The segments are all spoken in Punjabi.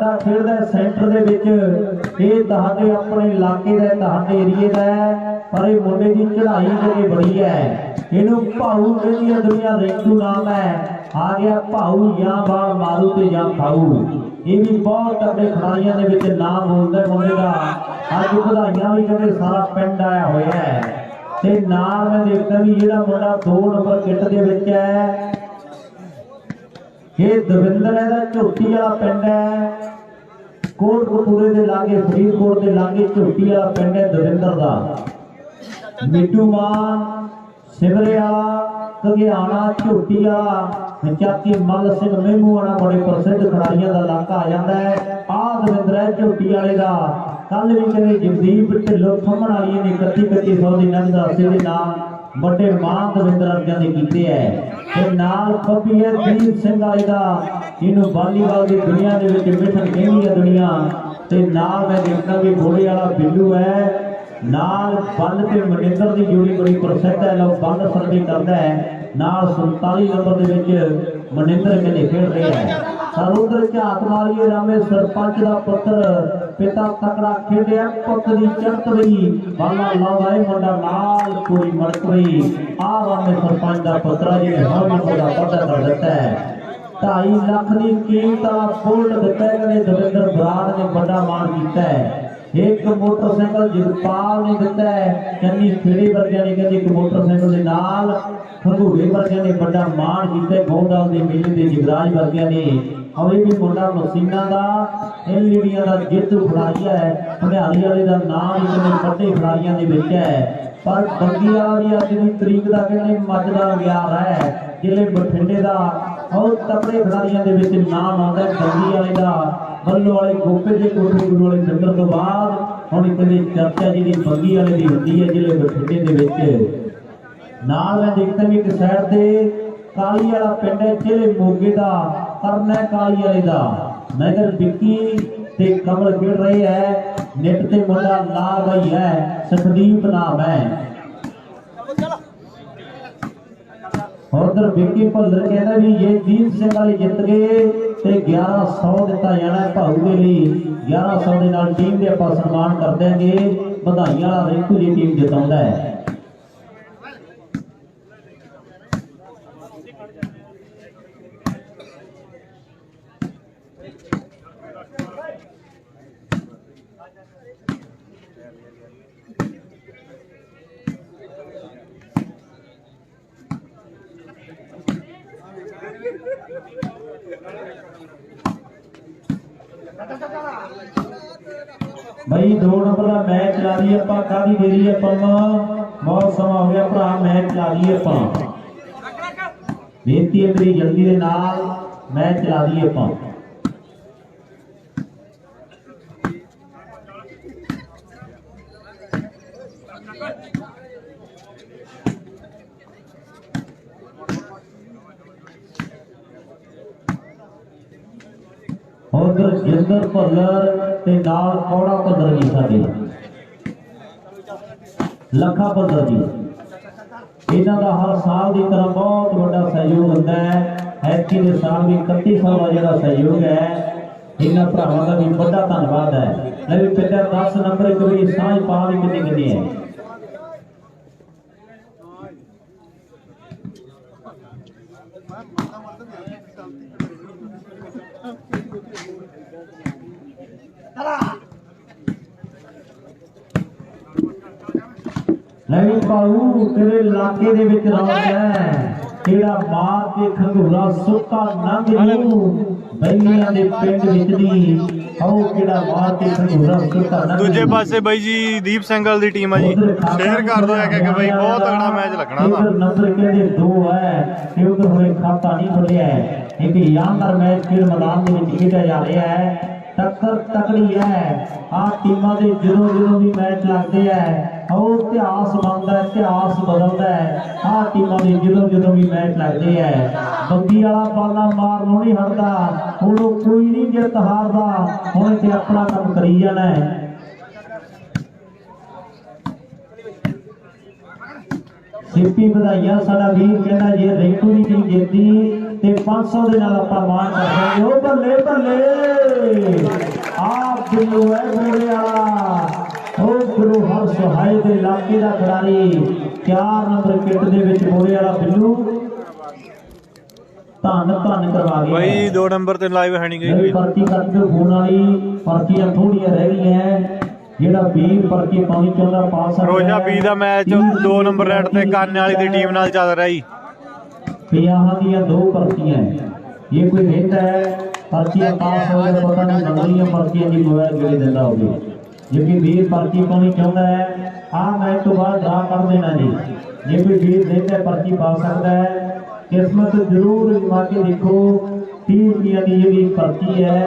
मुंडा खेलदा सेंटर दे विच ये तुहाडे अपने इलाके दा तुहाडे एरिए दा पर ये मुंडे की चढ़ाई जगे बड़ी है इनू भाऊ कहदी है दुनिया रिंकू नाम है आ गया भाऊ या बाल मारू ते या खाऊ ये भी बहुत तगड़े खिलाड़ियों के विच नाम बोलदा मुंडे दा अज बधाइयां भी कहते सारा पिंड आया होया है ते नाल मैं देखदा भी जेड़ा मुंडा 2 नंबर किट दे विच है ये दविंदर है झोटी वाला पिंड है कोटकपूरे के लागे फरीदकोट के लागे झोटी वाला पिंड है दविंदर का मिट्टू मान सिवरे वाला घगियाना झोटी वाला चाची मल सिंह मेमू वाला बड़े प्रसिद्ध खिलाड़ियों का इलाका आ जाता है आ दविंदर है झोटी वाले का कल भी कहते जगदीप ढिल्लो थमन वाली ने 31-3100 की नंद राशि के नाम बड़े मान दविंदर अर्गन ने कीते है नाल पपी है दीप सिंह वाले का इन्हों वॉलीबॉल की दुनिया के मिठन कहनी है दुनिया ते नाल मैं देखना भी घोड़े वाला बिल्लू है नाल बल ते मनिंदर की जोड़ी बड़ी प्रसिद्ध है लोग बल सर्दी करता है नाल 47 नंबर के विच मनिंदर कहते खेल रहे हैं सरुद्र झात मारिए रामे सरपंच का पुत्र पिता तकड़ा खेडिया पुत की चढ़त रही बाला लाउंदा है मुंडा नाल पूरी मड़क रही आ रामे सरपंच का पुत्र जी ने हर नंबर का पता कर दिता है 2.5 लाख की कीमत वाला बुलेट दिता है कदे दविंदर बराड़ ने बड़ा मान किया है एक मोटरसाइकिल जगपाल ने दिता है चन्नी खेड़ी वर्गिया ने कहते एक मोटरसाइकिल के नाल खंगूरे वर्गिया ने बड़ा मान किया गौंडाल के मेले के जगराज वर्गिया ने और ये भी मुंडा मसीना का एलईडिया का जेतू खिलाड़ी है भंडारी वाले का नाम इतने बड़े खिलाड़ियों के विच है पर बंगी वाला भी अज की तरीक का कहते मज का व्यार है जिले बठिंडे का और तगड़े खिलाड़ियों के विच नाम आता है बंगी वाले का बल्लो वाले गोपे के कोठे गुरु वाले नंबर तो बाद हम कहते चर्चा जी बंगी वाले की होती है जिले बठिंडे के विच नाल मैं देखता भी एक साइड से काली वाला पिंड है जिले मोगे का करना काली वाले का मगर बिक्की ते कमल खेल रहे हैं नेट ते मुंडा ला गई है सखदीप नाम है उधर बिक्की भुल्लर कहता भी ये दीप सिंह वाले जित गए ते 1100 दिता जाना है भाऊ के लिए 1100 के नाल टीम दे आपां सम्मान कर देंगे बधाइयां वाला रिंकू जी टीम जिताउंदा है भाई 2 नंबर का मैच चला रही है अपा कादी देरी है परमा बहुत समा हो गया भरा मैच चला रही है अपा बेनती है मेरी जल्दी दे नाल मैच चला रही है अपा उधर जिंदर भुल्लर ते नाल कौड़ा भुल्लर जी साडे लखा भुल्लर जी इन्हां दा हर साल की तरह बहुत बड़ा सहयोग होता है ऐतकी दे साल भी 3100 का जिहड़ा सहयोग है इन्हां भरावां दा भी बड़ा धन्नवाद है ले भी पिंड 10 नंबर एक भी साँझ पा भी कितनी है नहीं पाऊ तेरे इलाके दे विच राज है तेरा मार के खंगूरा सुक्का नंग नू बैलियां दे पिंड विच दी आओ केड़ा मार के खंगूरा सुक्का नंग दूजे पासे भाई जी दीप सिंघल दी टीम है जी शेयर कर दो कि भाई बहुत तगड़ा मैच लगना था नंबर कहते 2 है कि उधर होए खाता नहीं खुलिया है एक शानदार मैच खेल मैदान दे विच खेडा जा रहा है टक्कर तकड़ी है आ टीमां दे जो भी मैच लगते हैं और इतिहास बनता है इतिहास बदलता है आ टीमां दे जो भी मैच लगते हैं बंगी वाला बाला मार नहीं हटता हुण कोई नहीं जित हारदा हुण इत्थे अपना काम करी जाना है सिप्पी बधाइयां साडा वीर कहना जे रिंकू दी टीम जीती ते 500 दे नाल आपां मान कर देंगे ओ बल्ले बल्ले ਬਿੱਲੂ ਹੈ ਮੋੜੇ ਵਾਲਾ ਉਹ ਗੁਰੂ ਹਰ ਸਹਾਇ ਦੇ ਇਲਾਕੇ ਦਾ ਖਿਡਾਰੀ 4 ਨੰਬਰ ਕਿੱਟ ਦੇ ਵਿੱਚ ਮੋੜੇ ਵਾਲਾ ਬਿੱਲੂ ਧੰਨ ਕਰਵਾ ਗਿਆ ਬਾਈ 2 ਨੰਬਰ ਤੇ ਲਾਈਵ ਹੈ ਨਹੀਂ ਗਈ ਪਰਚੀ ਕੱਟ ਕੇ ਫੋਨ ਵਾਲੀ ਪਰਚੀਆਂ ਥੋੜੀਆਂ ਰਹਿ ਗਈਆਂ ਜਿਹੜਾ ਵੀਰ ਪਰਚੀ ਪਾਉਣੀ ਚਾਹੁੰਦਾ ਪਾ ਸਕਦਾ ਰੋਜਾ ਬੀ ਦਾ ਮੈਚ 2 ਨੰਬਰ ਰੈਡ ਤੇ ਕਾਨੇ ਵਾਲੀ ਦੀ ਟੀਮ ਨਾਲ ਚੱਲ ਰਿਹਾ ਜੀ ਪਿਆਹਾਂ ਦੀਆਂ 2 ਪਰਚੀਆਂ ਇਹ ਕੋਈ ਰਹਿੰਦਾ ਹੈ ਪਰਚੀਆਂ ਪਾਸ ਹੋ ਗਏ ਪਤਾ ਨਹੀਂ ਨੰਬਰੀਆਂ ਪਰਚੀਆਂ ਦੀ ਮੋਬਾਈਲ ਕਿਹੜੇ ਦਿੰਦਾ ਹੋਵੇ ਜੇ ਕੋਈ ਵੀਰ ਪਰਚੀ ਪਾਉਣੀ ਚਾਹੁੰਦਾ ਹੈ ਆਹ ਮੈਚ ਤੋਂ ਬਾਅਦ ਡਰਾ ਕਰ ਦੇਣਾ ਜੀ ਜੇ ਕੋਈ ਵੀਰ ਰਹਿੰਦਾ ਪਰਚੀ ਪਾ ਸਕਦਾ ਹੈ किस्मत जरूर जमा के देखो 30 रुपया की ये पर्ची है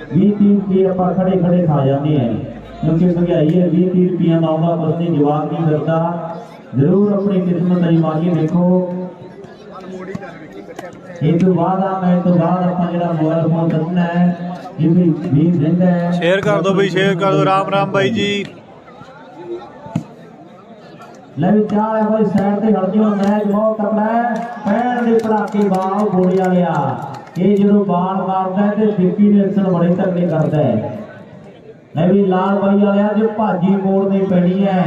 20-30 रुपये आप खड़े खा जाते हैं क्योंकि महंगाई है 20-30 रुपया का आउंदा बंदे जवाब नहीं करता जरूर अपनी किस्मत जमा के देखो इस तो बाद आप मोबाइल फोन दसना है ये भी देंदा है शेयर कर दो भाई शेयर कर दो राम भाई जी ਲੈ ਵੀ ਚਾਹ ਹੈ ਕੋਈ ਸਾਈਡ ਤੇ ਹਟ ਜਿਓ ਮੈਚ ਬਹੁਤ ਤਕੜਾ ਹੈ ਪੈਣ ਦੇ ਪੜਾਕੇ ਬਾਲ ਗੋਲੀ ਵਾਲਿਆ ਇਹ ਜਦੋਂ ਬਾਲ ਮਾਰਦਾ ਤੇ ਵਿੱਕੀ ਨੇ ਅਕਸਰ ਬੜੇ ਤਕੜੇ ਕਰਦਾ ਹੈ ਲੈ ਵੀ ਲਾਲ ਬਾਈ ਵਾਲਿਆ ਜੋ ਭਾਜੀ ਮੋੜਨੀ ਪੈਣੀ ਹੈ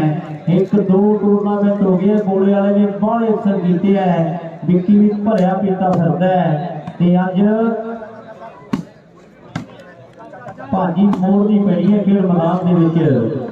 1-2 ਟੂਰਨਾਮੈਂਟ ਹੋ ਗਏ ਗੋਲੇ ਵਾਲੇ ਨੇ ਬਹੁਤ ਅਕਸਰ ਕੀਤੇ ਹੈ ਵਿੱਕੀ ਵੀ ਭਰਿਆ ਪੀਤਾ ਫਿਰਦਾ ਹੈ ਤੇ ਅੱਜ ਭਾਜੀ ਮੋੜਨੀ ਪੈਣੀ ਹੈ ਖੇਡ ਮੈਦਾਨ ਦੇ ਵਿੱਚ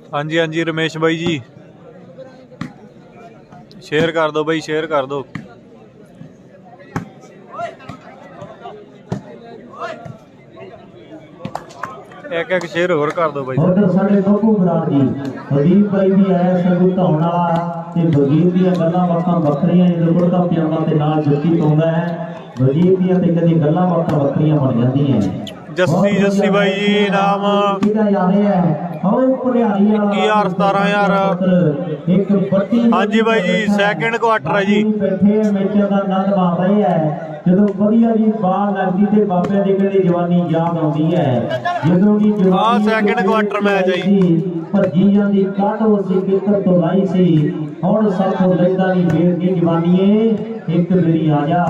हाँ जी रमेश भाई जी शेयर कर दो भाई शेयर कर दो एक शेयर होर कर दो भाई उधर साडे बब्बू बराड़ जी हबीब भाई भी आया संगू धौण वाला ते वजीर दी गल्लां बातां वखरियां इधर कुर्ता पजामा ते नाल जुत्ती पाउंदा है वजीर दी ते कदी गल्लां बातां वखरियां बन जांदियां जस्सी भाई जी नाम किहदा जा रहा है और भड़ियारी वाला 21-17,000 एक बट्टी हाँ जी भाई जी सैकंड क्वार्टर है जी बैठे मैचों का आनंद मार रहे हैं ਜਦੋਂ ਵਧੀਆ ਜੀ ਬਾਲ ਲੱਗਦੀ ਤੇ ਬਾਬਿਆਂ ਦੀ ਕਹਿੰਦੇ ਜਵਾਨੀ ਯਾਦ ਆਉਂਦੀ ਹੈ ਜਦੋਂ ਦੀ ਜਵਾਨੀ ਸੈਕਿੰਡ ਕੁਆਟਰ ਮੈਚ ਹੈ ਜੀ ਭੱਜੀ ਜਾਂਦੀ ਕਾਟੋ ਸੀ ਕਿੱਕਰ ਤੋਂ ਲਾਈ ਸੀ ਹੁਣ ਸਭ ਤੋਂ ਲੈਂਦਾ ਨਹੀਂ ਫੇਰ ਦੀ ਜਵਾਨੀ ਏ ਇੱਕ ਮੇਰੀ ਆ ਜਾ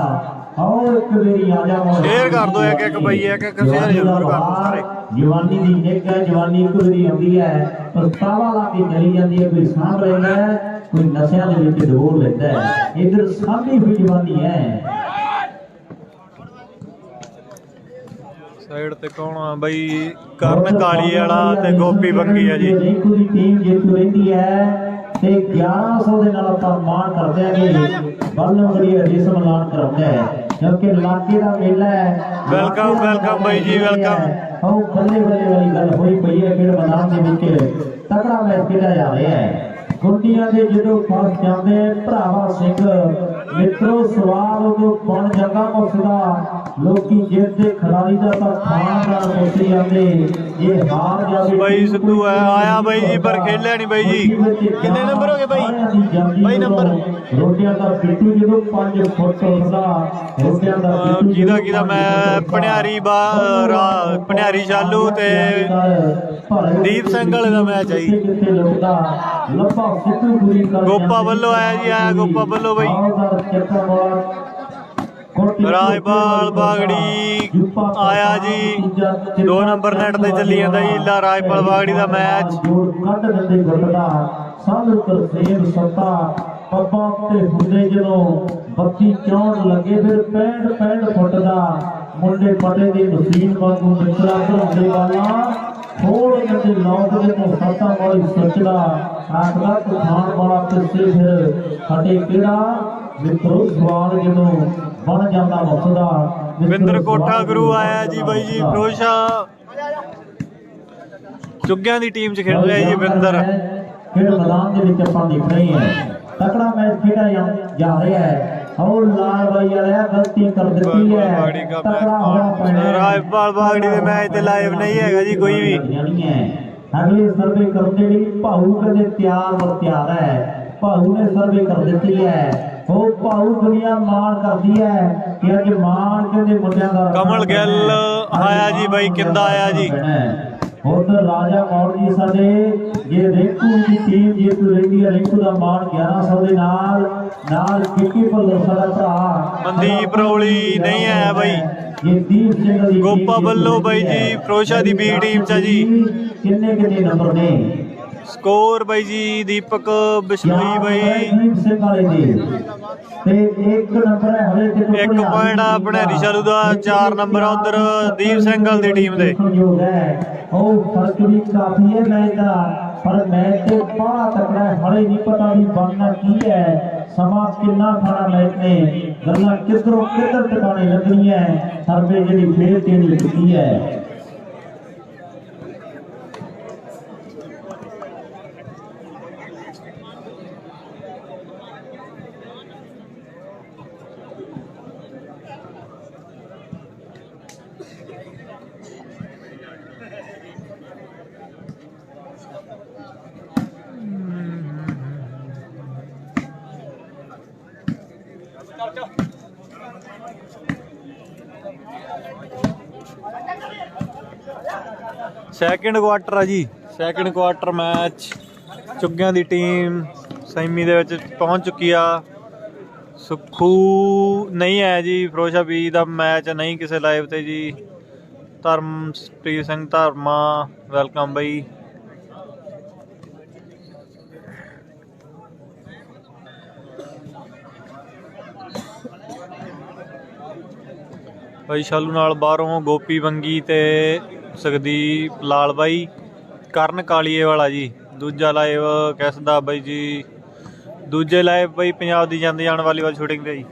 आओ एक मेरी आ जाओ शेयर कर दो एक भाई एक शेयर जरूर कर दो सारे जवानी दी एक है जवानी एक मेरी आती है पछतावा ला के चली जाती है कोई सांभ लेंदा है कोई नशा दे विच डोल लेंदा है इधर साडी हुई जवानी है साइड ते कौन आ भाई करण काली वाला ते गोपी बंगी है जी रिंकू दी टीम जेतू रहिंदी है ਤੇ 1100 ਦੇ ਨਾਲ ਆਪਾਂ ਮਾਣ ਕਰਦੇ ਆਂਗੇ ਬੱਲੋਂ ਬੜੀ ਰਿਸਮ ਐਲਾਨ ਕਰਾਉਂਦਾ ਹੈ ਕਿਉਂਕਿ ਇਲਾਕੇ ਦਾ ਮੇਲਾ ਹੈ ਵੈਲਕਮ ਬਾਈ ਜੀ ਵੈਲਕਮ ਉਹ ਬੱਲੇ ਵਾਲੀ ਗੱਲ ਹੋਈ ਪਈ ਹੈ ਖੇਡ ਮੈਦਾਨ ਦੇ ਵਿੱਚ ਤਕੜਾ ਮੈਚ ਖੇਡਿਆ ਜਾ ਰਿਹਾ ਹੈ ਗੁੱਡੀਆਂ ਦੇ ਜਦੋਂ ਫਸ ਜਾਂਦੇ ਭਰਾਵਾ ਸਿੰਘ ਮਿੱਤਰੋ ਸਵਾਲ ਉਦੋਂ ਬਣ ਜਾਂਦਾ ਮੁੱਸਦਾ ਲੋਕੀ ਜਿੱਤ ਦੇ ਖਿਡਾਰੀ ਦਾ ਤਾਂ ਖਾਨਦਾਰ ਪੁੱਛੀ ਜਾਂਦੇ ਜੇ ਹਾਰ ਜਾਵੇ ਬਾਈ ਸਿੱਧੂ ਆਇਆ ਬਾਈ ਜੀ ਪਰ ਖੇਲਿਆ ਨਹੀਂ ਬਾਈ ਜੀ ਕਿੰਨੇ ਨੰਬਰ ਹੋ ਗਏ ਬਾਈ ਨੰਬਰ ਰੋਟੀਆਂ ਦਾ ਬਿੱਟੂ ਜਦੋਂ 5 ਫੁੱਟ ਉੱਠਦਾ ਰੋਟੀਆਂ ਦਾ ਕਿਹਦਾ ਮੈਂ ਭਣਿਆਰੀ ਸ਼ਾਲੂ ਤੇ ਦੀਪ ਸਿੰਘ ਵਾਲੇ ਦਾ ਮੈਚ ਹੈ ਜੀ ਗੋਪਾ ਵੱਲੋਂ ਆਇਆ ਜੀ ਗੋਪਾ ਵੱਲੋਂ ਬਾਈ ਰਾਜਪਾਲ ਬਾਗੜੀ ਆਇਆ ਜੀ 2 ਨੰਬਰ ਨੈਟ ਤੇ ਚੱਲੀ ਜਾਂਦਾ ਜੀ ਲਾ ਰਾਜਪਾਲ ਬਾਗੜੀ ਦਾ ਮੈਚ ਕੱਢ ਦਿੰਦੇ ਗੁੱਟਦਾ ਸਾਧੂ ਤਰਸੇਮ ਸੱਤਾ ਪੱਪਾ ਤੇ ਹੁੰਦੇ ਜਦੋਂ 32-64 ਲੱਗੇ ਫਿਰ 65 ਫੁੱਟ ਦਾ ਮੁੰਡੇ ਪਟੇ ਦੀ ਮਸ਼ੀਨ ਵਾਂਗੂ ਮਿੱਤਰਾ ਬਣਾਉਂਦੇ ਵਾਲਾ ਥੋੜੇ ਜਿਹੇ ਲੋਕ ਦੇ ਤੋਂ ਸੱਤਾ ਵਾਲੀ ਸੱਚਦਾ ਆਖਦਾ ਤੂਫਾਨ ਵਾਲਾ ਕਿੱਸੇ ਫਿਰ ਹਟੇ ਕਿਹੜਾ ਮਿੱਤਰੋ ਸਵਾਲ ਜਦੋਂ ਬਣ ਜਾਂਦਾ ਮੁੱਸਦਾ ਵਿੰਦਰ ਕੋਠਾ ਗੁਰੂ ਆਇਆ ਜੀ ਬਾਈ ਜੀ ਫਰੋਸ਼ਾ ਚੁੱਗਿਆਂ ਦੀ ਟੀਮ 'ਚ ਖੇਡ ਰਿਹਾ ਜੀ ਵਿੰਦਰ ਖੇਡ ਮੈਦਾਨ ਦੇ ਵਿੱਚ ਆਪਾਂ ਦੇਖ ਰਹੇ ਹਾਂ ਤਕੜਾ ਮੈਚ ਖੇਡਿਆ ਜਾ ਰਿਹਾ ਹੈ और लाल भाई वाला गलती कर देती है तकड़ा होना पैना राजपाल बागड़ी ਦੇ ਮੈਚ ਤੇ ਲਾਈਵ ਨਹੀਂ ਹੈਗਾ ਜੀ ਕੋਈ ਵੀ अगले सर्वे करने ਲਈ ਭਾਊ ਕਹਿੰਦੇ ਤਿਆਰ ਹੈ ਭਾਊ ਨੇ ਸਰਵੇ ਕਰ ਦਿੱਤੀ ਹੈ ਉਹ ਭਾਊ ਦੁਨੀਆ ਮਾਣ ਕਰਦੀ ਹੈ ਕਿ ਅੱਜ ਮਾਣ ਕਹਿੰਦੇ ਮੁੰਡਿਆਂ ਦਾ ਕਮਲ ਗਿੱਲ ਆਇਆ ਜੀ ਬਾਈ, ਕਿੰਦਾ ਆਇਆ ਜੀ। ਉਧਰ ਰਾਜਾ ਮੌੜ ਜੀ ਸਾਡੇ ਜੇ ਰਿੰਕੂ ਦੀ ਟੀਮ ਜੇਤੂ ਰਹਿੰਦੀ ਹੈ, ਰਿੰਕੂ ਦਾ ਮਾਣ 1100 ਦੇ ਨਾਲ ਕਿੱਕੀ ਭੁੱਲਰ ਸਾਡਾ ਭਰਾ ਮਨਦੀਪ ਰੌਲੀ ਨਹੀਂ ਆਇਆ ਬਾਈ। ਇਹ ਦੀਪ ਸਿੰਘ ਦੀ ਗੋਪਾ ਵੱਲੋਂ ਬਾਈ ਜੀ ਫਿਰੋਜ਼ਾ ਦੀ ਬੀ ਟੀਮ ਚ ਜੀ। ਕਿੰਨੇ ਨੰਬਰ ਨੇ ਸਕੋਰ ਬਾਈ ਜੀ ਦੀਪਕ ਬਿਸ਼ਨੋਈ ਬਾਈ ਦੀਪ ਸਿੰਘ ਵਾਲੇ ਦੇ ਤੇ 1 ਨੰਬਰ ਹੈ ਹਲੇ ਤੇ 1 ਪੁਆਇੰਟ ਆ ਭਣੇਰੀ ਸ਼ਾਲੂ ਦਾ, 4 ਨੰਬਰ ਆ ਉਧਰ ਦੀਪ ਸਿੰਘਲ ਦੀ ਟੀਮ ਦੇ। ਉਹ ਫਰਕ ਵੀ ਕਾਫੀ ਹੈ ਮੈਚ ਦਾ, ਪਰ ਮੈਚ ਤੇ ਬੜਾ ਤਕੜਾ ਹੈ, ਹਲੇ ਨਹੀਂ ਪਤਾ ਵੀ ਬਣਨਾ ਕੀ ਹੈ, ਸਮਾਂ ਕਿੰਨਾ ਖਾਣਾ ਮੈਚ ਨੇ, ਗੱਲਾਂ ਕਿੱਧਰ ਟਿਕਾਣੇ ਲੱਗਣੀਆਂ, ਸਰਵੇ ਜਿਹੜੀ ਫੇਰ ਤੇ ਨਹੀਂ ਚੁੱਕੀ ਹੈ। ਸੈਕਿੰਡ ਕੁਆਟਰ ਆ ਜੀ, ਸੈਕਿੰਡ ਕੁਆਟਰ ਮੈਚ ਚੁੱਗਿਆਂ ਦੀ ਟੀਮ ਸੈਮੀ ਦੇ ਵਿੱਚ ਪਹੁੰਚ ਚੁੱਕੀ ਆ। ਸੁਖੂ ਨਹੀਂ ਆਇਆ ਜੀ, ਫਿਰੋਜ਼ਾ ਬੀ ਦਾ ਮੈਚ ਨਹੀਂ ਕਿਸੇ ਲਾਈਵ ਤੇ ਜੀ। ਧਰਮਪ੍ਰੀਤ ਸਿੰਘ ਧਰਮਾ ਵੈਲਕਮ ਬਾਈ। ਬਾਈ ਸ਼ਾਲੂ ਨਾਲ ਬਾਹਰੋਂ ਗੋਪੀ ਬੰਗੀ ਤੇ ਸੁਖਦੀਪ ਲਾਲ ਬਾਈ। ਕਰਨ ਕਾਲੀਏ ਵਾਲਾ ਜੀ ਦੂਜਾ ਲਾਈਵ ਕਿਸ ਦਾ ਬਾਈ ਜੀ? ਦੂਜੇ ਲਾਈਵ ਬਾਈ ਪੰਜਾਬ ਦੀ ਜਾਂਦੀ ਜਾਣ ਵਾਲੀ ਸ਼ੂਟਿੰਗ ਤੇ ਜੀ।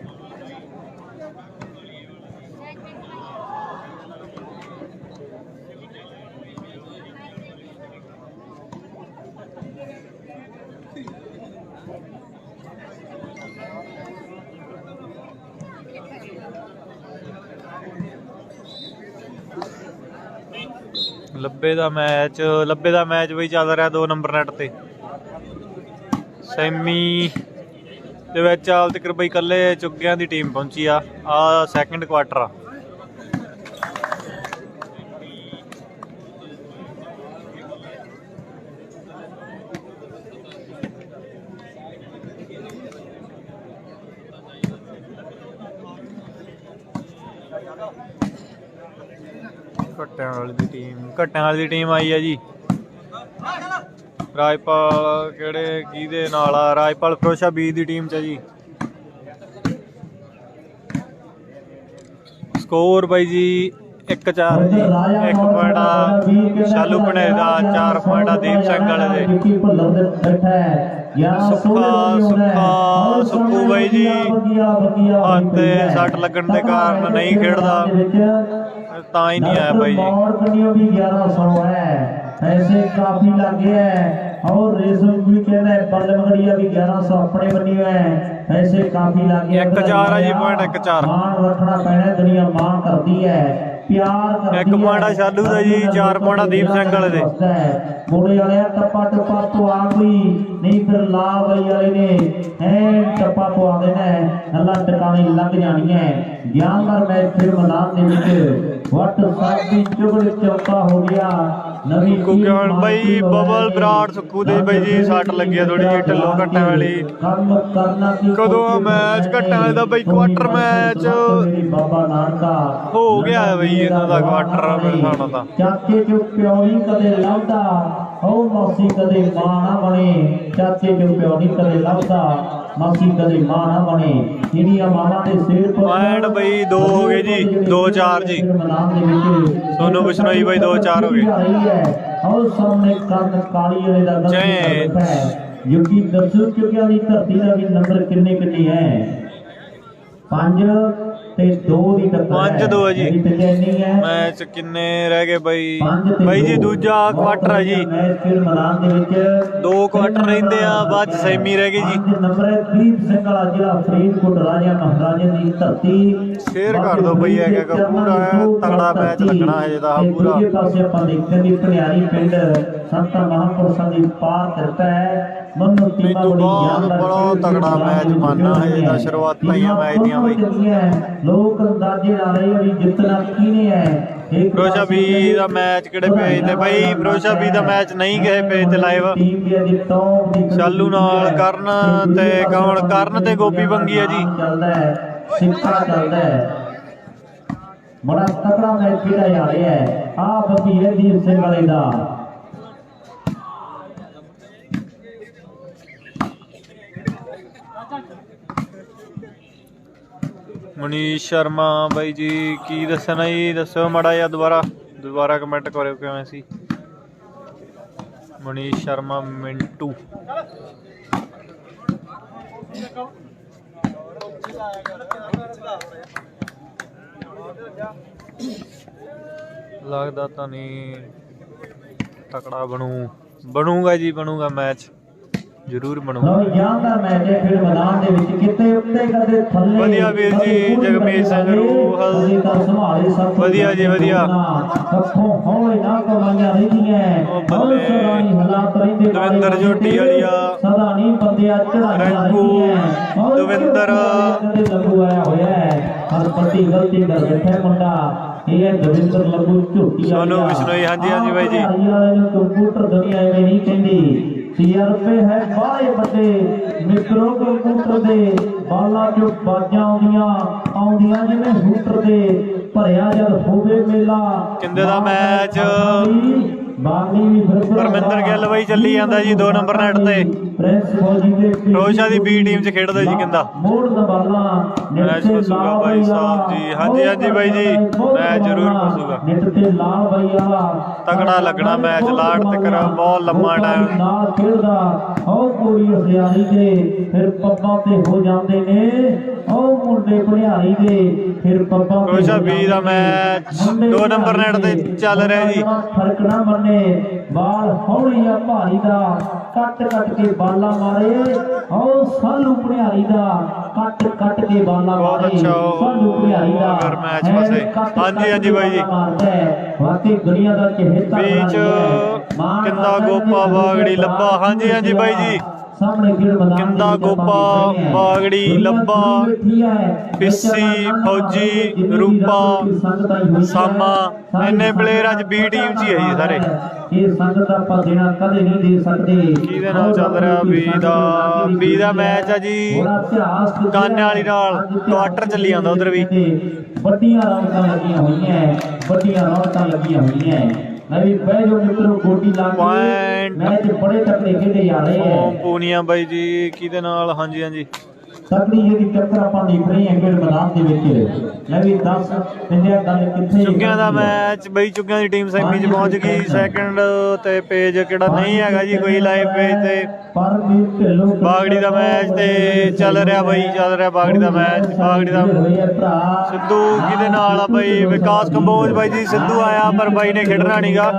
ਲੱਬੇ ਦਾ ਮੈਚ ਬਈ ਚੱਲ ਰਿਹਾ 2 ਨੰਬਰ ਨੈਟ ਤੇ। ਸੈਮੀ ਦੇ ਵਿੱਚ ਹਾਲ ਤੱਕ ਬਈ ਇਕੱਲੇ ਚੁੱਗਿਆਂ ਦੀ ਟੀਮ ਪਹੁੰਚੀ ਆ ਸੈਕਿੰਡ ਕੁਆਟਰ ਆ। ਘੱਟਿਆਂ ਵਾਲੀ ਦੀ ਟੀਮ ਆਈ ਆ ਜੀ। ਰਾਜਪਾਲ ਕਿਹਦੇ ਨਾਲ ਆ? ਰਾਜਪਾਲ ਫਿਰੋਜ਼ਾ ਬੀ ਦੀ ਟੀਮ ਚ ਜੀ। ਸਕੋਰ ਬਾਈ ਜੀ 1-4 ਜੀ। 1 ਪੁਆਇੰਟ ਆ ਸ਼ਾਲੂ ਭਣੇ ਦਾ, 4 ਪੁਆਇੰਟ ਆ ਦੀਪ ਸਿੰਘ ਵਾਲੇ ਦੇ। ਸੁੱਖੂ ਬਾਈ ਜੀ ਹੱਥ ਤੇ ਸੱਟ ਲੱਗਣ ਦੇ ਕਾਰਨ ਨਹੀਂ ਖੇਡਦਾ, ਤਾਂ ਹੀ ਨਹੀਂ ਆਇਆ ਬਾਈ ਜੀ। 1100 ਹੈ, ऐसे काफी लगे हैं और रेशम भी कहना है बल्लभगढ़िया भी 1100 अपने बनी हुए हैं, ऐसे काफी लगे। 1-4 है जी, पॉइंट 1-4 मान रखना पैना, दुनिया मान करती है, प्यार करती 1 पॉइंट शालू का जी, 4 पॉइंट दीप सिंह वाले दे। मुड़े वाले टप्पा तो आ गई नहीं, फिर ला गई वाले ने टप्पा पवा देना है, अल्लाह टिकाने लग जानी है। ज्ञान कर मैच फिर मैदान दे विच वट साहब दी चुगल चौका हो गया। कुकियान भाई बबल विराट सुक्खू दे भाई जी सट लगी है थोड़ी जी ढिलो घट्टा वाली। कदों मैच घट्टा वाले दा भाई क्वार्टर मैच हो गया है भाई, इन्हां दा क्वार्टर मेरे हिसाब नाल चाचे जो प्यो नहीं कदे लभदा, ओ मौसी कदे मां ना बने, चाचे जो प्यो नहीं कदे लभदा, मौसी कदे मां ना बने। ਜਿਹੜੀਆਂ ਮਾਵਾਂ ਦੇ ਸਿਰ ਤੋਂ ਪੁਆਇੰਟ ਬਈ 2 ਹੋ ਗਏ ਜੀ, 2-4 ਜੀ। ਸੋਨੂ ਬਿਸ਼ਨੋਈ ਬਾਈ 2-4 ਹੋ ਗਏ। ਔਰ ਸਾਹਮਣੇ ਕਰਨ ਕਾਲੀ ਵਾਲੇ ਦਾ ਨੰਬਰ ਹੈ, ਯੂਕੀ ਦੱਸੋ ਕਿਉਂਕਿ ਦੀ ਧਰਤੀ ਦਾ ਵੀ ਨੰਬਰ ਕਿੰਨੇ ਹੈ? 5 ਤੇ 2 ਦੀ ਟੱਕਰ 5-2 ਹੈ ਜੀ। ਮੈਚ ਕਿੰਨੇ ਰਹਿ ਗਏ ਬਾਈ? ਬਾਈ ਜੀ ਦੂਜਾ ਕੁਆਟਰ ਹੈ ਜੀ, ਫਿਰ ਮੈਦਾਨ ਦੇ ਵਿੱਚ 2 ਕੁਆਟਰ ਰਹਿੰਦੇ ਆ, ਬਾਅਦ ਚ ਸੈਮੀ ਰਹਿ ਗਈ ਜੀ। ਨੰਬਰ ਹੈ ਦੀਪ ਸਿੰਘ ਵਾਲਾ ਜ਼ਿਲ੍ਹਾ ਫਰੀਦਕੋਟ, ਰਾਜਾ ਮਹਾਰਾਜਾ ਦੀ ਧਰਤੀ। ਸ਼ੇਅਰ ਕਰ ਦਿਓ ਬਈ, ਇਹ ਪੂਰਾ ਤਗੜਾ ਮੈਚ ਲੱਗਣਾ ਹੈ ਜਿਹਦਾ ਪੂਰਾ। ਦੂਜੇ ਪਾਸੇ ਆਪਾਂ ਦੇਖਦੇ ਵੀ ਭਣਿਆਰੀ ਪਿੰਡ ਸੰਤਾਂ ਮਹਾਂਪੁਰਸ਼ਾਂ ਦੀ ਪਾਰ ਕਰਤਾ ਹੈ, ਮਨੂ ਇਸ ਤੋਂ ਬਾਅਦ ਬੜਾ ਤਗੜਾ ਮੈਚ ਬਣਨਾ ਹੈ। ਇਹਦਾ ਸ਼ੁਰੂਆਤਾਂ ਹੀ ਆ ਮੈਚ ਦੀਆਂ ਬਈ। ਲੋਕ ਅੰਦਾਜ਼ੇ ਲਾ ਰਹੇ ਆ ਵੀ ਜਿੱਤਣਾ ਕਿਹਨੇ ਹੈ। ਫਿਰੋਜ਼ਾ ਬੀ ਦਾ ਮੈਚ ਕਿਹੜੇ ਪੇਜ ਤੇ ਬਈ? ਫਿਰੋਜ਼ਾ ਬੀ ਦਾ ਮੈਚ ਨਹੀਂ ਕਿਸੇ ਪੇਜ ਤੇ ਲਾਈਵ। ਸ਼ਾਲੂ ਨਾਲ ਕਰਨ ਤੇ ਕੌਣ? ਕਰਨ ਤੇ ਗੋਪੀ ਬੰਗੀ ਆ ਜੀ। ਚੱਲਦਾ ਹੈ, ਸਿੱਖਾ ਚੱਲਦਾ ਹੈ, ਬੜਾ ਤਕੜਾ ਮੈਚ ਖੇਡਿਆ ਜਾ ਰਿਹਾ ਹੈ। ਆ ਵਕੀਲ ਦੀਪ ਸਿੰਘ ਵਾਲੇ ਦਾ ਮਨੀਸ਼ ਸ਼ਰਮਾ ਬਾਈ ਜੀ ਕੀ ਦੱਸਣਾ ਜੀ? ਦੱਸਿਓ ਮਾੜਾ ਜਿਹਾ ਦੁਬਾਰਾ ਕਮੈਂਟ ਕਰਿਓ ਕਿਵੇਂ ਸੀ ਮਨੀਸ਼ ਸ਼ਰਮਾ ਮਿੰਟੂ। ਲੱਗਦਾ ਤਾਂ ਨਹੀਂ ਤਕੜਾ ਬਣੂਗਾ ਜੀ। ਬਣੂਗਾ ਮੈਚ ਜ਼ਰੂਰ ਬਣੂਗਾ। ਯਾਦਗਾਰ ਮੈਚ ਹੈ ਖੇਡ ਮੈਦਾਨ ਦੇ ਵਿੱਚ, ਕਿਤੇ ਉੱਤੇ ਕਦੇ ਥੱਲੇ। ਵਧੀਆ ਵੀਰ ਜੀ ਜਗਮੀਤ ਸਿੰਘ ਰੂਹਲ, ਵਧੀਆ ਜੀ ਵਧੀਆ। ਅੱਖੋਂ ਹੌਲੇ ਨਾ ਕਮਾਈਆਂ ਰਹਿੰਦੀਆਂ, ਹਾਲਾਤ ਰਹਿੰਦੇ। ਦਵਿੰਦਰ ਜੋਟੀ ਵਾਲੀਆ, ਸਦਾ ਨਹੀਂ ਬੰਦਿਆ ਚੜਾਈਆਂ ਰਹਿੰਦੀਆਂ। ਦਵਿੰਦਰ ਲੱਗੂ ਆਇਆ ਹੋਇਆ ਹੈ, ਹਰ ਪੱਟੀ ਗਲਤੀ ਕਰ ਬੈਠਾ ਮੁੰਡਾ। ਇਹ ਹੈ ਦਵਿੰਦਰ ਲੱਗੂ ਝੋਟੀ ਸੋਨੂ ਬਿਸ਼ਨੋਈ। ਹਾਂਜੀ ਬਾਈ ਜੀ। ਕੰਪਿਊਟਰ ਦੁਨੀਆ ਐਵੇਂ ਨਹੀਂ ਕਹਿੰਦੀ। ਤਜਰਬੇ ਹੈ ਬਾਹਲੇ ਵੱਡੇ ਮਿੱਤਰੋ। ਕੰਪਿਊਟਰ ਦੇ ਬਾਲਾਂ ਚੋਂ ਬਾਜਾਂ ਆਉਂਦੀਆਂ ਜਿਵੇਂ ਹੂਟਰ ਦੇ। ਭਰਿਆ ਜਦ ਹੋਵੇ ਮੇਲਾ। ਕਿੰਦੇ ਦਾ ਮੈਚ ਬਾਗੀ ਵੀ ਪਰਮਿੰਦਰ ਗਿੱਲ ਬਾਈ ਚੱਲੀ ਜਾਂਦਾ ਜੀ 2 ਨੰਬਰ ਨੈਟ ਤੇ। ਫਿਰੋਜ਼ਾ ਦੀ ਬੀ ਟੀਮ 'ਚ ਖੇਡਦਾ ਜੀ ਕਹਿੰਦਾ। ਮੋੜ ਦਾ ਬਾਲਾ ਮੈਚ ਫਸੂਗਾ ਬਾਈ ਸਾਹਿਬ ਜੀ। ਹਾਂਜੀ ਬਾਈ ਜੀ ਮੈਚ ਜ਼ਰੂਰ ਫਸੂਗਾ। ਨਿੱਟ ਤੇ ਲਾਲ ਬਾਈ ਵਾਲਾ ਤਕੜਾ ਲੱਗਣਾ ਮੈਚ। ਲਾੜ ਤੇ ਕਰ ਬਹੁਤ ਲੰਮਾ ਟਾਈਮ ਨਾਲ ਖੇਡਦਾ। ਉਹ ਪੂਰੀ ਹਥਿਆਰੀ ਦੇ ਫਿਰ ਪੱਬਾਂ ਤੇ ਹੋ ਜਾਂਦੇ ਨੇ। ਉਹ ਮੁੰਡੇ ਭਣਿਆਰੀ ਦੇ ਫਿਰ ਪੱਬਾਂ। ਫਿਰੋਜ਼ਾ ਬੀ ਦਾ ਮੈਚ 2 ਨੰਬਰ ਨੈਟ ਤੇ ਚੱਲ ਰਿਹਾ ਜੀ। ਫਰਕ ਨਾ ਮੰਨੇ, ਬਾਲ ਹੌਲੀ ਆ ਭਾਰੀ ਦਾ। ਕੱਟ ਕੇ ਬਾਲਾ ਮਾਰੇ। ਉਹ ਸਾਲੂ ਭਣਿਆਰੀ ਦਾ ਕੱਟ ਕੇ ਬਾਲਾ ਬਹੁਤ ਮਾਰੇ। ਅੱਛਾ ਸਾਲੂ ਭਣਿਆਰੀ ਦਾ ਅਗਰ ਮੈਚ ਫਸੇ। ਹਾਂਜੀ ਬਾਈ ਜੀ। ਵਾਕਈ ਦੁਨੀਆ ਦਾ ਚਹੇਤਾ ਵਿੱਚ ਕਿੰਦਾ ਗੋਪਾ ਬਾਗੜੀ ਲੱਭਾ। ਹਾਂਜੀ ਬਾਈ ਜੀ। ਸਾਹਮਣੇ ਖੇਡ ਮੈਦਾਨ ਕਿੰਦਾ ਗੋਪਾ ਬਾਗੜੀ ਲੱਭਾ ਪਿੱਸੀ ਫੌਜੀ ਰੂਪਾ ਸਾਮਾ ਇੰਨੇ ਪਲੇਅਰ ਅੱਜ ਬੀ ਟੀਮ 'ਚ ਹੀ ਹੈ ਜੀ ਸਾਰੇ। ਇਹ ਸੰਗਤ ਆਪਾਂ ਦੇਣਾ ਕਦੇ ਨਹੀਂ ਦੇ ਸਕਦੇ। ਕਿਹਦੇ ਨਾਲ ਚੱਲ ਰਿਹਾ ਬੀ ਦਾ ਮੈਚ ਆ ਜੀ। ਕਾਨੇ ਵਾਲੀ ਨਾਲ ਕੁਆਟਰ ਚੱਲੀ ਜਾਂਦਾ ਉਧਰ ਵੀ। ਵੱਡੀਆਂ ਰੌਣਕਾਂ ਲੱਗੀਆਂ ਹੋਈਆਂ। ਨਵੀਂ ਬਹਿ ਜੋ ਮਿੱਤਰੋ ਗੋਡੀ ਲਾ ਕੇ ਮੈਚ ਬੜੇ ਤਕੜੇ ਖੇਡੇ ਜਾ ਰਹੇ ਹੈ। ਪੂਨੀਆ ਬਾਈ ਜੀ ਕਿਹਦੇ ਨਾਲ? ਹਾਂਜੀ ਤਕੜੀ ਜਿਹੜੀ ਟੱਕਰ ਆਪਾਂ ਦੇਖ ਰਹੇ ਹਾਂ ਖੇਡ ਮੈਦਾਨ ਦੇ ਵਿੱਚ। ਮੈਂ ਵੀ 10 ਪਿੰਡਿਆ ਗੱਲ ਕਿੱਥੇ। ਚੁੱਗਿਆਂ ਦਾ ਮੈਚ ਬਈ। ਚੁੱਗਿਆਂ ਦੀ ਟੀਮ ਸੈਮੀ 'ਚ ਪਹੁੰਚ ਗਈ। ਸੈਕਿੰਡ ਤੇ ਪੇਜ ਕਿਹੜਾ ਨਹੀਂ ਹੈਗਾ ਜੀ ਕੋਈ ਲਾਈਵ ਪੇਜ ਤੇ। ਬਾਗੜੀ ਦਾ ਮੈਚ ਤੇ ਚੱਲ ਰਿਹਾ ਬਈ। ਬਾਗੜੀ ਦਾ ਮੈਚ। ਸਿੱਧੂ ਕਿਹਦੇ ਨਾਲ ਆ ਬਈ? ਵਿਕਾਸ ਕੰਬੋਜ ਬਾਈ ਜੀ। ਸਿੱਧੂ ਆਇਆ ਪਰ ਬਾਈ ਨੇ ਖੇਡਣਾ ਨਹੀਂਗਾ।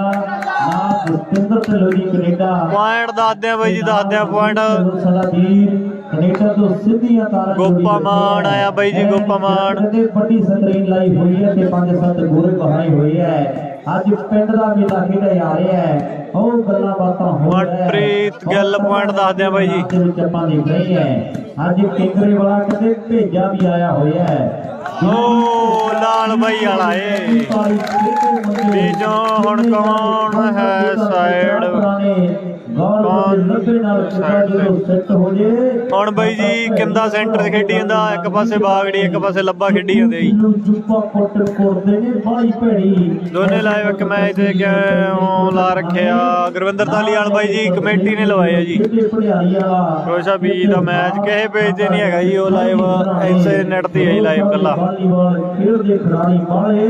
ਪੁਆਇੰਟ ਦੱਸਦੇ ਆ ਬਾਈ ਜੀ, ਦੱਸਦੇ ਆ ਪੁਆਇੰਟ। ਕੈਨੇਡਾ ਤੋਂ ਸਿੱਧੀਆਂ ਤਾਰਾਂ। ਗੋਪਾ ਮਾਨ ਆਇਆ ਬਾਈ ਜੀ। ਗੋਪਾ ਮਾਨ ਵੱਡੀ ਸਕਰੀਨ ਲਾਈ ਹੋਈ ਹੈ ਤੇ 5-7 ਗੋਰੇ ਬਹਾਏ ਹੋਏ ਹੈ। ਅੱਜ ਪਿੰਡ ਦਾ ਮੇਲਾ ਖੇਡਿਆ ਜਾ ਰਿਹਾ ਹੈ। ਉਹ ਗੱਲਾਂ ਬਾਤਾਂ ਹੋ ਰਹੀਆਂ। ਮਨਪ੍ਰੀਤ ਗਿੱਲ ਪੁਆਇੰਟ ਦੱਸਦੇ ਆ ਬਾਈ ਜੀ। ਆਪਾਂ ਦੇਖ ਰਹੇ ਹਾਂ ਅੱਜ ਕਿੰਗਰੇ ਵਾਲਾ ਕਿਤੇ ਭੇਜਾ ਵੀ ਆਇਆ ਹੋਇਆ ਹੈ। ਓ ਲਾਲ ਬਾਈ ਵਾਲਾ ਏ ਬੀਜੋਂ। ਹੁਣ ਕੌਣ ਹੈ ਸਾਈਡ? ਹੁਣ ਬਾਈ ਜੀ ਕਿੰਦਾ ਸੈਂਟਰ ਤੇ ਖੇਡੀ ਜਾਂਦਾ। ਇੱਕ ਪਾਸੇ ਬਾਗੜੀ ਇੱਕ ਪਾਸੇ ਲੱਭਾ ਖੇਡੀ ਜਾਂਦੇ ਜੀ। ਦੋਨੇ ਲਾਈਵ ਇੱਕ ਮੈਚ ਤੇ ਲਾ ਰੱਖਿਆ। ਗੁਰਵਿੰਦਰ ਧਾਲੀਵਾਲ ਬਾਈ ਜੀ ਕਮੇਟੀ ਨੇ ਲਵਾਏ ਆ ਜੀ। ਫਿਰੋਜ਼ਾ ਬੀ ਦਾ ਮੈਚ ਕਿਸੇ ਪੇਜ ਤੇ ਨਹੀਂ ਹੈਗਾ ਜੀ। ਉਹ ਲਾਈਵ ਐਸੇ ਨੈਟ ਤੇ ਹੈ ਲਾਈਵ ਕੱਲਾ। ਖੇਡਦੇ ਖਿਡਾਰੀ ਬਾਹਲੇ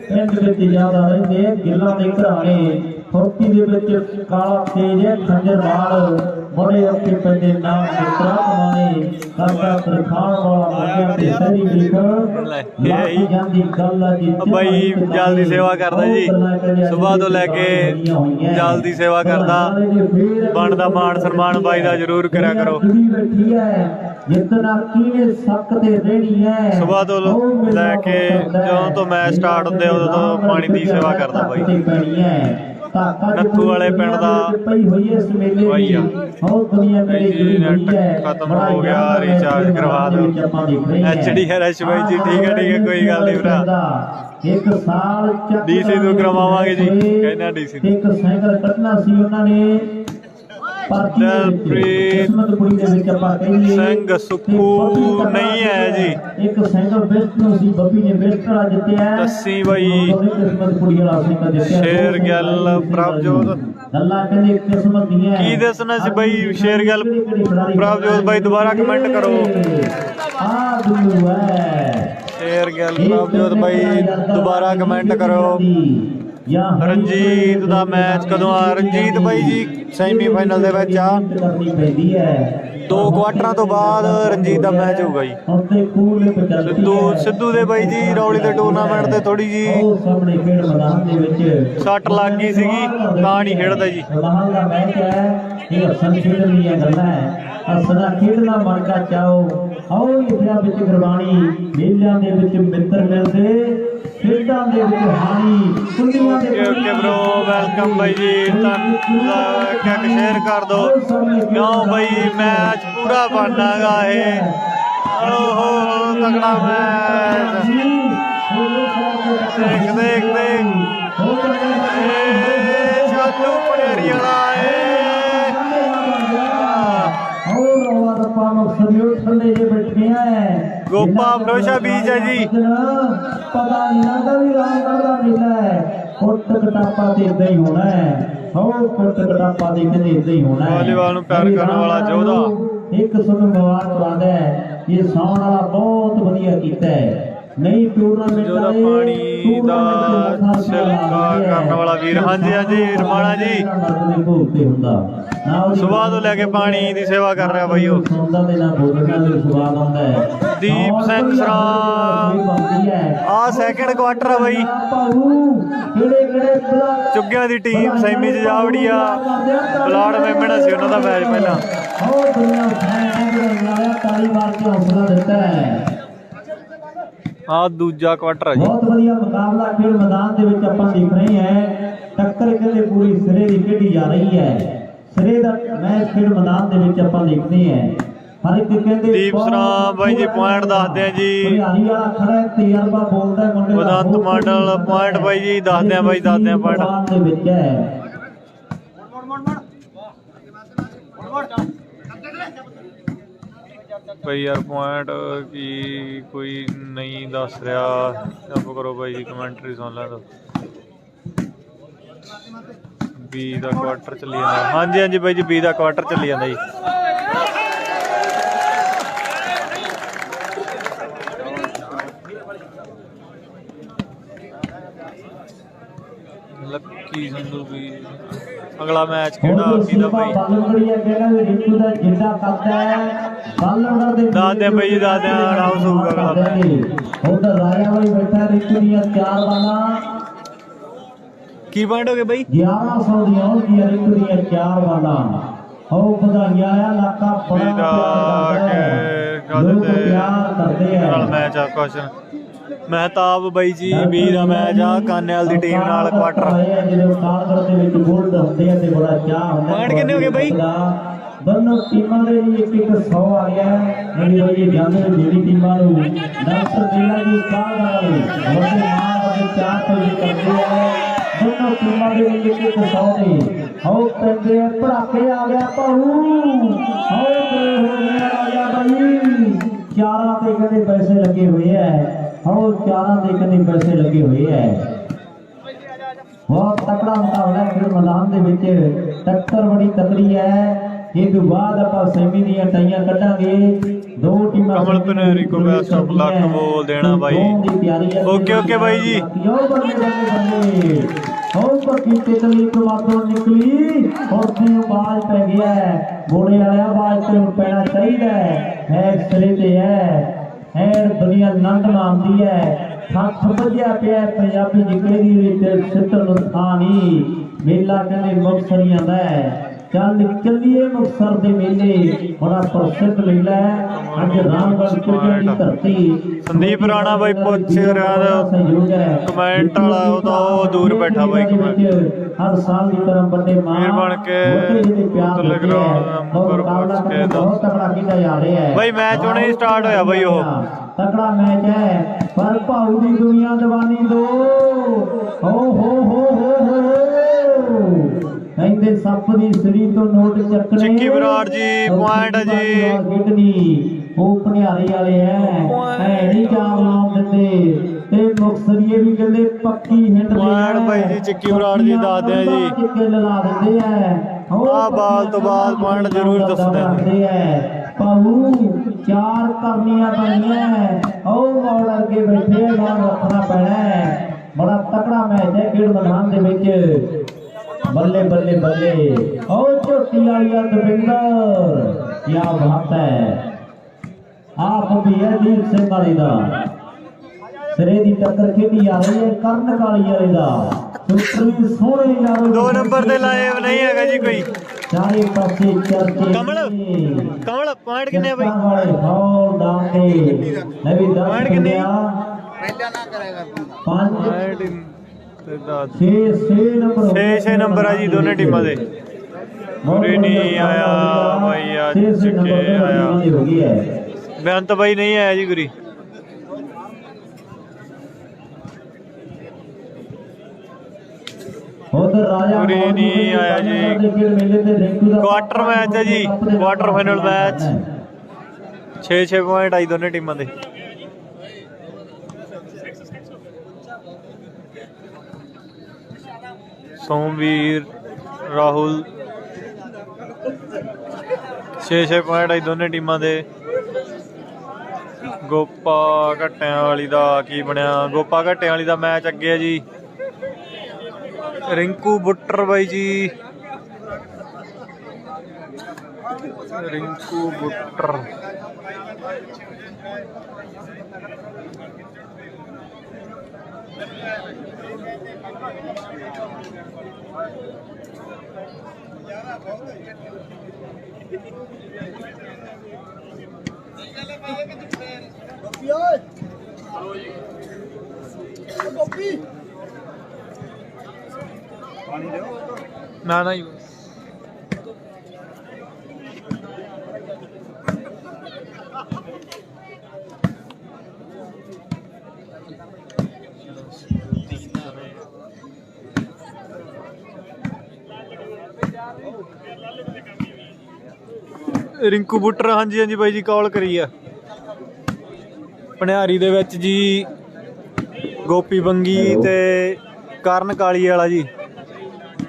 ਪਿੰਡ ਵਿੱਚ ਜ਼ਿਆਦਾ ਰਹਿੰਦੇ। ਗਿੱਲਾਂ ਦੇ ਘਰਾਣੇ ਫੁਰਤੀ ਦੇ ਵਿੱਚ ਕਾਲਾ ਤੇਜ ਹੈ। ਖੰਜਰ ਨਾਲ ਬੜੇ ਔਖੇ ਪੈਂਦੇ ਨਾਮ ਮਿੱਤਰਾ ਕਮਾਣੇ ਕਰਦਾ ਤਰਖਾਣ ਵਾਲਾ ਮੰਗਿਆ ਤੇ ਸਹੀ ਵੇਖ ਜਾਂਦੀ ਗੱਲ ਜੀ। ਬਾਈ ਜਲ ਦੀ ਸੇਵਾ ਕਰਦਾ ਜੀ। ਸਵੇਰ ਤੋਂ ਲੈ ਕੇ ਜਲ ਦੀ ਸੇਵਾ ਕਰਦਾ। ਬਣਦਾ ਮਾਣ ਸਨਮਾਨ ਬਾਈ ਦਾ ਜ਼ਰੂਰ ਕਰਿਆ ਕਰੋ। ਜਿੱਤਣਾ ਕਿਵੇਂ ਸੱਕ ਤੇ ਰਹਿਣੀ ਹੈ। ਸਵੇਰ ਤੋਂ ਲੈ ਕੇ ਜਦੋਂ ਤੋਂ ਮੈਚ ਸਟਾਰਟ ਹੁੰਦੇ ਉਦੋਂ ਤੋਂ ਪਾਣੀ ਦੀ ਸੇਵਾ ਕਰਦਾ ਬਾਈ। ਨੱਥੂ ਵਾਲੇ ਪਿੰਡ ਦਾ ਪਈ ਹੋਈ ਹੈ ਇਸ ਮੇਲੇ ਬਾਈ ਆ। ਬਹੁਤ ਦੁਨੀਆ ਮੇਰੇ ਜੁੜੀ ਹੋਈ ਹੈ। ਖਤਮ ਹੋ ਗਿਆ, ਰੀਚਾਰਜ ਕਰਵਾ ਦਿਓ। ਐਚਡੀ ਹੈ ਰਸ਼ ਬਾਈ ਜੀ, ਠੀਕ ਹੈ ਕੋਈ ਗੱਲ ਨਹੀਂ ਭਰਾ। ਇੱਕ ਸਾਲ ਚੱਕ ਡੀਸੀ ਨੂੰ ਕਰਵਾਵਾਂਗੇ ਜੀ, ਕਹਿੰਦਾ ਡੀਸੀ ਇੱਕ ਸਾਈਕਲ ਕੱਢਣਾ ਸੀ ਉਹਨਾਂ ਨੇ। ਦਿਲਪ੍ਰੀਤ ਸਿੰਘ ਸੁੱਖੂ ਨਹੀਂ ਹੈ ਜੀ। ਇੱਕ ਸਾਈਕਲ ਬੈਸਟ ਨੂੰ ਸੀ ਬੱਬੀ ਨੇ ਬੈਸਟ ਵਾਲਾ ਜਿੱਤਿਆ। ਦੱਸੀ ਬਾਈ ਕਿਸਮਤ ਕੁੜੀ ਵਾਲਾ ਸਾਈਕਲ ਜਿੱਤਿਆ। ਸ਼ੇਰ ਗੱਲ ਪ੍ਰਭਜੋਤ ਗੱਲਾਂ ਕਹਿੰਦੇ ਕਿਸਮਤ ਦੀਆਂ ਕੀ ਦੱਸਣਾ ਸੀ ਬਾਈ। ਸ਼ੇਰ ਗੱਲ ਪ੍ਰਭਜੋਤ ਬਾਈ ਦੁਬਾਰਾ ਕਮੈਂਟ ਕਰੋ। ਆ ਦੁੱਲੂ ਹੈ ਸ਼ੇਰ ਗੱਲ ਪ੍ਰਭਜੋਤ ਬਾਈ ਦੁਬਾਰਾ ਕਮੈਂਟ ਕਰੋ। ਰਣਜੀਤ ਦਾ ਮੈਚ ਕਦੋਂ ਆ? ਰਣਜੀਤ ਬਾਈ ਜੀ ਸੈਮੀਫਾਈਨਲ ਦੇ ਵਿੱਚ ਆ। 2 ਕੁਆਟਰਾਂ ਤੋਂ ਬਾਅਦ ਰਣਜੀਤ ਦਾ ਮੈਚ ਹੋਊਗਾ ਜੀ। ਸਿੱਧੂ ਦੇ ਬਾਈ ਜੀ ਰੌਲੀ ਦੇ ਟੂਰਨਾਮੈਂਟ ਤੇ ਥੋੜੀ ਜੀ ਸੱਟ ਲੱਗ ਗਈ ਸੀਗੀ, ਤਾਂ ਨਹੀਂ ਖੇਡਦਾ ਜੀ। ਸਦਾ ਖੇਡਣਾ ਮਨ ਦਾ ਚਾਓ। ਆਓ ਇਤਿਹਾਸ ਵਿੱਚ ਗੁਰਬਾਣੀ ਮੇਲਿਆਂ ਦੇ ਵਿੱਚ ਮਿੱਤਰ ਮਿਲਦੇ, ਖੇਡਾਂ ਦੇ ਵਿੱਚ ਹਾਣੀ ਕੁੰਡੀਆਂ ਦੇ। ਓਕੇ ਬ్రో ਵੈਲਕਮ ਬਾਈ ਜੀ। ਧੰਨਵਾਦ, ਸ਼ੇਅਰ ਕਰ ਦੋ ਕਿਉਂ ਬਾਈ ਮੈਚ ਪੂਰਾ ਬਣਨਾਗਾ ਇਹ। ਓਹੋ ਤਗੜਾ ਮੈਚ ਦੇਖ ਦੇਖ ਦੇਖ ਚਾਲੂ ਪਨੇਰੀ ਵਾਲਾ ਗੋਪਾ ਫਰੋਸ਼ਾ ਬੀਜ ਹੈ ਜੀ। ਪਤਾ ਨਹੀਂ ਲੱਗਦਾ ਵੀ ਰਾਮਗੜ੍ਹ ਦਾ ਮੇਲਾ ਹੈ। ਕੁੱਟ ਕਟਾਪਾ ਤੇ ਇਦਾਂ ਹੀ ਹੋਣਾ ਹੈ। ਹੋ ਕੁੱਟ ਕਟਾਪਾ ਤੇ ਕਹਿੰਦੇ ਇਦਾਂ ਹੀ ਹੋਣਾ ਹੈ। ਵਾਲੀਬਾਲ ਨੂੰ ਪਿਆਰ ਕਰਨ ਵਾਲਾ ਯੋਧਾ ਇੱਕ ਤੁਹਾਨੂੰ ਮੁਬਾਰਕਬਾਦ ਹੈ। ਇਹ ਸਾਉਣ ਵਾਲਾ ਬਹੁਤ ਵਧੀਆ ਕੀਤਾ ਹੈ। ਨਹੀਂ ਟੂਰਨਾਮੈਂਟ ਜਿਹਦਾ ਪਾਣੀ ਦਾ ਛਿਲਕਾ ਕਰਨ ਵਾਲਾ ਵੀਰ। ਹਾਂਜੀ ਹਾਂਜੀ ਰਮਾਣਾ ਜੀ ਸੁਬਾਹ ਤੋਂ ਲੈ ਕੇ ਪਾਣੀ ਦੀ ਸੇਵਾ ਕਰ ਰਿਹਾ ਬਾਈ ਉਹ। ਦੀਪ ਸਿੰਘ ਸਰਾਂ ਆ ਸੈਕਿੰਡ ਕੁਆਟਰ ਆ ਬਾਈ। ਚੁੱਗਿਆਂ ਦੀ ਟੀਮ ਸੈਮੀ ਚ ਜਾ ਵੜੀ ਆ। ਬਲਾੜ ਮੇਮਣਾ ਸੀ ਉਹਨਾਂ ਦਾ ਮੈਚ ਪਹਿਲਾਂ। ਆ ਦੂਜਾ ਕੁਆਟਰ ਆ ਜੀ। ਬਹੁਤ ਵਧੀਆ ਮੁਕਾਬਲਾ ਖੇਡ ਮੈਦਾਨ ਦੇ ਵਿੱਚ ਆਪਾਂ ਦੇਖ ਰਹੇ ਹਾਂ। ਟੱਕਰ ਕਹਿੰਦੇ ਪੂਰੀ ਸਿਰੇ ਦੀ ਖੇਡੀ ਜਾ ਰਹੀ ਹੈ। ਸਿਰੇ ਦਾ ਮੈਚ ਖੇਡ ਮੈਦਾਨ ਦੇ ਵਿੱਚ ਆਪਾਂ ਦੇਖਦੇ ਹਾਂ। ਹਰ ਇੱਕ ਕਹਿੰਦੇ ਦੀਪ ਸਰਾਂ ਬਾਈ ਜੀ ਪੁਆਇੰਟ ਦੱਸਦੇ ਆ ਜੀ। ਹਰਿਆਣੀ ਵਾਲਾ ਖੜਾ ਹੈ, ਤਜਰਬਾ ਬੋਲਦਾ ਮੁੰਡੇ ਦਾ। ਬਦੰਤ ਮੰਡਲ ਪੁਆਇੰਟ ਬਾਈ ਜੀ ਦੱਸਦੇ ਆ ਬਾਈ, ਦੱਸਦੇ ਆ ਪੁਆਇੰਟ ਦੇ ਵਿੱਚ ਹੈ। ਭਾਈ ਯਾਰ ਪੁਆਇੰਟ ਕੀ ਕੋਈ ਨਹੀਂ ਦੱਸ ਰਿਹਾ। ਚੁੱਪ ਕਰੋ ਬਾਈ ਜੀ, ਕਮੈਂਟਰੀ ਸੁਣ ਲੈਣ। ਬੀ ਦਾ ਕੁਆਟਰ ਚੱਲੀ ਜਾਂਦਾ। ਹਾਂਜੀ ਹਾਂਜੀ ਬਾਈ ਜੀ ਬੀ ਦਾ ਕੁਆਟਰ ਚੱਲੀ ਜਾਂਦਾ ਜੀ। ਲੱਕੀ ਸੰਧੂ ਵੀ ਅਗਲਾ ਮੈਚ ਕਿਹੜਾ ਕਿਹਦਾ ਬਾਈ ਦਾਦੇ ਬਾਈ ਜੀ ਦਾਦੇ ਆਰਾਮ ਹੋਊਗਾ ਅਗਲਾ। ਉਧਰ ਰਾਜਾ ਬਾਈ ਬੈਠਾ ਰਿੰਕੂ ਦੀਆਂ 4 ਬਾਲਾਂ। ਕੀ ਪੁਆਇੰਟ ਹੋ ਗਏ ਬਾਈ? 1100 ਦੀਆਂ ਹੁੰਦੀਆਂ ਰਿੰਕੂ ਦੀਆਂ 4 ਬਾਲਾਂ। ਹੋ ਵਧਾਈਆਂ ਆ ਲਾਕਾ ਬੜਾ ਪਿਆਰ ਕਰਦੇ ਆ। ਨਾਲ ਮੈਚ ਆ ਕੁਐਸਚਨ ਮਹਿਤਾਬ ਬਾਈ ਜੀ ਬੀ ਦਾ ਮੈਚ ਆ ਕਾਨੇਵਾਲ ਦੀ ਟੀਮ ਨਾਲ ਕੁਆਟਰ। ਜਦੋਂ ਕਾਲਗੜ ਦੇ ਵਿੱਚ ਗੋਲ ਹੁੰਦੇ ਆ ਤੇ ਬੜਾ ਚਾਹ ਹੁੰਦਾ। ਪੁਆਇੰਟ ਕਿੰਨੇ ਹੋ ਗਏ ਬਾਈ? ਦੋਨੋਂ ਟੀਮਾਂ ਦੇ ਜੀ ਇੱਕ 100 ਆ ਗਿਆ। ਜਿਹੜੀ ਬਾਈ ਜਾਂਦੇ ਜਿਹੜੀ ਟੀਮਾਂ ਨੂੰ ਡਾਕਟਰ ਮੇਲਾ ਜੀ ਕਾਲਗੜ ਵੱਡੇ ਮਾਂ ਵੱਡੇ ਚਾਹ ਤੋਂ ਕਰਦੇ ਆ। ਦੋਨੋਂ ਟੀਮਾਂ ਦੇ ਵਿੱਚ 100 ਨੇ। ਹੋ ਪੈਂਦੇ ਪੜਾਕੇ ਆ ਗਿਆ ਭਾਊ। ਹੋ ਗਿਆ ਰਾਜਾ ਬਾਈ। ਚਾਰਾਂ ਤੇ ਕਹਿੰਦੇ ਪੈਸੇ ਲੱਗੇ ਹੋਏ ਐ। ਹੋ ਚਾਰਾਂ ਦੇ ਕਹਿੰਦੇ ਪੈਸੇ ਲੱਗੇ ਹੋਏ ਐ। ਬਹੁਤ ਤਕੜਾ ਮੁਕਾਬਲਾ ਹੈ ਮੈਦਾਨ ਦੇ ਵਿੱਚ। ਟੱਕਰ ਬੜੀ ਤਕੜੀ ਹੈ। ਇਹ ਤੋਂ ਬਾਅਦ ਆਪਾਂ ਸੈਮੀ ਦੀਆਂ ਟਾਈਆਂ ਕੱਢਾਂਗੇ। 2 ਟੀਮਾਂ ਕਮਲ ਪਨੇਰੀ ਕੋ ਬੈਸਟ ਆਫ ਲੱਕ ਬੋਲ ਦੇਣਾ ਬਾਈ। ਓਕੇ ਓਕੇ ਬਾਈ ਜੀ। ਹੋਰ ਬੱਕੀ ਤਿਤਲੀ ਤੋਂ ਨਿਕਲੀ। ਉੱਥੇ ਆਵਾਜ਼ ਪੈ ਗਿਆ ਬੋਲੇ ਵਾਲਿਆ ਆਵਾਜ਼ ਤੇ ਪੈਣਾ ਚਾਹੀਦਾ ਹੈ। ਸਿਰੇ ਤੇ ਹੈ ਦੁਨੀਆ ਆਨੰਦ ਮਾਣਦੀ ਹੈ। ਹੱਥ ਵੱਜਿਆ ਪਿਆ ਪੰਜਾਬੀ ਜਿਗਰੇ ਦੀ ਵਿੱਚ ਸਿੱਤਰ ਨੂੰ ਥਾਂ ਨਹੀਂ। ਮੇਲਾ ਕਹਿੰਦੇ ਮੁਕਤਸਰੀਆਂ ਦਾ ਹੈ। ਚੱਲ ਚੱਲੀਏ ਮੁਕਤਸਰ ਦੇ ਮੇਲੇ, ਬੜਾ ਪ੍ਰਸਿੱਧ ਮੇਲਾ ਹੈ ਅੱਜ ਰਾਮਗੜ੍ਹ ਕੁੜੀਆਂ ਦੀ ਧਰਤੀ। ਸੰਦੀਪ ਰਾਣਾ ਬਾਈ ਪੁੱਛ ਰਿਹਾ ਦਾ ਕਮੈਂਟ ਵਾਲਾ, ਉਹ ਤਾਂ ਉਹ ਦੂਰ ਬੈਠਾ ਬਾਈ ਕਮੈਂਟ। ਹਰ ਸਾਲ ਦੀ ਤਰ੍ਹਾਂ ਵੱਡੇ ਮਾਂ ਬਣ ਕੇ ਬਹੁਤ ਤਕੜਾ ਕੀਤਾ ਜਾ ਰਿਹਾ ਹੈ ਬਾਈ। ਮੈਚ ਹੁਣੇ ਹੀ ਸਟਾਰਟ ਹੋਇਆ ਬਾਈ, ਉਹ ਤਕੜਾ ਮੈਚ ਹੈ ਪਰ ਭਾਊ ਦੀ ਦੁਨੀਆ ਦੀਵਾਨੀ ਦੋ ਹੋ ਕਹਿੰਦੇ ਸੱਪ ਦੀ ਸਰੀ ਤੋਂ ਨੋਟ ਚੱਕਣੇ। ਚਿੱਕੀ ਬਰਾੜ ਜੀ ਪੁਆਇੰਟ ਹੈ ਜੀ, ਉਹ ਭਨਿਆਰੀ ਵਾਲੇ ਐ ਨਹੀਂ ਜਾਮ ਲਾਉਣ ਦਿੰਦੇ ਤੇ ਮੁਕਤਸਰੀਏ ਵੀ ਕਹਿੰਦੇ ਪੱਕੀ ਹਿੱਟ ਪੁਆਇੰਟ ਬਾਈ ਜੀ। ਚਿੱਕੀ ਬਰਾੜ ਜੀ ਦੱਸਦੇ ਆ ਜੀ, ਚਿੱਕੇ ਲਾ ਦਿੰਦੇ ਆ ਬਾਲ ਤੋਂ ਬਾਅਦ ਪੁਆਇੰਟ ਜ਼ਰੂਰ ਦੱਸਦੇ ਆ। ਪਾਉ ਚਾਰ ਕਰਨੀਆਂ ਪੈਣੀਆਂ, ਉਹ ਮੌੜ ਅੱਗੇ ਬੈਠੇ ਨਾਲ ਰੱਖਣਾ ਪੈਣਾ। ਬੜਾ ਤਕੜਾ ਮੈਚ ਹੈ ਖੇਡ ਮੈਦਾਨ ਦੇ ਵਿੱਚ। ਬੱਲੇ ਬੱਲੇ ਬੱਲੇ, ਉਹ ਝੋਟੀ ਵਾਲੀਆ ਦਵਿੰਦਰ ਕੀ ਬਾਤ ਹੈ। ਆਪ ਵੀ ਹੈ ਦੀਪ ਸਿੰਘ ਵਾਲੀ ਦਾ ਸਿਰੇ ਦੀ ਟੱਕਰ ਖੇਡੀ ਜਾ ਰਹੀ ਹੈ ਕਰਨ ਕਾਲੀ ਵਾਲੇ ਦਾ। ਸੁਪਰੀ ਸੋਹਣੇ ਯਾਰ 2 ਨੰਬਰ ਤੇ ਲਾਈਵ ਨਹੀਂ ਹੈਗਾ ਜੀ ਕੋਈ। ਚਾਰੇ ਪਾਸੇ ਚਰਚੇ ਕਮਲ ਪੁਆਇੰਟ ਕਿੰਨੇ ਆ ਬਾਈ? ਹਾਲ ਦਾਨ ਦੇ ਨਵੀਂ ਪੁਆਇੰਟ ਕਿੰਨੇ ਆ? ਪਹਿਲਾਂ ਨਾ ਕਰੇਗਾ 5 ਤੇ 10 6 ਨੰਬਰ ਆ ਜੀ ਦੋਨੇ ਟੀਮਾਂ ਦੇ। ਪੂਰੀ ਨਹੀਂ ਆਇਆ ਬਾਈ, ਅੱਜ ਕੇ ਆਇਆ ਬੇਅੰਤ ਬਾਈ ਨਹੀਂ ਆਇਆ ਜੀ ਗੁਰੀ। ਪੂਰੀ ਨਹੀਂ ਆਇਆ ਜੀ। ਕੁਆਟਰ ਮੈਚ ਹੈ ਜੀ, ਕੁਆਟਰ ਫਾਈਨਲ ਮੈਚ। 6 ਪੁਆਇੰਟ ਆਈ ਦੋਨੇ ਟੀਮਾਂ ਦੇ। ਸੋਮਵੀਰ ਰਾਹੁਲ 6 ਪੁਆਇੰਟ ਆਈ ਦੋਨੇ ਟੀਮਾਂ ਦੇ। ਗੋਪਾ ਘੱਟਿਆਂ ਵਾਲੀ ਦਾ ਕੀ ਬਣਿਆ? ਗੋਪਾ ਘੱਟਿਆਂ ਵਾਲੀ ਦਾ ਮੈਚ ਅੱਗੇ ਹੈ ਜੀ। ਰਿੰਕੂ ਬੁੱਟਰ ਬਾਈ ਜੀ, ਰਿੰਕੂ ਬੁੱਟਰ ਨਾ ਨਾ ਰਿੰਕੂ ਬੁੱਟਰ ਹਾਂਜੀ ਹਾਂਜੀ ਬਾਈ ਜੀ ਕਾਲ ਕਰੀ ਆ। ਭਣਿਆਰੀ ਦੇ ਵਿੱਚ ਜੀ ਗੋਪੀ ਬੰਗੀ ਤੇ ਕਰਨ ਕਾਲੀ ਵਾਲਾ ਜੀ।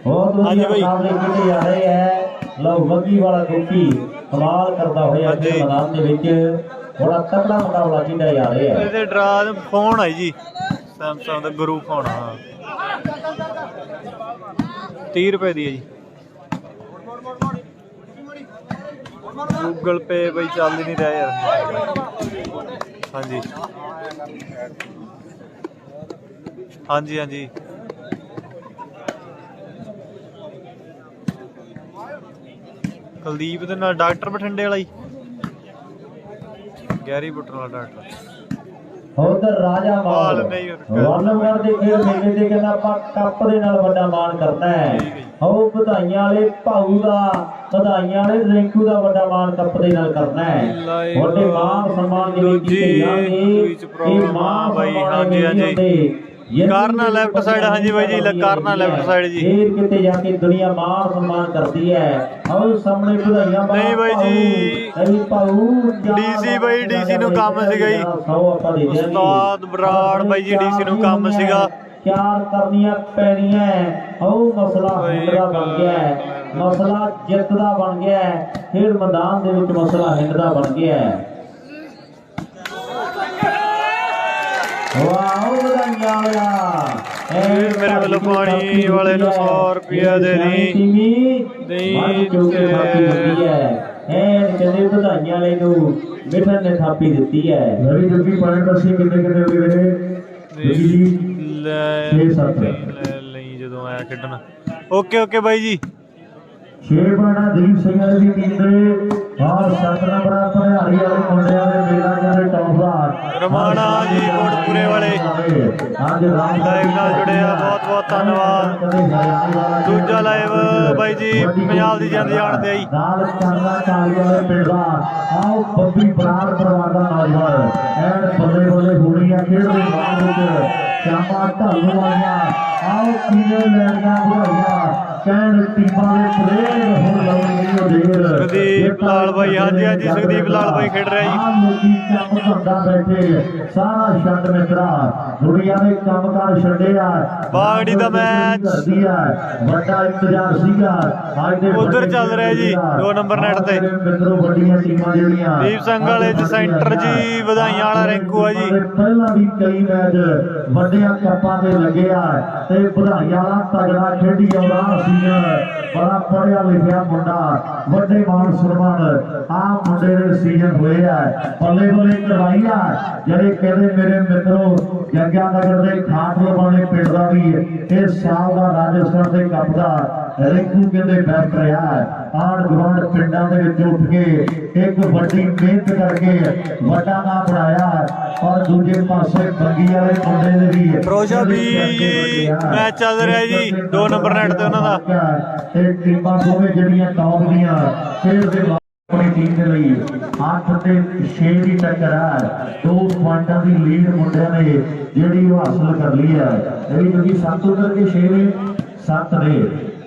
ਹਾਂਜੀ ਬਾਈ ਜਾ ਰਹੇ ਹੈ ਲਓ ਬੰਗੀ ਵਾਲਾ ਗੋਪੀ ਕਮਾਲ ਕਰਦਾ ਹੋਇਆ ਮੈਦਾਨ ਦੇ ਵਿੱਚ ਬੜਾ ਤਕੜਾ ਮੁਕਾਬਲਾ ਕੀਤਾ ਜਾ ਰਿਹਾ ਹੈ। ਇਹਦੇ ਡਰਾ ਫੋਨ ਆਈ ਜੀ ਸੈਮਸੰਗ ਦਾ ਗੁਰੂ ਫੋਨ। ਹਾਂ 30 ਰੁਪਏ ਦੀ ਹੈ ਜੀ। ਗੂਗਲ ਪੇ ਬਈ ਚੱਲ ਹੀ ਨਹੀਂ ਰਿਹਾ ਯਾਰ। ਹਾਂਜੀ ਹਾਂਜੀ ਹਾਂਜੀ ਕੁਲਦੀਪ ਦੇ ਨਾਲ ਡਾਕਟਰ ਬਠਿੰਡੇ ਵਾਲਾ ਹੀ ਗੈਰੀ ਬੁੱਟਰ ਵਾਲਾ ਡਾਕਟਰ। ਉਧਰ ਰਾਜਾ ਮਾਲ ਵਰਨਗੜ ਦੇ ਖੇਡ ਮੇਲੇ ਤੇ ਕਹਿੰਦਾ ਆਪਾਂ ਕੱਪ ਦੇ ਨਾਲ ਵੱਡਾ ਮਾਣ ਕਰਨਾ ਹੈ। ਉਹ ਵਧਾਈਆਂ ਵਾਲੇ ਭਾਊ ਦਾ, ਵਧਾਈਆਂ ਵਾਲੇ ਰਿੰਕੂ ਦਾ ਵੱਡਾ ਮਾਣ ਕੱਪ ਦੇ ਨਾਲ ਕਰਨਾ ਹੈ। ਵੱਡੇ ਮਾਣ ਸਨਮਾਨ ਦੀ ਇਹ ਮਾਣ ਬਾਈ। ਹਾਂਜੀ ਹਾਂਜੀ ਕਰਨਾ ਲੈਫਟ ਸਾਈਡ। ਹਾਂਜੀ ਬਾਈ ਜੀ ਕਰਨਾ ਲੈਫਟ ਸਾਈਡ ਜੀ। ਫੇਰ ਕਿਤੇ ਜਾ ਕੇ ਦੁਨੀਆ ਮਾਣ ਸਨਮਾਨ ਕਰਦੀ ਹੈ। ਆਓ ਸਾਹਮਣੇ ਵਧਾਈਆਂ ਨਹੀਂ ਬਾਈ ਜੀ ਅਈ ਭਾਊ ਡੀਸੀ ਬਾਈ, ਡੀਸੀ ਨੂੰ ਕੰਮ ਸੀਗਾ ਜੀ। ਉਸਤਾਦ ਬਰਾੜ ਬਾਈ ਜੀ ਡੀਸੀ ਨੂੰ ਕੰਮ ਸੀਗਾ। ਚਾਰ ਕਰਨੀਆਂ ਪੈਣੀਆਂ। ਉਹ ਮਸਲਾ ਹਿੰਦ ਦਾ ਬਣ ਗਿਆ, ਮਸਲਾ ਜਿੱਤ ਦਾ ਬਣ ਗਿਆ। ਖੇਡ ਮੈਦਾਨ ਦੇ ਵਿੱਚ ਮਸਲਾ ਹਿੰਦ ਦਾ ਬਣ ਗਿਆ। ਵਾਹ ਵਧਾਈਆਂ ਵਾਲਾ ਮੇਰੇ ਵੱਲੋਂ ਪਾਣੀ ਵਾਲੇ ਨੂੰ 100 ਰੁਪਇਆ ਦੇ ਦੀ ਕਹਿੰਦੇ ਵਧਾਈਆਂ ਵਾਲੇ ਨੂੰ ਮਿਠਨ ਨੇ ਥਾਪੀ ਦਿੱਤੀ ਹੈ। ਨਵੀਂ ਜੱਗੀ ਪੁਆਇੰਟ ਅਸੀਂ ਕਿੰਨੇ ਕਿੰਨੇ ਹੋ ਗਏ ਲੈ ਲਈ ਜਦੋਂ ਆਇਆ ਖੇਡਣ। ਓਕੇ ਓਕੇ ਬਾਈ ਜੀ। 6 ਪੁਆਇੰਟ ਦੀਪ ਸਿੰਘ ਦੀ ਟੀਮ ਦੇ और 7 नंबर भंडारी वाले मुंडिया के मेला जाने टॉप ਦਾ ਰਮਾਣਾ ਜੀ ਕੋਟਪੂਰੇ ਵਾਲੇ ਅੱਜ ਰਾਮ ਲਾਈਵ ਨਾਲ ਜੁੜੇ ਆ, ਬਹੁਤ ਬਹੁਤ ਧੰਨਵਾਦ। ਦੂਜਾ ਲਾਈਵ ਬਾਈ ਜੀ ਪੰਜਾਬ ਦੀ ਜਿੰਦ ਜਾਣ ਤੇ ਆਈ ਨਾਲ ਚੰਗਾ ਕਾਲੀ ਵਾਲੇ ਪਿੰਡ ਦਾ ਆਓ ਬੱਬੀ ਬਰਾੜ ਪਰਿਵਾਰ ਦਾ ਨੌਜਵਾਨ ਐਨ ਬੱਲੇ ਬੱਲੇ ਹੋਣੀਆਂ ਖੇਡਦੇ ਬਾਅਦ ਵਿੱਚ ਸ਼ਾਮਾਂ ਢਾਲੂ ਵਾਲੀਆਂ ਆਓ ਕਿਵੇਂ ਲੈਣੀਆਂ ਵਧਾਈਆਂ ਕਹਿਣ ਟੀਮਾਂ ਦੇ ਪਲੇਅਰ ਹੁਣ ਲਾਉਣਗੇ ਢੇਰ ਸੁਖਦੀਪ ਲਾਲ ਬਾਈ, ਹਾਂਜੀ ਹਾਂਜੀ ਸੁਖਦੀਪ ਲਾਲ ਬਾਈ ਖੇਡ ਰਿਹਾ ਜੀ। ਆਹ ਲੋਕੀ ਕੰਮ ਧੰਦਾ ਬੈਠੇ ਸਾਰਾ ਛੱਡ ਮਿੱਤਰਾ ਦੁਨੀਆ ਦੇ ਕੰਮ ਕਾਰ ਛੱਡਿਆ ਬਾਗੜੀ ਦਾ ਮੈਚ ਵੱਡਾ ਇੰਤਜ਼ਾਰ ਸੀਗਾ ਅੱਜ ਦੇ ਉਧਰ ਚੱਲ ਰਿਹਾ ਜੀ 2 ਨੰਬਰ ਨੈਟ ਤੇ ਮਿੱਤਰੋ ਵੱਡੀਆਂ ਟੀਮਾਂ ਜਿਹੜੀਆਂ ਦੀਪ ਸਿੰਘ ਵਾਲੇ ਚ ਸੈਂਟਰ ਜੀ ਵਧਾਈਆਂ ਵਾਲਾ ਰਿੰਕੂ ਆ ਜੀ। ਪਹਿਲਾਂ ਵੀ ਕਈ ਮੈਚ ਵੱਡੀਆਂ ਕੱਪਾਂ ਤੇ ਲੱਗਿਆ ਤੇ ਵਧਾਈਆਂ ਵਾਲਾ ਤਗੜਾ ਖੇਡੀ ਆਉਂਦਾ ਸੀ, ਬੜਾ ਪੜਿਆ ਲਿਖਿਆ ਮੁੰਡਾ ਵੱਡੇ ਮਾਨ ਸਨਮਾਨ ਆ ਮੁੰਡੇ ਦੇ ਸੀਜ਼ਨ ਹੋਏ ਆ ਬੱਲੇ ਬੱਲੇ ਕਰਵਾਈਆ ਜਿਹੜੇ ਕਹਿੰਦੇ ਮੇਰੇ ਮਿੱਤਰੋ ਜੰਗਿਆ ਨਗਰ ਦੇ ਖਾਟਲੇ ਵਾਲੇ ਪਿੰਡ ਦਾ ਵੀ ਇਸ ਸਾਲ ਦਾ ਰਾਜਸਥਾਨ ਦੇ ਕੱਪ ਦਾ ਰਿੰਕੂ ਕਹਿੰਦੇ ਬੈਸਟ ਰਿਹਾ ਆੜ ਗਵਾਂਡ ਪਿੰਡਾਂ ਦੇ ਵਿੱਚ ਉੱਠ ਕੇ ਇੱਕ ਵੱਡੀ ਮਿਹਨਤ ਕਰਕੇ ਵੱਡਾ ਨਾਮ ਬਣਾਇਆ ਔਰ ਦੂਜੇ ਪਾਸੇ ਬੰਗੀ ਵਾਲੇ ਮੁੰਡੇ ਦੇ ਵੀ ਫਰੋਸ਼ਾ ਵੀ ਮੈਚ ਚੱਲ ਰਿਹਾ ਜੀ 2 ਨੰਬਰ ਨੈਟ ਤੇ ਉਹਨਾਂ ਦਾ ਤੇ ਟੀਮਾਂ ਦੋਵੇਂ ਜਿਹੜੀਆਂ ਟੌਪ ਦੀਆਂ ਖੇਡਦੇ ਆਪਣੀ ਟੀਮ ਦੇ ਲਈ 8 ਤੇ 6 ਦੀ ਟੱਕਰ ਹੈ। 2 ਪੁਆਇੰਟਾਂ ਦੀ ਲੀਡ ਮੁੰਡਿਆਂ ਨੇ ਜਿਹੜੀ ਉਹ ਹਾਸਲ ਕਰ ਲਈ ਹੈ। ਜਿਹੜੀ ਕਿਉਂਕਿ 7 ਕਰਕੇ 6 ਨੇ 7 ਨੇ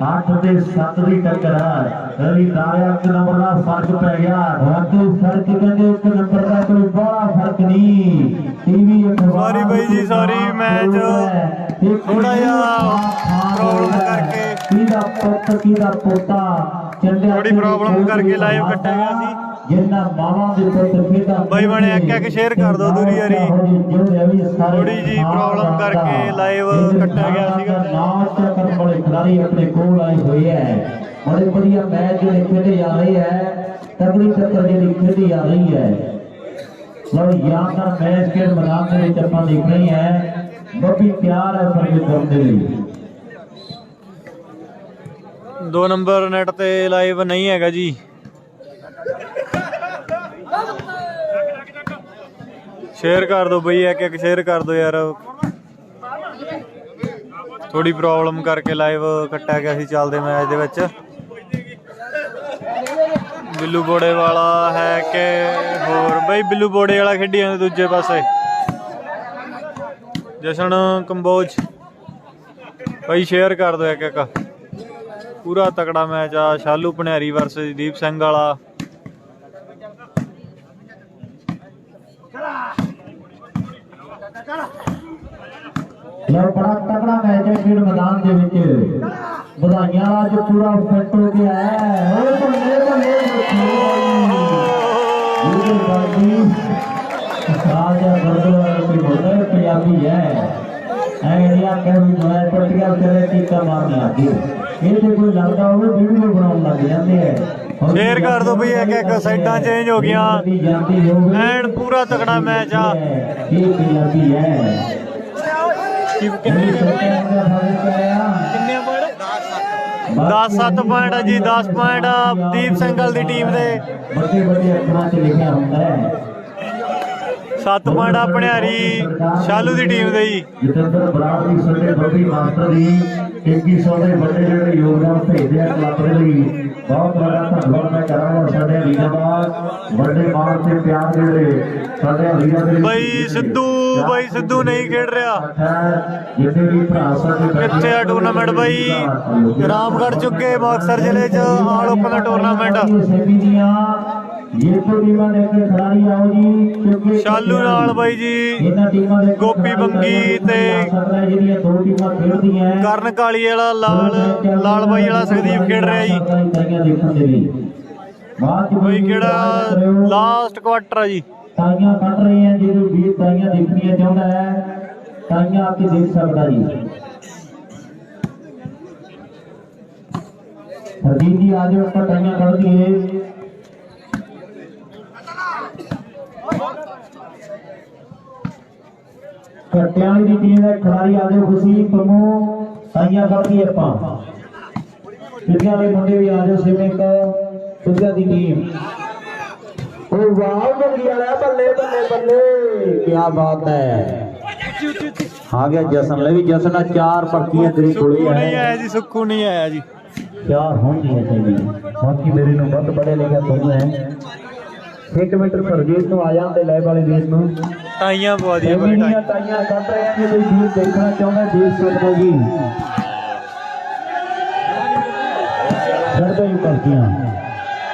8 ਤੇ 7 ਦੀ ਟੱਕਰ ਹੈ। ਅਲੀ ਦਾਇਆ 1 ਨੰਬਰ ਦਾ ਫਰਕ ਪੈ ਗਿਆ ਵਾਧੂ ਫਰਕ ਕਹਿੰਦੇ 1 ਨੰਬਰ ਦਾ ਕੋਈ ਬੜਾ ਫਰਕ ਨਹੀਂ ਟੀਵੀ ਸੌਰੀ ਬਾਈ ਜੀ ਸੌਰੀ ਮੈਚ ਥੋੜਾ ਜਿਹਾ ਪ੍ਰੋਬਲਮ ਕਰਕੇ ਕਿਹਦਾ ਪੁੱਤ ਕਿਹਦਾ ਪੋਤਾ ਥੋੜੀ ਪ੍ਰੋਬਲਮ ਕਰਕੇ ਲਾਈਵ ਕੱਟਿਆ ਗਿਆ ਸੀ। ਜਿੰਨਾ ਮਾਵਾਂ ਦੇ ਪੁੱਤ ਖੇਡਾਂ ਬਾਈ ਬਣੇ ਇੱਕ ਸ਼ੇਅਰ ਕਰ ਦਿਓ ਦੂਰੀ ਯਾਰੀ ਥੋੜੀ ਜੀ ਪ੍ਰੋਬਲਮ ਕਰਕੇ ਲਾਈਵ ਕੱਟਿਆ ਗਿਆ ਸੀਗਾ। ਨਾਚ ਕਰਨ ਵਾਲੇ ਖਿਡਾਰੀ ਆਪਣੇ ਕੋਲ ਆਏ ਹੋਏ ਹੈ ਬੜੇ ਵਧੀਆ ਮੈਚ ਜਿਹੜੇ ਖੇਡੇ ਜਾ ਰਹੇ ਹੈ ਤਗੜੀ ਟੱਕਰ ਜਿਹੜੀ ਖੇਡੀ ਜਾ ਰਹੀ ਹੈ। ਲਓ ਯਾਦਾਂ ਮੈਚ ਖੇਡ ਮੈਦਾਨ ਦੇ ਵਿੱਚ ਆਪਾਂ ਦੇਖ ਰਹੇ ਹੈ ਬੱਬੀ ਪਿਆਰ ਹੈ ਸਰਵਿਸ ਕਰਨ ਦੇ ਲਈ 2 ਨੰਬਰ ਨੈਟ ਤੇ ਲਾਈਵ ਨਹੀਂ ਹੈਗਾ ਜੀ। ਸ਼ੇਅਰ ਕਰ ਦਿਓ ਬਈ ਇੱਕ ਸ਼ੇਅਰ ਕਰ ਦਿਓ ਯਾਰ, ਥੋੜੀ ਪ੍ਰੋਬਲਮ ਕਰਕੇ ਲਾਈਵ ਕੱਟਿਆ ਗਿਆ ਸੀ ਚੱਲਦੇ ਮੈਚ ਦੇ ਵਿੱਚ। ਬਿੱਲੂ ਬੋੜੇ ਵਾਲਾ ਹੈ ਕਿ ਹੋਰ ਬਈ ਬਿੱਲੂ ਬੋੜੇ ਵਾਲਾ ਖੇਡੀ ਜਾਂਦੇ ਦੂਜੇ ਪਾਸੇ ਜਸ਼ਨ ਕੰਬੋਜ ਬਈ ਸ਼ੇਅਰ ਕਰ ਦਿਓ ਇੱਕ ਪੂਰਾ ਤਕੜਾ ਮੈਚ ਆ ਸ਼ਾਲੂ ਭਨਿਆਰੀ ਵਰਸਸ ਦੀਪ ਸਿੰਘ ਵਾਲਾ। ਲਓ ਬੜਾ ਤਕੜਾ ਮੈਚ ਹੈ ਖੇਡ ਮੈਦਾਨ ਦੇ ਵਿੱਚ ਵਧਾਈਆਂ ਵਾਲਾ ਅੱਜ ਪੂਰਾ ਫਿੱਟ ਹੋ ਗਿਆ ਹੈ। ਓਏ ਬੱਲੇ ਬੱਲੇ ਇਹ ਬਾਜੀ ਸਾਜਾ ਗੁਰਦੁਆਰਾ ਕੋਈ ਬੋਲੇ ਪੰਜਾਬੀ ਹੈ ਐਂਡੀਆ ਕਹਿੰਦੀ ਮੈਂ ਪੱਟੀਆਂ ਤੇਰੇ ਟੀਕਾ ਮਾਰਨ ਲੱਗੀ ਇਹ ਤੇ ਕੋਈ ਲੱਗਦਾ ਹੋਵੇ ਵੀਡੀਓ ਬਣਾਉਣ ਲੱਗ ਜਾਂਦੇ ਹੈ। ਸ਼ੇਅਰ ਕਰ ਦਿਓ ਬਈ ਇੱਕ ਸਾਈਡਾਂ ਚੇਂਜ ਹੋ ਗਈਆਂ ਐਂਡ ਪੂਰਾ ਤਕੜਾ ਮੈਚ ਆ। ਇਹ ਪੰਜਾਬੀ ਹੈ ਕਿੰਨੇ 10-7 ਪੁਆਇੰਟ ਆ ਜੀ 10 ਪੁਆਇੰਟ ਦੀਪ ਸਿੰਘਲ ਦੀ ਟੀਮ ਦੇ ਵੱਡੇ ਵੱਡੇ ਅੱਖਰਾਂ 'ਚ ਲਿਖਿਆ ਹੁੰਦਾ ਹੈ 7 ਪੁਆਇੰਟ ਭਨਿਆਰੀ ਸ਼ਾਲੂ ਦੀ ਟੀਮ ਦੇ ਜੀ। ਜਤਿੰਦਰ ਬਰਾੜ ਦੀ ਸਾਡੇ ਬੱਬੀ ਮਾਸਟਰ ਦੀ 2100 ਦੇ ਵੱਡੇ ਜਿਹੜੇ ਯੋਗਦਾਨ ਭੇਜਦੇ ਆ ਕਲੱਬ ਦੇ ਲਈ ਬਹੁਤ ਬੜਾ ਧੰਨਵਾਦ ਮੈਂ ਕਰਾਂਗਾ ਸਾਡੇ ਲੀਡਰਬਾਦ ਵੱਡੇ ਮਾਣ ਤੇ ਪਿਆਰ ਜਿਹੜੇ ਸਾਡੇ ਲੀਡਰ ਦੇ ਬਾਈ ਸਿੱਧੂ ਨਹੀਂ ਖੇਡ ਰਿਹਾ ਜਿੱਥੇ ਵੀ ਭਰਾ ਸਾਡੇ ਕਿੱਥੇ ਆ ਟੂਰਨਾਮੈਂਟ ਬਾਈ ਰਾਮਗੜ੍ਹ ਚੁੱਕੇ ਮੁਕਤਸਰ ਜ਼ਿਲ੍ਹੇ 'ਚ ਆਲ ਓਪਨ ਦਾ ਟੂਰਨਾਮੈਂਟ ਸ਼ਾਲੂ ਨਾਲ ਬਾਈ ਜੀ ਗੋਪੀ ਬੰਗੀ ਤੇ ਕਰਨ ਕਾਲੀ ਵਾਲਾ ਲਾਲ ਬਾਈ ਵਾਲਾ ਸੁਖਦੀਪ ਖੇਡ ਰਿਹਾ ਜੀ। ਬਾਈ ਕਿਹੜਾ ਲਾਸਟ ਕੁਆਟਰ ਆ ਜੀ। ਤਾਈਆਂ ਕੱਢ ਰਹੇ ਆ ਜਿਹਨੂੰ ਵੀਰ ਤਾਈਆਂ ਦੇਖਣੀਆਂ ਚਾਹੁੰਦਾ ਹੈ ਤਾਈਆਂ ਆ ਕੇ ਦੇਖ ਸਕਦਾ ਜੀ। ਹਰਦੀਪ ਜੀ ਆ ਜਾਓ ਆਪਾਂ ਤਾਈਆਂ ਕੱਢ ਦਈਏ। ਘੱਟਿਆਂ ਦੀ ਟੀਮ ਦੇ ਖਿਡਾਰੀ ਆ ਜਾਓ ਖੁਸ਼ੀ ਪ੍ਰਮੋ ਤਾਈਆਂ ਕੱਢ ਦਈਏ ਆਪਾਂ पिछले वाले मुंडे भी आ जाओ सिमे का चुगिया की टीम ओ वाह मंगी वाला बल्ले बल्ले बल्ले क्या बात है आ गया जसन ले भी जसन 4 पर्चियां तेरी सुक्खू कोले नहीं है आया जी, सुक्खू नहीं आया जी। 4 होंगी चाहिए बाकी मेरे नु बहुत बड़े लिखा तुम है 1 मीटर परदेश ਨੂੰ ਆ ਜਾਂਦੇ ਲੈ ਵਾਲੇ ਦੇਸ਼ ਨੂੰ ਟਾਈਆਂ ਪਵਾ ਦੀਆਂ ਬਈ ਟਾਈਆਂ ਟਾਈਆਂ ਕੱਢ ਰਹੇ ਆ ਜੇ ਕੋਈ ਵੀਰ ਦੇਖਣਾ ਚਾਹੁੰਦਾ ਦੇਖ ਸਕਦਾ ਜੀ ਕਰਦੇ ਹੀ ਕਰਦੀਆਂ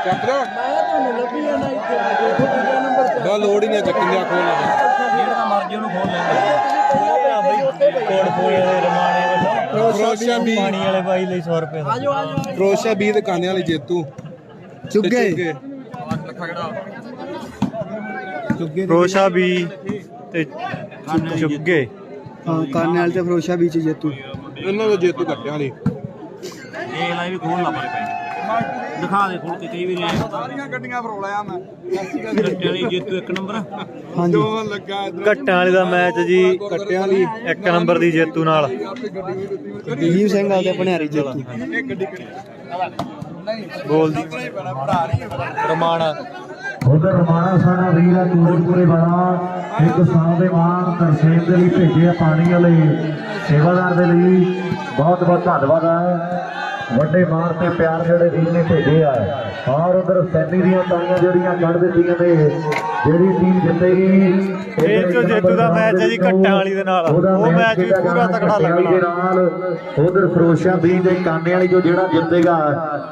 ਚੱਕ ਲਓ ਮੈਂ ਤੁਹਾਨੂੰ ਲੱਭੀ ਜਾਂਦਾ ਇੱਥੇ ਆ ਕੇ ਦੂਜਾ ਨੰਬਰ ਬਾ ਲੋੜ ਹੀ ਨਹੀਂ ਚੱਕੀਆਂ ਖੋਲ ਜਿਹੜਾ ਮਰਜੀ ਉਹਨੂੰ ਖੋਲ ਲੈਂਦਾ ਬਈ ਕੋੜ ਖੋਏ ਦੇ ਰਮਾਣੇ ਵੱਲੋਂ ਕਰੋਸ਼ੀਆ ਵੀ ਪਾਣੀ ਵਾਲੇ ਬਾਈ ਲਈ 100 ਰੁਪਏ ਦਾ। ਕਰੋਸ਼ੀਆ 20 ਦੁਕਾਨਾਂ ਵਾਲੀ ਜੇਤੂ ਚੁੱਗੇ ਰੋਸ਼ਾ ਵੀ ਤੇ ਚੁੱਗੇ ਹਾਂ ਕਾਨੇ ਵਾਲੇ ਤੇ ਫਰੋਸ਼ਾ ਵਿੱਚ ਜੇਤੂ ਇਹਨਾਂ ਦਾ ਜੇਤੂ ਕੱਟਿਆ ਵਾਲੀ ਇਹ ਲਾਈ ਵੀ ਖੋਲ ਲਾ ਪਰੇ ਦਿਖਾ ਦੇ ਖੋਲ ਕੇ ਕਈ ਵੀ ਨਹੀਂ ਸਾਰੀਆਂ ਗੱਡੀਆਂ ਫਰੋਲਿਆ ਮੈਂ ਕੱਟਿਆਂ ਲਈ ਜੇਤੂ 1 ਨੰਬਰ ਹਾਂਜੀ ਜੋ ਲੱਗਾ ਇਧਰ ਘੱਟਾਂ ਵਾਲੇ ਦਾ ਮੈਚ ਜੀ ਕੱਟਿਆ ਵਾਲੀ 1 ਨੰਬਰ ਦੀ ਜੇਤੂ ਨਾਲ ਜੀਵ ਸਿੰਘ ਆਦੇ ਭਣਿਆਰੀ ਜੇਤੂ ਇਹ ਗੱਡੀ ਕਿਹੜੀ ਬੋਲ ਦੀ ਰਮਾਣਾ ਉਧਰ ਰਮਾਣਾ ਸਾਡਾ ਵੀਰ ਹੈ ਕੋਟਪੁਰੇ ਵਾਲਾ ਇੱਕ ਸਾਲ ਦੇ ਮਾਨ ਤਰਸੇਮ ਦੇ ਲਈ ਭੇਜਿਆ ਪਾਣੀ ਵਾਲੇ ਸੇਵਾਦਾਰ ਦੇ ਲਈ ਬਹੁਤ ਬਹੁਤ ਧੰਨਵਾਦ ਹੈ ਵੱਡੇ ਮਾਨ ਤੇ ਪਿਆਰ ਜਿਹੜੇ ਵੀਰ ਨੇ ਭੇਜੇ ਆ ਔਰ ਉਧਰ ਸੈਮੀ ਦੀਆਂ ਤਾਲੀਆਂ ਜਿਹੜੀਆਂ ਕੱਢ ਦਿੱਤੀਆਂ ਨੇ ਜਿਹੜੀ ਟੀਮ ਜਿੱਤੇਗੀ ਇਹ ਚੋਂ ਜੇਤੂ ਦਾ ਮੈਚ ਹੈ ਜੀ ਘੱਟਾਂ ਵਾਲੀ ਦੇ ਨਾਲ ਉਹ ਮੈਚ ਵੀ ਪੂਰਾ ਤਕੜਾ ਲੱਗਣਾ ਉਧਰ ਫਰੋਸ਼ਾ ਵੀ ਦੇ ਕਾਨੇ ਵਾਲੀ ਜੋ ਜਿਹੜਾ ਜਿੱਤੇਗਾ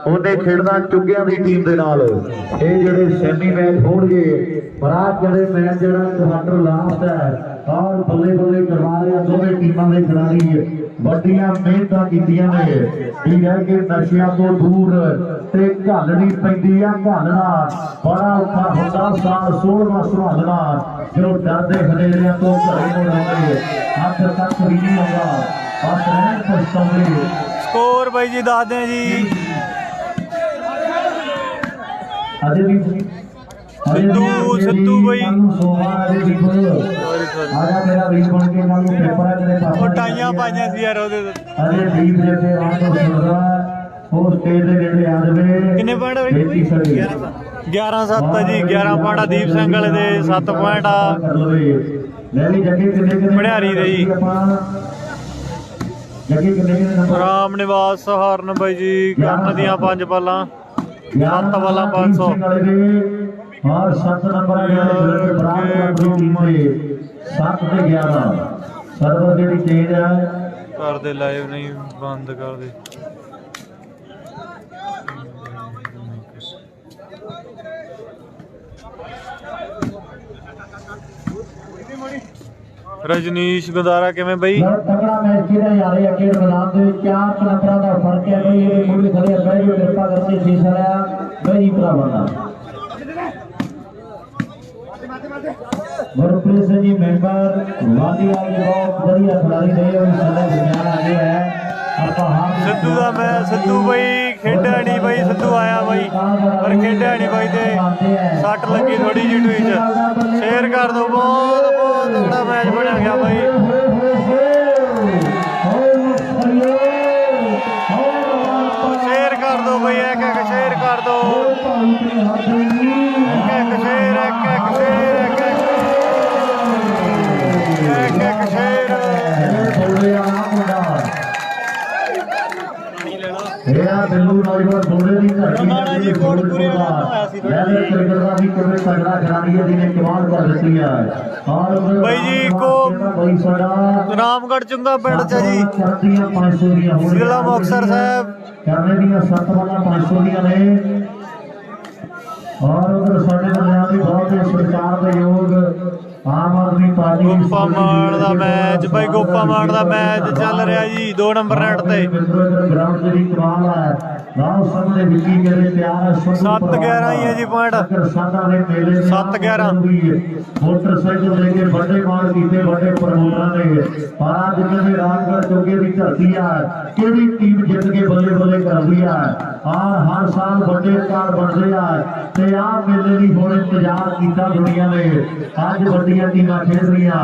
ਉਹਨੇ ਖੇਡਣਾ ਚੁੱਗਿਆਂ ਦੀ ਟੀਮ ਦੇ ਨਾਲ ਇਹ ਜਿਹੜੇ ਸੈਮੀ ਮੈਚ ਹੋਣਗੇ ਬਰਾਤ ਜਿਹੜੇ ਮੈਚ ਜਿਹੜਾ ਤੁਹਾਡਾ ਲਾਸਟ ਹੈ ਔਰ ਬੱਲੇ ਬੱਲੇ ਕਰਵਾ ਰਹੇ ਦੋਵੇਂ ਟੀਮਾਂ ਦੇ ਖਿਡਾਰੀ ਵੱਡੀਆਂ ਮਿਹਨਤਾਂ ਕੀਤੀਆਂ ਨੇ ਠੀਕ ਹੈ ਕਿ ਨਸ਼ਿਆਂ ਤੋਂ ਦੂਰ ਤੇ ਘਾਲਣੀ ਪੈਂਦੀ ਆ ਘਾਲਣਾ ਬੜਾ ਔਖਾ ਹੁੰਦਾ ਸਾਲ 16ਵਾਂ ਸੁਹਾਲਣਾ ਜੋ ਡਰਦੇ ਹਨੇਰਿਆਂ ਤੋਂ ਘਰੇ ਨੂੰ ਆਉਂਦੇ ਹੱਥ ਤੱਕ ਵੀ ਨਹੀਂ ਆਉਂਦਾ ਬਸ ਰਹਿਣ ਪਛਤਾਉਂਦੇ ਸਕੋਰ ਬਾਈ ਜੀ ਦੱਸਦੇ ਆ ਜੀ ਅਜੇ ਵੀ ਸਿੱਧੂ ਬਈ ਆਜਾ ਮੇਰਾ ਵੀਰ ਬਣ ਕੇ ਨਾਲ ਨੂੰ ਪੇਪਰ ਹੈ ਤੇਰੇ ਪਾਪਾ ਟਾਈਆਂ ਪਾਈਆਂ ਸੀ ਯਾਰ ਉਹਦੇ ਅਰੇ ਵੀਰ ਜਿਹੜੇ ਆਉਣ ਤੋਂ ਸੁਣਦਾ ਉਹ ਸਟੇਜ ਦੇ ਨੇੜੇ ਆ ਜਾਵੇ ਕਿੰਨੇ ਪੁਆਇੰਟ ਬਈ 11-7 ਜੀ 11 ਪੁਆਇੰਟ ਆ ਦੀਪ ਸਿੰਘ ਵਾਲੇ ਦੇ 7 ਪੁਆਇੰਟ ਆ ਲੈ ਲਈ ਜੱਗੇ ਕਿੰਨੇ ਭਣਿਆਰੀ ਦੇ ਜੀ। ਜੱਗੇ ਕਿੰਨੇ ਰਾਮ ਨਿਵਾਸ ਸਹਾਰਨ ਬਾਈ ਜੀ ਕਰਨ ਦੀਆਂ 5 ਬਾਲਾਂ 7 ਬਾਲਾਂ 500 और 7 नंबर बराबर टीम से 7 ਤੇ 11 ਸਰਵਰ ਜਿਹੜੀ ਤੇਜ਼ ਹੈ ਕਰਦੇ ਲਾਈਵ ਨਹੀਂ ਬੰਦ ਕਰਦੇ ਰਜਨੀਸ਼ ਗੰਦਾਰਾ ਕਿਵੇਂ ਬਈ ਤਗੜਾ ਮੈਚ ਕਿਹਦਾ ਯਾਰ ਇਹ ਅੱਗੇ ਮੈਦਾਨ ਦੇ ਵਿੱਚ 4 ਨੰਬਰਾਂ ਦਾ ਫਰਕ ਹੈ ਬਈ ਇਹ ਮੁੰਡੇ ਖੜੇ ਬਈ ਕਿਰਪਾ ਕਰਕੇ ਸੀਸਾ ਲਿਆ ਬਈ ਭਰਾਵਾਂ ਗੁਰਪ੍ਰੀਤ ਸਿੰਘ ਜੀ ਮੈਂਬਰ ਵਾਦੀਆ ਜੀ ਬਹੁਤ ਵਧੀਆ ਖਿਡਾਰੀ ਰਹੇ ਹੋ ਸਾਡੇ ਦਰਮਿਆਨ ਆ ਗਏ ਹੈ ਆਪਾਂ ਹਾਰ ਸਿੱਧੂ ਦਾ ਮੈਂ ਸਿੱਧੂ ਬਈ ਖੇਡਿਆ ਨਹੀਂ ਬਈ ਸਿੱਧੂ ਆਇਆ ਬਈ ਪਰ ਖੇਡਿਆ ਨਹੀਂ ਬਈ ਤੇ ਸੱਟ ਲੱਗੀ ਥੋੜੀ ਜਿਹੀ ਟੂਈ ਚ ਸ਼ੇਅਰ ਕਰ ਦੋ ਬਹੁਤ ਬਹੁਤ ਤਗੜਾ ਮੈਚ ਬਣਿਆ ਗਿਆ ਬਈ ਸ਼ੇਅਰ ਕਰ ਦੋ ਬਈ ਇੱਕ ਇੱਕ ਸ਼ੇਅਰ ਕਰ ਦੋ ਇੱਕ ਇੱਕ ਸ਼ੇਅਰ ਇੱਕ ਇੱਕ ਸ਼ੇਅਰ ਇੱਕ ਇੱਕ ਸ਼ੇਅਰ ਇਹ ਬਿੱਲੂ ਨੌਜਵਾਨ ਬੋਲੇ ਦੀ ਰਮਾਣਾ ਜੀ ਕੋਟਪੁਰੇ ਵਾਲਾ ਤੋਂ ਆਇਆ ਸੀ ਲੈਵਲ ਕ੍ਰਿਕਟ ਦਾ ਵੀ ਕਿਵੇਂ ਤਗੜਾ ਖਿਡਾਰੀ ਹੈ ਜਿਹਨੇ ਕਮਾਲ ਕਰ ਦਿੱਤੀ ਹੈ ਔਰ ਬਾਈ ਜੀ ਕੋ ਬਾਈ ਸਾਡਾ ਰਾਮਗੜ੍ਹ ਚੁੰਗਾ ਪਿੰਡ ਚ ਜੀ ਕਰਦੀਆਂ 500 ਦੀਆਂ ਹੋਣਗੀਆਂ ਜ਼ਿਲ੍ਹਾ ਮੁਕਤਸਰ ਸਾਹਿਬ ਕਰਨੇ ਦੀਆਂ 7 ਵਾਲਾ 500 ਦੀਆਂ ਨੇ ਔਰ ਉਧਰ ਸਾਡੇ ਦਰਮਿਆਨ ਵੀ ਬਹੁਤ ਸਰਕਾਰ ਦੇ ਯੋਗ ਆਮ ਆਦਮੀ ਪਾਰਟੀ ਗੋਪਾ ਮਾਨ ਦਾ ਮੈਚ ਬਾਈ ਗੋਪਾ ਮਾਨ ਦਾ ਮੈਚ ਚੱਲ ਰਿਹਾ ਜੀ 2 ਨੰਬਰ ਨੈਟ ਤੇ ਗਰਾਊਂਡ ਦੇ ਵਿੱਚ ਕਮਾਲ ਹੈ ਰਾਉ ਸਾਹਮਣੇ ਵਿੱਕੀ ਮੇਰੇ ਪਿਆਰ ਹੈ 7-11 ਹੀ ਹੈ ਜੀ ਪੁਆਇੰਟ ਸਾਡਾ ਦੇ ਮੇਲੇ 7-11 ਮੋਟਰਸਾਈਕਲ ਲੈ ਕੇ ਵੱਡੇ ਮਾਰ ਕੀਤੇ ਵੱਡੇ ਪ੍ਰਮੋਟਰਾਂ ਨੇ ਪਰ ਅੱਜ ਜਿਵੇਂ ਰਾਮਗੜ੍ਹ ਚੋਗੇ ਦੀ ਧਰਤੀ ਆ ਕਿਹੜੀ ਟੀਮ ਜਿੱਤ ਕੇ ਬੱਲੇ ਬੱਲੇ ਕਰਦੀ ਆ ਹਰ ਸਾਲ ਵੱਡੇ ਕਾਰ ਬਣਦੇ ਆ ਤੇ ਆਹ ਮੇਲੇ ਦੀ ਹੁਣ ਇੰਤਜ਼ਾਰ ਕੀਤਾ ਦੁਨੀਆ ਨੇ ਅੱਜ ਵੱਡੀ ਜਿਹੜੀਆਂ ਟੀਮਾਂ ਖੇਡ ਰਹੀਆਂ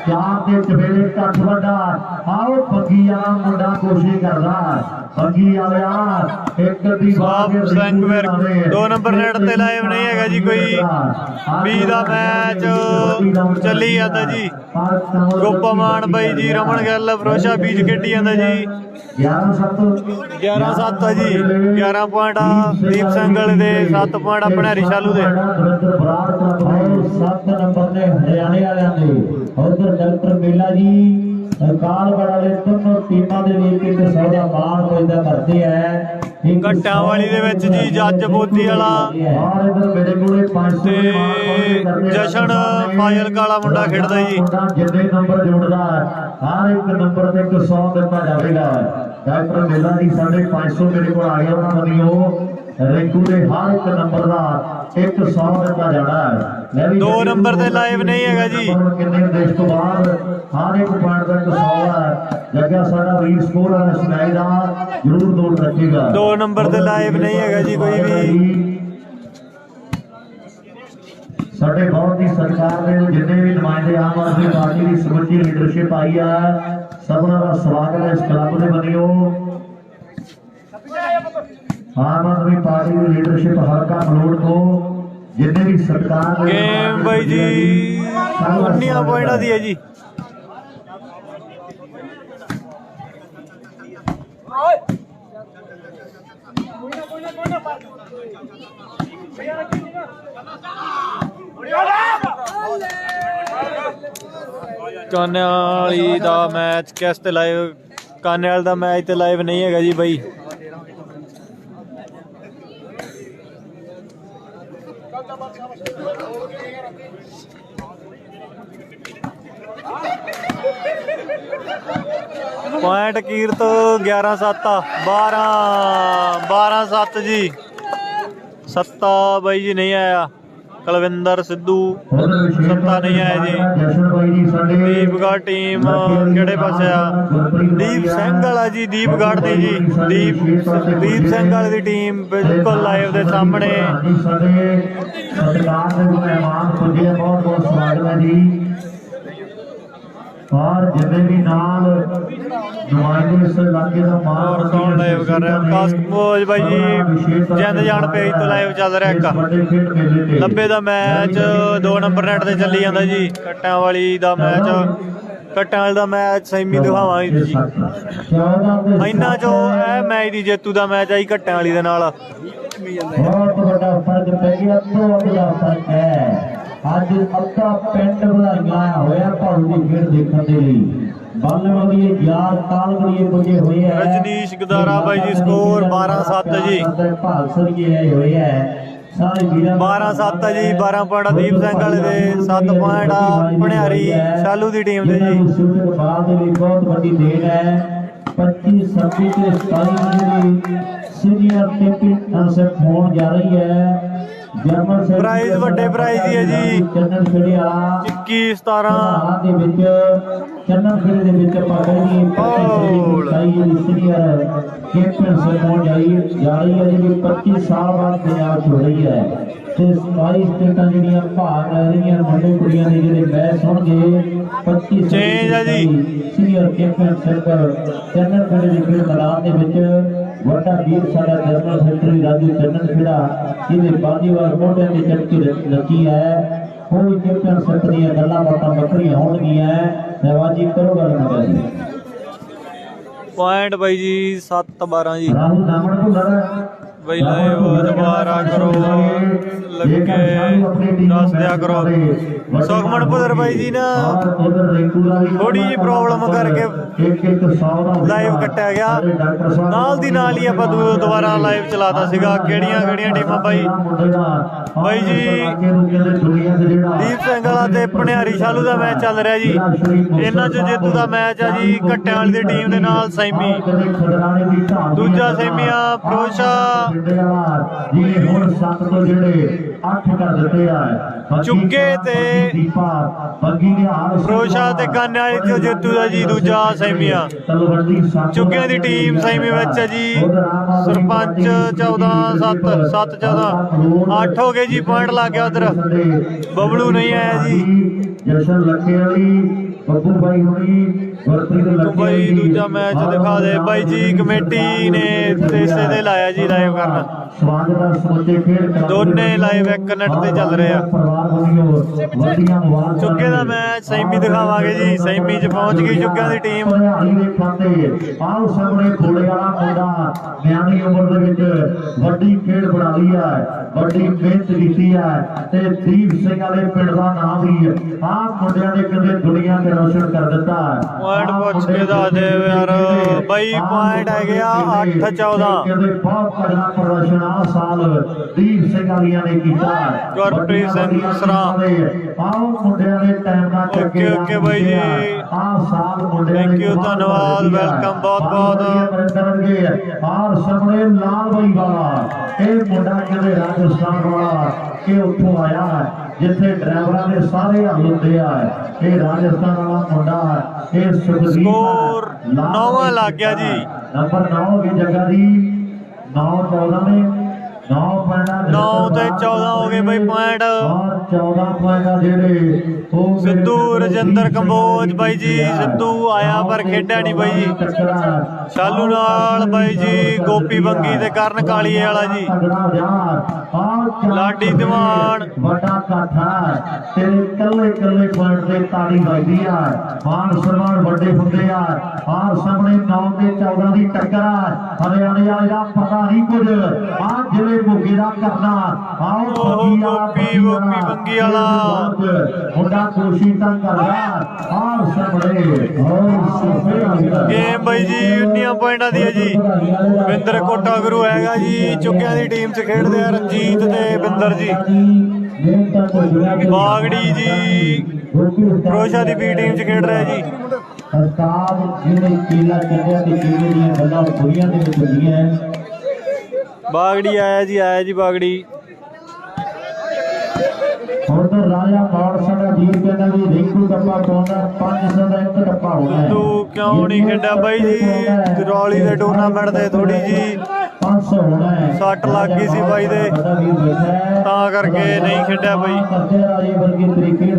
ਚਾਰ ਦੇ ਚਵੇਲੇ ਇਕੱਠ ਵੱਡਾ ਆਓ ਬੱਗੀ ਵਾਲਾ ਮੁੰਡਾ ਕੋਸ਼ਿਸ਼ ਕਰਦਾ ਬੱਗੀ ਵਾਲਿਆ ਇੱਕ ਦੀ ਸਾਫ ਸਿੰਘ ਵੀਰ 2 ਨੰਬਰ ਨੈਟ ਤੇ ਲਾਈਵ ਨਹੀਂ ਹੈਗਾ ਜੀ ਕੋਈ 20 ਦਾ ਮੈਚ ਚੱਲੀ ਜਾਂਦਾ ਜੀ ਗੋਪਾਮਾਨ ਬਾਈ ਜੀ ਰਮਨ ਗਿੱਲ ਫਰੋਸ਼ਾ ਬੀਜ ਖੇਡੀ ਜਾਂਦਾ ਜੀ 11-7 ਆ ਜੀ 11 ਪੁਆਇੰਟ ਆ ਦੀਪ ਸਿੰਘ ਵਾਲੇ ਦੇ 7 ਪੁਆਇੰਟ ਆ ਭਣਿਆਰੀ ਸ਼ਾਲੂ ਦੇ 7 ਨੰਬਰ ਨੇ ਹਰਿਆਣੇ ਵਾਲਿਆਂ ਦੇ ਉਧਰ ਡਾਕਟਰ ਮੇਲਾ ਜੀ ਕਾਲਗੜ੍ਹ ਵਾਲੇ ਦੋਨੋਂ ਟੀਮਾਂ ਦੇ ਵਿੱਚ ਇੱਕ ਸੌਦਾ ਮਾਣ ਪੈਦਾ ਕਰਦੇ ਹੈ ਘੱਟਾਂ ਵਾਲੀ ਦੇ ਵਿੱਚ ਜੀ ਜੱਜ ਬੋਦੀ ਵਾਲਾ ਔਰ ਇਧਰ ਮੇਰੇ ਕੋਲੇ 500 ਤੇ ਜਸ਼ਨ ਫਾਜ਼ਲ ਕਾਲਾ ਮੁੰਡਾ ਖੇਡਦਾ ਜੀ ਜਿੰਨੇ ਨੰਬਰ ਜੋੜਦਾ ਹਰ ਇੱਕ ਨੰਬਰ ਤੇ 100 ਦਿੱਤਾ ਜਾਵੇਗਾ ਡਾਕਟਰ ਮੇਲਾ ਜੀ 550 ਮੇਰੇ ਕੋਲ ਆ ਗਿਆ ਉਹਨਾਂ ਵੱਲੋਂ ਰਿੰਕੂ ਦੇ ਹਰ ਇੱਕ ਨੰਬਰ ਦਾ 100 ਦਿੱਤਾ ਜਾਣਾ ਹੈ 2 ਨੰਬਰ ਤੇ ਲਾਈਵ ਨਹੀਂ ਹੈਗਾ ਜੀ ਕਿੰਨੇ ਦੇਸ਼ ਤੋਂ ਬਾਹਰ ਹਰ ਇੱਕ ਪੁਆਇੰਟ ਦਾ 100 ਹੈ ਜੱਗਾ ਸਾਡਾ ਵੀਰ ਸਕੋਰ ਵਾਲਾ ਸੁਣਾਈ ਦਾ ਜ਼ਰੂਰ ਦੌੜ ਰੱਖੇਗਾ 2 ਨੰਬਰ ਤੇ ਲਾਈਵ ਨਹੀਂ ਹੈਗਾ ਜੀ ਕੋਈ ਵੀ ਸਾਡੇ ਬਹੁਤ ਹੀ ਸਰਕਾਰ ਦੇ ਜਿੰਨੇ ਵੀ ਨੁਮਾਇੰਦੇ ਆਮ ਆਦਮੀ ਪਾਰਟੀ ਦੀ ਸਮੁੱਚੀ ਲੀਡਰਸ਼ਿਪ ਆਈ ਆ ਸਭਨਾਂ ਦਾ ਸਵਾਗਤ ਹੈ ਇਸ ਕਲੱਬ ਦੇ ਵੱਲੋਂ ਆਮ ਆਦਮੀ ਪਾਰਟੀ ਦੀ ਲੀਡਰਸ਼ਿਪ ਹਲਕਾ ਮਲੋੜ ਤੋਂ ਜਿੰਨੇ ਵੀ ਸਰਕਾਰ ਦੇ ਗੇਮ ਬਾਈ ਜੀ 19 ਪੁਆਇੰਟਾਂ ਦੀ ਹੈ ਜੀ ਕਾਨੇ ਵਾਲੀ ਦਾ ਮੈਚ ਕਿਸ ਤੇ ਲਾਈਵ ਕਾਨੇ ਵਾਲ ਦਾ ਮੈਚ ਤੇ ਲਾਈਵ ਨਹੀਂ ਹੈਗਾ ਜੀ ਬਾਈ ਪੁਆਇੰਟ ਕੀਰਤ 11-7 12-7 ਜੀ 7 ਬਾਈ ਜੀ ਨਹੀਂ ਆਇਆ ਕੁਲਵਿੰਦਰ ਸਿੱਧੂ ਸੱਤਾ ਨਹੀਂ ਆਇਆ ਜੀ ਦੀਪਗੜ੍ਹ ਟੀਮ ਕਿਹੜੇ ਪਾਸੇ ਆ ਦੀਪ ਸਿੰਘ ਵਾਲਾ ਜੀ ਦੀਪਗੜ੍ਹ ਦੀ ਜੀ ਦੀਪ ਸਿੰਘ ਵਾਲੇ ਦੀ ਟੀਮ ਬਿਲਕੁਲ ਲਾਈਵ ਦੇ ਸਾਹਮਣੇ ਸਰਕਾਰ ਦੇ ਮਹਿਮਾਨ ਪੁੱਜੇ ਬਹੁਤ ਬਹੁਤ ਸਵਾਗਤ ਹੈ ਜੀ और जितने भी नाम नुमाइंदे इस इलाके का और कौन लाइव कर रहा है कास्ट मोज भाई जी जिंद जान पेज तो लाइव चल रहा है 90 ਦਾ ਮੈਚ 2 ਨੰਬਰ ਨੈਟ ਤੇ ਚੱਲੀ ਜਾਂਦਾ ਜੀ ਕੱਟਾਂ ਵਾਲੀ ਦਾ ਮੈਚ ਕੱਟਾਂ ਵਾਲੇ ਦਾ ਮੈਚ ਸੈਮੀ ਦਿਖਾਵਾਂਗੇ ਜੀ ਇਹਨਾਂ ਚੋਂ ਇਹ ਮੈਚ ਦੀ ਜੇਤੂ ਦਾ ਮੈਚ ਆਈ ਕੱਟਾਂ ਵਾਲੀ ਦੇ ਨਾਲ ਬਹੁਤ ਵੱਡਾ ਫਰਕ ਪੈ ਗਿਆ ਤੋਂ ਵੱਡਾ ਫਰਕ ਹੈ ਅੱਜ ਅੱਧਾ ਪਿੰਡ ਵਧਾਈਆਂ ਹੋਇਆ ਭਾਊ ਦੀ ਖੇਡ ਦੇਖਣ ਦੇ ਲਈ ਬਾਲਵਦੀਏ ਯਾਰ ਕਾਲਗੜੀਏ ਪੁੱਜੇ ਹੋਏ ਹੈ ਰਜਨੀਸ਼ ਗਦਾਰਾ ਬਾਈ ਜੀ ਸਕੋਰ 12-7 ਜੀ ਭਾਲਸਰੀਏ ਆਏ ਹੋਏ ਹੈ ਸਾਰੇ ਵੀਰਾਂ 12-7 ਜੀ 12 ਪੁਆਇੰਟ ਦੀਪ ਸਿੰਘ ਵਾਲੇ ਦੇ 7 ਪੁਆਇੰਟ ਆ ਭਣਿਆਰੀ ਸ਼ਾਲੂ ਦੀ ਟੀਮ ਦੇ ਜੀ ਸ਼ੂਟਿੰਗ ਬਾਅਦ ਦੇ ਲਈ ਬਹੁਤ ਵੱਡੀ ਦੇਣ ਹੈ 25 26 ਤੇ 27 ਜਿਹੜੀ ਸੀਨੀਅਰ ਚੈਂਪੀਅਨਸ਼ਿਪ ਹੋਣ ਜਾ ਰਹੀ ਹੈ ਪ੍ਰਾਈਜ਼ ਵੱਡੇ ਪ੍ਰਾਈਜ਼ ਹੀ ਹੈ ਜੀ ਚੰਨਨ ਖੇੜਿਆ 21-17 ਦੇ ਵਿੱਚ ਚੰਨਨ ਖੇੜੇ ਦੇ ਵਿੱਚ ਆਪਾਂ ਕਹਿੰਦੇ 25 ਸੀਨੀਅਰ ਚੈਂਪੀਅਨਸ਼ਿਪ ਹੋਣ ਜਾ ਰਹੀ ਹੈ ਜਿਹੜੀ 25 ਸਾਲ ਬਾਅਦ ਪੰਜਾਬ 'ਚ ਹੋ ਰਹੀ ਹੈ ਤੇ 22 ਸਟੇਟਾਂ ਜਿਹੜੀਆਂ ਭਾਗ ਲੈ ਰਹੀਆਂ ਮੁੰਡੇ ਕੁੜੀਆਂ ਦੇ ਜਿਹੜੇ ਮੈਚ ਹੋਣਗੇ 25 ਚੇਂਜ ਆ ਜੀ ਸੀਨੀਅਰ ਚੈਂਪੀਅਨਸ਼ਿਪ ਚੰਨਨ ਖੇੜੇ ਦੇ ਖੇਡ ਮੈਦਾਨ ਦੇ ਵਿੱਚ ਵੱਡਾ ਵੀਰ ਸਾਡਾ ਜਨਰਲ ਸੈਕਟਰੀ ਰਾਜੂ ਚੰਨਨ ਖੇੜਾ ਜਿਹਦੇ ਬਾਜੀਵਾਰ ਮੋਢਿਆਂ ਦੀ ਚਟਕੀ ਲੱਗੀ ਹੈ ਉਹ ਚੈਂਪੀਅਨਸ਼ਿਪ ਦੀਆਂ ਗੱਲਾਂ ਬਾਤਾਂ ਵੱਖਰੀਆਂ ਹੋਣਗੀਆਂ ਸਹਿਬਾਜੀ ਕਰੋ ਗੱਲ ਨਾ ਜੀ ਪੁਆਇੰਟ ਬਾਈ ਜੀ 7-12 ਜੀ ਰਾਹੁਲ ਨਾਮਣ ਤੋਂ ਲੜਾ ਬਈ ਲਾਈਵ ਦੁਬਾਰਾ ਕਰੋ ਲੱਗੇ ਦੱਸ ਦਿਆ ਕਰੋ ਸੁਖਮਨ ਪੁੱਤਰ ਬਾਈ ਜੀ ਨਾ ਥੋੜੀ ਜਿਹੀ ਪ੍ਰੋਬਲਮ ਕਰਕੇ ਲਾਈਵ ਕੱਟਿਆ ਗਿਆ ਨਾਲ ਦੀ ਨਾਲ ਹੀ ਆਪਾਂ ਦੁਬਾਰਾ ਲਾਈਵ ਚਲਾਤਾ ਸੀਗਾ ਕਿਹੜੀਆਂ ਟੀਮਾਂ ਬਾਈ ਜੀ ਦੀਪ ਸਿੰਘ ਵਾਲਾ ਤੇ ਭਣਿਆਰੀ ਸ਼ਾਲੂ ਦਾ ਮੈਚ ਚੱਲ ਰਿਹਾ ਜੀ ਇਹਨਾਂ ਚ ਜੇਤੂ ਦਾ ਮੈਚ ਆ ਜੀ ਘੱਟਿਆਂ ਵਾਲੀ ਦੀ ਟੀਮ ਦੇ ਨਾਲ ਸੈਮੀ ਦੂਜਾ ਸੈਮੀ ਆ ਫਰੋਸ਼ਾ ਜਿਹਨੇ ਹੁਣ 7 ਤੋਂ ਜਿਹੜੇ 8 ਕਰ ਦਿੱਤੇ ਆ ਚੁੱਗੇ ਤੇ ਬੱਗੀ ਦੇ ਹਾਲ ਫਰੋਸ਼ਾ ਤੇ ਕਾਨੇ ਵਾਲੀ ਤੇ ਜੇਤੂ ਦਾ ਜੀ ਦੂਜਾ ਸੈਮੀ ਆ ਚੁੱਗਿਆਂ ਦੀ ਟੀਮ ਸੈਮੀ ਵਿੱਚ ਹੈ ਜੀ ਸਰਪੰਚ 14-7 7-14 8 ਹੋ ਗਏ ਜੀ ਪੁਆਇੰਟ ਲੱਗ ਗਿਆ ਉਧਰ ਬਬਲੂ ਨਹੀਂ ਆਇਆ ਜੀ ਜਸ਼ਨ ਲੱਕੇ ਵਾਲੀ ਬੱਬੂ ਬਾਈ ਹੁਣੀ ਗੁਰਪ੍ਰੀਤ ਲੱਕੇ ਬਾਈ ਵਾਲੀ ਦੂਜਾ ਮੈਚ ਦਿਖਾ ਦੇ ਬਾਈ ਜੀ ਕਮੇਟੀ ਨੇ ਇਸੇ ਦੇ ਲਾਇਆ ਜੀ ਲਾਈਵ ਕਰਨ ਸਵਾਗਤ ਦਾ ਸਮੁੱਚੇ ਖੇਡ ਕਰਾਉਂਦੇ ਦੋਨੇ ਲਾਈਵ ਇੱਕ ਨੈਟ ਤੇ ਚੱਲ ਰਹੇ ਆ ਪਰਿਵਾਰ ਵੱਲੋਂ ਵੱਡੀਆਂ ਮੁਬਾਰਕਾਂ ਚੁੱਗੇ ਦਾ ਮੈਚ ਸੈਮੀ ਦਿਖਾਵਾਂਗੇ ਜੀ ਸੈਮੀ 'ਚ ਪਹੁੰਚ ਗਈ ਚੁੱਗਿਆਂ ਦੀ ਟੀਮ ਹਰਿਆਣੀ ਦੇ ਖਾਤੇ ਆਹ ਸਾਹਮਣੇ ਖੋਲੇ ਵਾਲਾ ਮੁੰਡਾ ਨਿਆਣੀ ਉਮਰ ਦੇ ਵਿੱਚ ਵੱਡੀ ਖੇਡ ਬਣਾ ਲਈ ਹੈ ਵੱਡੀ ਮਿਹਨਤ ਕੀਤੀ ਹੈ ਤੇ ਦੀਪ ਸਿੰਘ ਵਾਲੇ ਪਿੰਡ ਦਾ ਨਾਮ ਵੀ ਆਹ ਮੁੰਡਿਆਂ ਨੇ ਕਦੇ ਦੁਨੀਆ ਤੇ ਰੋਸ਼ਨ ਕਰ ਦਿੱਤਾ ਪੁਆਇੰਟ ਪੁੱਛ ਕੇ ਦੱਸ ਦੇ ਯਾਰ ਬਾਈ ਪੁਆਇੰਟ ਹੈਗੇ ਆ 8-14 ਕਹਿੰਦੇ ਬਹੁਤ ਤਗੜਾ ਪ੍ਰਦਰਸ਼ਨ ਆਹ ਸਾਲ ਦੀਪ ਸਿੰਘ ਵਾਲਿਆਂ ਨੇ ਕੀਤਾ ਗੁਰਪ੍ਰੀਤ ਸਿੰਘ ਸਰਾ ਆਹ ਮੁੰਡਿਆਂ ਨੇ ਟਾਈਮ ਨਾਲ ਚੱਕੇ ਓਕੇ ਬਾਈ ਜੀ ਆਹ ਸਾਲ ਮੁੰਡਿਆਂ ਥੈਂਕ ਨੇ ਯੂ ਧੰਨਵਾਦ ਵੈਲਕਮ ਬਹੁਤ ਬਹੁਤ ਕਰਨਗੇ ਆਰ ਸਾਹਮਣੇ ਲਾਲ ਬਾਈ ਵਾਲਾ ਇਹ ਮੁੰਡਾ ਕਹਿੰਦੇ ਰਾਜਸਥਾਨ ਵਾਲਾ ਇਹ ਉੱਥੋਂ ਆਇਆ ਹੈ ਜਿੱਥੇ ਡਰਾਈਵਰਾਂ ਦੇ ਸਾਰੇ ਹੱਲ ਹੁੰਦੇ ਆ ਇਹ ਰਾਜਸਥਾਨ ਵਾਲਾ ਮੁੰਡਾ ਇਹ ਸੁਖਦੀਪ ਸਕੋਰ 9 ਲੱਗ ਗਿਆ ਜੀ ਨੰਬਰ 9 ਦੀ ਜਗ੍ਹਾ ਦੀ 9-14 ਨੇ 9 ਤੇ 14 ਹੋ ਗਏ ਬਾਈ ਪੁਆਇੰਟ 14 ਪੁਆਇੰਟ ਜਿਹੜੇ ਉਹ ਸਿੱਧੂ ਰਜਿੰਦਰ ਕੰਬੋਜ ਬਾਈ ਜੀ ਸਿੱਧੂ ਆਇਆ ਪਰ ਖੇਡਿਆ ਨਹੀਂ ਬਾਈ ਜੀ ਸ਼ਾਲੂ ਨਾਲ ਬਾਈ ਜੀ ਗੋਪੀ ਬੰਗੀ ਤੇ ਕਰਨ ਕਾਲੀਏ ਵਾਲਾ ਜੀ ਲਾਡੀ ਦੀਵਾਨ ਵੱਡਾ ਇਕੱਠਾ ਤੇ ਕੱਲੇ ਪੁਆਇੰਟ ਤੇ ਤਾੜੀ ਵੱਜਦੀ ਆ ਮਾਨ ਸਨਮਾਨ ਵੱਡੇ ਹੁੰਦੇ ਆ ਆਹ ਸਾਹਮਣੇ 9 ਤੇ 14 ਦੀ ਟੱਕਰ ਹਰਿਆਣੇ ਵਾਲੇ ਦਾ ਪਤਾ ਨਹੀਂ ਕੁਝ ਆਹ ਜਿਹੜੇ ਮੋਗੇ ਦਾ ਕਰਨਾ ਆਓ ਗੋਪੀ ਬੰਗੀ ਵਾਲਾ ਮੁੰਡਾ ਕੋਸ਼ਿਸ਼ ਤਾਂ ਕਰਦਾ ਆਹ ਸਾਹਮਣੇ ਗੇਮ ਬਾਈ ਜੀ 19 ਪੁਆਇੰਟਾਂ ਦੀ ਹੈ ਜੀ ਬਿੰਦਰ ਕੋਟਾ ਗੁਰੂ ਹੈਗਾ ਜੀ ਚੁੱਕਿਆਂ ਦੀ ਟੀਮ 'ਚ ਖੇਡਦੇ ਆ ਰਣਜੀਤ ਤੇ ਬਿੰਦਰ ਜੀ ਬਾਗੜੀ ਜੀ ਫਰੋਸ਼ਾ ਦੀ ਵੀ ਟੀਮ 'ਚ ਖੇਡ ਰਿਹਾ ਜੀ ਸਰਕਾਰ ਜਿਹਨੇ ਕੀਲਾ ਚੱਲਿਆ ਤੇ ਕੀਲੇ ਦੀਆਂ ਗੱਲਾਂ ਬੁਰੀਆਂ ਦੇ ਵਿੱਚ ਹੁੰਦੀਆਂ ਬਾਗੜੀ ਆਇਆ ਜੀ ਬਾਗੜੀ ਹੁਣ ਤਾਂ ਰਾਜਾ ਮੌੜ ਸਾਡਾ ਵੀਰ ਕਹਿੰਦਾ ਵੀ ਰਿੰਕੂ ਡੱਬਾ ਪਾਉਂਦਾ 500 ਦਾ ਇੱਕ ਡੱਬਾ ਹੋਣਾ ਹੈ ਤੂੰ ਕਿਉਂ ਨਹੀਂ ਖੇਡਿਆ ਬਾਈ ਜੀ ਰੌਲੀ ਦੇ ਟੂਰਨਾਮੈਂਟ ਤੇ ਥੋੜੀ ਜੀ 500 ਹੋਣਾ ਹੈ ਸੱਟ ਲੱਗ ਗਈ ਸੀ ਬਾਈ ਦੇ ਤਾਂ ਕਰਕੇ ਨਹੀਂ ਖੇਡਿਆ ਬਾਈ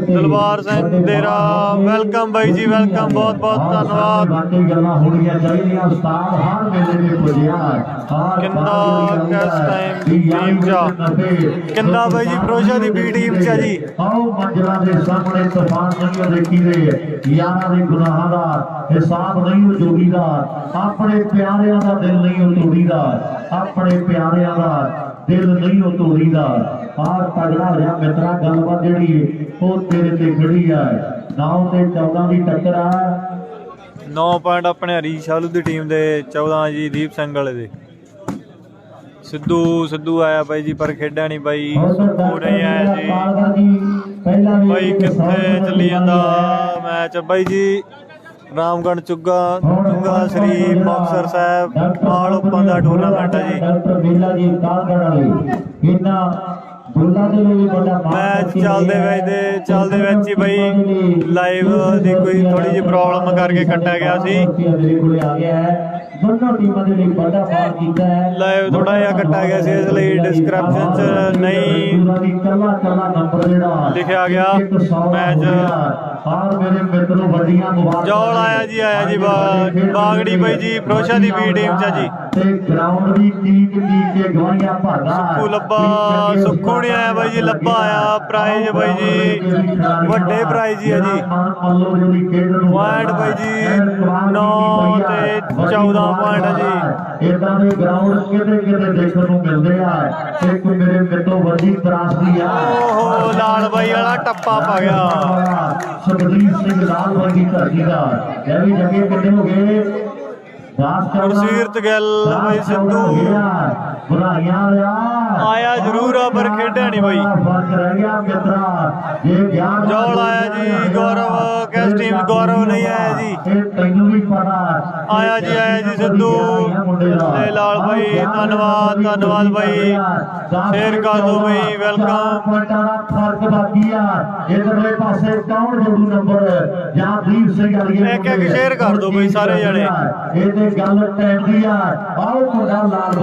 ਦਲਬਾਰ ਸਿੰਘ ਦੇਰਾ ਵੈਲਕਮ ਬਾਈ ਜੀ ਵੈਲਕਮ ਬਹੁਤ ਬਹੁਤ ਧੰਨਵਾਦ ਬਾਕੀ ਗੱਲਾਂ ਹੋਣੀਆਂ ਚਾਹੀਦੀਆਂ ਉਸਤਾਦ ਹਰ ਵੇਲੇ ਦੇ ਪੁੱਜਿਆ ਕਿੰਦਾ ਕਿਸ ਟਾਈਮ ਜਾ ਕਿੰਦਾ ਬਾਈ ਜੀ ਫਰੋਸ਼ਾ ਦੀ ਬੀ ਟੀਮ ਚ ਜੀ ਆਓ ਮੰਜ਼ਲਾਂ ਦੇ ਸਾਹਮਣੇ ਤੂਫਾਨ ਨਹੀਂ ਦੇਖੀਦੇ ਯਾਰਾਂ ਦੇ ਗੁਨਾਹਾਂ ਦਾ ਹਿਸਾਬ ਨਹੀਂ ਜੋੜੀਦਾ ਆਪਣੇ ਪਿਆਰਿਆਂ ਦਾ ਦਿਲ ਨਹੀਂ ਤੋੜੀਦਾ ਆਪਣੇ ਪਿਆਰਿਆਂ ਦਾ ਦਿਲ ਨਹੀਂ ਤੋੜੀਦਾ ਆਹ ਤਗੜਾ ਰਿਹਾ ਮਿੱਤਰਾ ਗੱਲਬਾਤ ਜਿਹੜੀ ਉਹ ਤੇਰੇ ਤੇ ਖੜੀ ਆ 9 ਤੇ 14 ਦੀ ਟੱਕਰ ਆ 9 ਪੁਆਇੰਟ ਆਪਣੇ ਹਰੀ ਸ਼ਾਲੂ ਦੀ ਟੀਮ ਦੇ 14 ਜੀ ਦੀਪ ਸਿੰਘ ਵਾਲੇ ਦੇ ਸਿੱਧੂ ਆਇਆ ਬਾਈ ਜੀ ਪਰ ਖੇਡਿਆ ਨਹੀਂ ਬਾਈ ਹੋ ਨਹੀਂ ਆਇਆ ਜੀ ਬਾਈ ਕਿੱਥੇ ਚੱਲੀ ਜਾਂਦਾ ਮੈਚ ਬਾਈ ਜੀ ਰਾਮਗੜ੍ਹ ਚੁੱਗਾ ਸ੍ਰੀ ਮੁਕਤਸਰ ਸਾਹਿਬ ਮਾਲ ਉੱਪਰ ਦਾ ਟੂਰਨਾਮੈਂਟ ਹੈ ਜੀ ਡਾਕਟਰ ਮੇਲਾ ਜੀ ਕਾਲਗੜ੍ਹ ਵਾਲੇ ਇਹਨਾਂ ਮੈਚ ਚੱਲਦੇ ਵਿੱਚ ਹੀ ਬਈ ਲਾਈਵ ਦੀ ਕੋਈ ਥੋੜੀ ਜਿਹੀ ਪ੍ਰੋਬਲਮ ਕਰਕੇ ਕੱਟਿਆ ਗਿਆ ਸੀ ਦੋਨੋਂ ਟੀਮਾਂ ਦੇ ਲਈ ਵੱਡਾ ਫਾਰ ਕੀਤਾ ਹੈ ਲਾਈਵ ਥੋੜਾ ਜਿਹਾ ਕੱਟਿਆ ਗਿਆ ਸੀ ਇਸ ਲਈ ਡਿਸਕ੍ਰਿਪਸ਼ਨ 'ਚ ਨਹੀਂ ਨੰਬਰ ਜਿਹੜਾ ਲਿਖਿਆ ਗਿਆ ਮੈਚ ਹਾਰ ਮੇਰੇ ਮਿੱਤਰੋ ਵੱਡੀਆਂ ਮੁਬਾਰਕਾਂ ਜੌਲ ਆਇਆ ਜੀ ਬਾਗੜੀ ਬਾਈ ਜੀ ਫਰੋਸ਼ਾ ਦੀ ਵੀ ਟੀਮ 'ਚ ਜੀ ਤੇ ਗਰਾਊਂਡ ਵੀ ਚੀਜ਼ ਕੇ ਗਵਾਈਆਂ ਭਰਦਾ ਸੁੱਖੂ ਨਹੀਂ ਆਇਆ ਬਾਈ ਜੀ ਲੱਭਾ ਆਇਆ ਪ੍ਰਾਈਜ਼ ਬਾਈ ਜੀ ਵੱਡੇ ਪ੍ਰਾਈਜ਼ ਹੀ ਹੈ ਜੀ ਪੁਆਇੰਟ ਬਾਈ ਜੀ 9 ਤੇ 14 ਪੁਆਇੰਟ ਹੈ ਜੀ ਇਦਾਂ ਦੇ ਗਰਾਊਂਡ ਕਿਤੇ ਦੇਖਣ ਨੂੰ ਮਿਲਦੇ ਆ ਇੱਕ ਮੇਰੇ ਮਿੱਤਰੋ ਵੱਡੀ ਤਰਾਸਦੀ ਆ ਓਹੋ ਲਾਲ ਬਾਈ ਵਾਲਾ ਟੱਪਾ ਪਾ ਗਿਆ ਸੁਖਦੀਪ ਸਿੰਘ ਲਾਲ ਵਰਗੀ ਧਰਤੀ ਦਾ ਇਹ ਵੀ ਜਗੇ ਕਿੰਨੇ ਹੋ ਗਏ ਗੁਰਸੀਰਤ ਗਿੱਲ ਬਾਈ ਸਿੱਧੂ ਬੁਰਾਈਆਂ ਆਇਆ ਜ਼ਰੂਰ ਆ ਪਰ ਖੇਡਿਆ ਨਹੀਂ ਬਾਈ ਫਰਕ ਰਹਿ ਗਿਆ ਮਿੱਤਰਾ ਜੇ ਗਿਆਨ ਜੌਲ ਆਇਆ ਜੀ ਗੌਰਵ ਕਿਸ ਟੀਮ ਗੌਰਵ ਨਹੀਂ ਆਇਆ ਜੀ ਇਹ ਤੈਨੂੰ ਵੀ ਪਤਾ ਆਇਆ ਜੀ ਸਿੱਧੂ ਤੇ ਲਾਲ ਬਾਈ ਧੰਨਵਾਦ ਬਾਈ ਸ਼ੇਅਰ ਕਰ ਦੋ ਬਾਈ ਵੈਲਕਮ ਪੁਆਇੰਟਾਂ ਦਾ ਫਰਕ ਬਾਕੀ ਆ ਇਧਰਲੇ ਪਾਸੇ ਕੌਣ ਜੋੜੂ ਨੰਬਰ ਜਾਂ ਦੀਪ ਸਿੰਘ ਵਾਲੀਏ ਇੱਕ ਸ਼ੇਅਰ ਕਰ ਦੋ ਬਾਈ ਸਾਰੇ ਜਣੇ ਇਹ ਤੇ ਗੱਲ ਟਾਈਮ ਦੀ ਆ ਆਓ ਮੁੰਡਾ ਲਾਲ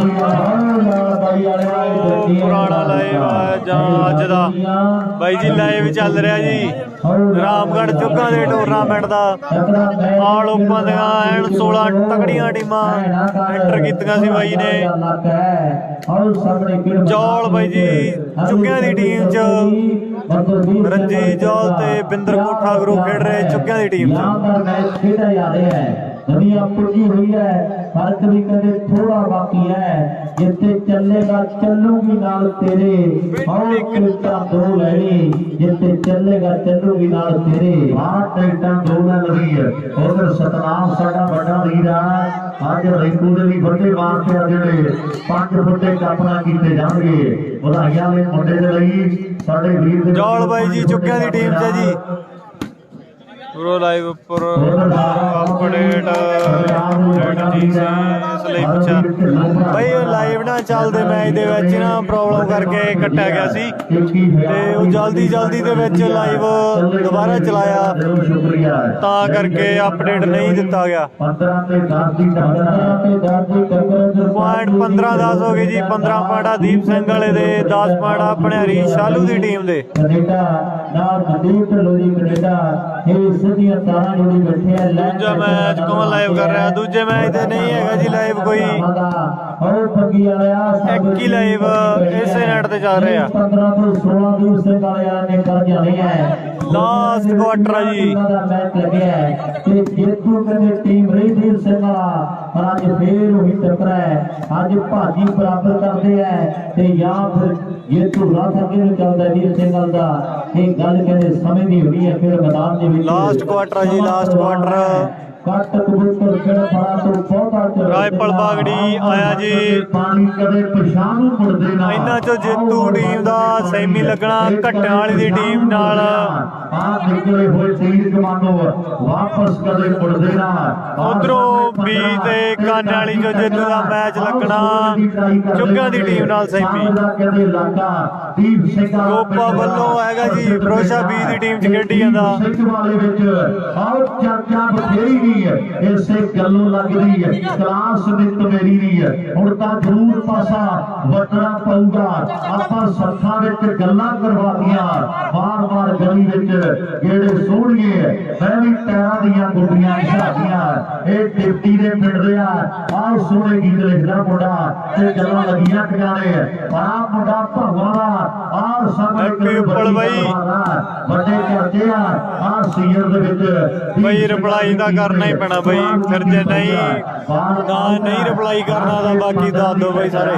ਬਾਈ ਵਾਲੇ ਪੁਰਾਣਾ ਲਾਈਵ ਜਾਂ ਅੱਜ ਦਾ ਬਾਈ ਜੀ ਲਾਈਵ ਚੱਲ ਰਿਹਾ ਜੀ ਰਾਮਗੜ੍ਹ ਚੁੱਗਾ ਦੇ ਟੂਰਨਾਮੈਂਟ ਦਾ ਆਲ ਓਪਨ ਦੀਆਂ ਐਨ 16 ਤਕੜੀਆਂ ਟੀਮਾਂ ਐਂਟਰ ਕੀਤੀਆਂ ਸੀ ਬਾਈ ਨੇ। ਜੌਲ ਬਾਈ ਜੀ ਚੁੱਗਿਆਂ ਦੀ ਟੀਮ 'ਚ ਰੰਜੀ ਜੌਲ ਤੇ ਬਿੰਦਰ ਕੋਠਾ ਗੁਰੂ ਖੇਡ ਰਹੇ ਚੁੱਗਿਆਂ ਦੀ ਟੀਮ 'ਚ। दुनिया पुजी हुई है, फर्क भी कदे थोड़ा बाकी है। जिथे चलेगा चलूगी नाल तेरे, और टिकटा दो लैनी जिथे चलेगा चलूगी नाल तेरे। बाहर टिकटा दो ना लगी है। उधर सतनाम साडा बड़ा वीर है, अज रिंकू दे भी बड़े मार के जेडे 5 फुटे कपना कीते जाणगे। ਵਧਾਈਆਂ ਨੇ ਮੁੰਡੇ ਦੇ ਲਈ ਸਾਡੇ ਵੀਰ ਦੇ। ਜੌਲ ਬਾਈ ਜੀ ਚੁੱਗਿਆਂ ਦੀ ਟੀਮ 'ਚ ਜੀ ਪ੍ਰੋ ਲਾਈਵ ਉੱਪਰ ਅਪਡੇਟ ਜੀ ਇਸ ਲਈ ਪੁੱਛਿਆ ਬਈ ਉਹ ਲਾਈਵ ਨਾ ਚੱਲਦੇ ਮੈਚ ਦੇ ਵਿੱਚ ਨਾ ਪ੍ਰੋਬਲਮ ਕਰਕੇ ਕੱਟਿਆ ਗਿਆ ਸੀ ਤੇ ਉਹ ਜਲਦੀ ਦੇ ਵਿੱਚ ਲਾਈਵ ਦੁਬਾਰਾ ਚਲਾਇਆ ਤਾਂ ਕਰਕੇ ਅਪਡੇਟ ਨਹੀਂ ਦਿੱਤਾ ਗਿਆ। 15 ਤੇ 10 ਦੀ ਪੁਆਇੰਟ 15-10 ਹੋ ਗਏ ਜੀ। 15 ਪੁਆਇੰਟ ਆ ਦੀਪ ਸਿੰਘ ਵਾਲੇ ਦੇ, 10 ਪੁਆਇੰਟ ਆਪਣੇ ਹਰੀ ਸ਼ਾਲੂ ਦੀ ਟੀਮ ਦੇ। ਕੈਨੇਡਾ ਨਾਲ ਮਨਦੀਪ ਢਿੱਲੋਂ ਦੀ ਕੈਨੇਡਾ ਇਹ ਸਿੱਧੀਆਂ ਤਾਰਾਂ ਜੁੜੀ ਬੈਠੇ ਆ। ਦੂਜਾ ਮੈਚ ਕੌਣ ਲਾਈਵ ਕਰ ਰਿਹਾ? ਦੂਜੇ ਮੈਚ ਤੇ ਨਹੀਂ ਹੈਗਾ ਜੀ ਲਾਈਵ ਕੋਈ, ਇੱਕ ਹੀ ਲਾਈਵ ਇਸੇ ਨੈਟ ਤੇ ਚੱਲ ਰਿਹਾ। 15 ਤੋਂ 16 ਦੂਰ ਸਿੰਘ ਵਾਲਿਆਂ ਨੇ ਕਰ ਜਾਣੀ ਹੈ। ਲਾਸਟ ਕੁਆਟਰ ਆ ਜੀ। ਦਾ ਮੈਚ ਲੱਗਿਆ ਹੈ ਤੇ ਜੇਤੂ ਕਹਿੰਦੇ ਟੀਮ ਰਹੀਦੀਪ ਸਿੰਘ ਵਾਲਾ, ਪਰ ਅੱਜ ਫੇਰ ਉਹੀ ਟੱਕਰ ਹੈ। ਅੱਜ ਭਾਜੀ ਬਰਾਬਰ ਕਰਦੇ ਆ ਤੇ ਜਾਂ ਫਿਰ ਜੇਤੂ ਰਾਤ ਅੱਗੇ ਨੂੰ ਚੱਲਦਾ ਵੀਰ ਸਿੰਘ ਵਾਲ ਦਾ। ਇਹ ਗੱਲ ਕਹਿੰਦੇ ਸਮੇਂ ਦੀ ਹੋਣੀ ਹੈ ਫਿਰ ਮੈਦਾਨ ਦੇ ਵਿੱਚ। ਲਾਸਟ ਕੁਆਟਰ ਆ ਜੀ, ਲਾਸਟ ਕੁਆਟਰ। ਕੱਟ ਕਬੂਤਰ ਕਿਹੜਾ ਫੜਾ ਤੋਂ ਬਹੁਤਾ ਰਾਇਪਲ ਬਾਗੜੀ ਆਇਆ ਜੀ। ਪਾਣੀ ਕਦੇ ਪਛਾਣ ਨੂੰ ਮੁੜਦੇ ਨਾ। ਇਹਨਾਂ ਚੋਂ ਜੇਤੂ ਟੀਮ ਦਾ ਸੈਮੀ ਲੱਗਣਾ ਘੱਟਿਆਂ ਵਾਲੀ ਦੀ ਟੀਮ ਨਾਲ। ਆ ਨਿਕਲੇ ਹੋਏ ਤੀਰ ਕਮਾਂਡੋ ਵਾਪਸ ਕਦੇ ਮੁੜਦੇ ਨਾ। ਉਧਰੋਂ ਬੀ ਤੇ ਕਾਨੇ ਵਾਲੀ ਚੋਂ ਜੇਤੂ ਦਾ ਮੈਚ ਲੱਗਣਾ ਚੁੱਗਿਆਂ ਦੀ ਟੀਮ ਨਾਲ ਸੈਮੀ। ਕਹਿੰਦੇ ਲਾਗਾ ਦੀਪ ਸਿੰਘ ਗੋਪਾ ਵੱਲੋਂ ਹੈਗਾ ਜੀ ਫਿਰੋਸ਼ਾ ਬੀ ਦੀ ਟੀਮ 'ਚ ਖੇਡੀ ਜਾਂਦਾ। ਸਿੰਘ ਵਾਲੇ ਵਿੱਚ ਆਓ ਚਰਚਾ ਬਥੇਰੀ ਨਹੀਂ ਹੈ, ਇਸੇ ਗੱਲੋਂ ਲੱਗਦੀ ਹੈ ਕਲਾਸ ਨਿਤ ਮੇਰੀ ਨਹੀਂ ਹੈ। ਹੁਣ ਤਾਂ ਜ਼ਰੂਰ ਪਾਸਾ ਵਟਣਾ ਪਊਗਾ। ਆਪਾਂ ਸੱਥਾਂ ਵਿੱਚ ਗੱਲਾਂ ਕਰਵਾਤੀਆਂ, ਵਾਰ ਗਲੀ ਵਿੱਚ ਜਿਹੜੇ ਸੋਹਣੀਏ ਮੈਂ ਵੀ ਟੈਰਾਂ ਦੀਆਂ ਗੁੱਡੀਆਂ ਛਾਦੀਆਂ। ਇਹ ਡਿਪਟੀ ਦੇ ਪਿੰਡ ਦੇ ਆਹ ਸੋਹਣੇ ਗੀਤ ਲਿਖਦਾ ਮੁੰਡਾ ਤੇ ਗੱਲਾਂ ਲੱਗੀਆਂ ਟਿਕਾਣੇ। ਆਹ ਮੁੰਡਾ ਭਗਵਾਨ ਦਾ ਆਹ ਸਾਹਮਣੇ ਉੱਪਲ ਬਾਈ ਵੱਡੇ ਚਰਚੇ ਆਹ ਸੀਜ਼ਨ ਦੇ ਵਿੱਚ ਬਈ ਰਿਪਲਾਈ ਦਾ ਕਰਨਾ ਹੀ ਪੈਣਾ ਬਈ, ਫਿਰ ਜੇ ਨਹੀਂ ਰਿਪਲਾਈ ਕਰਨਾ ਤਾਂ ਬਾਕੀ ਦੱਸ ਦਿਓ ਬਈ ਸਾਰੇ।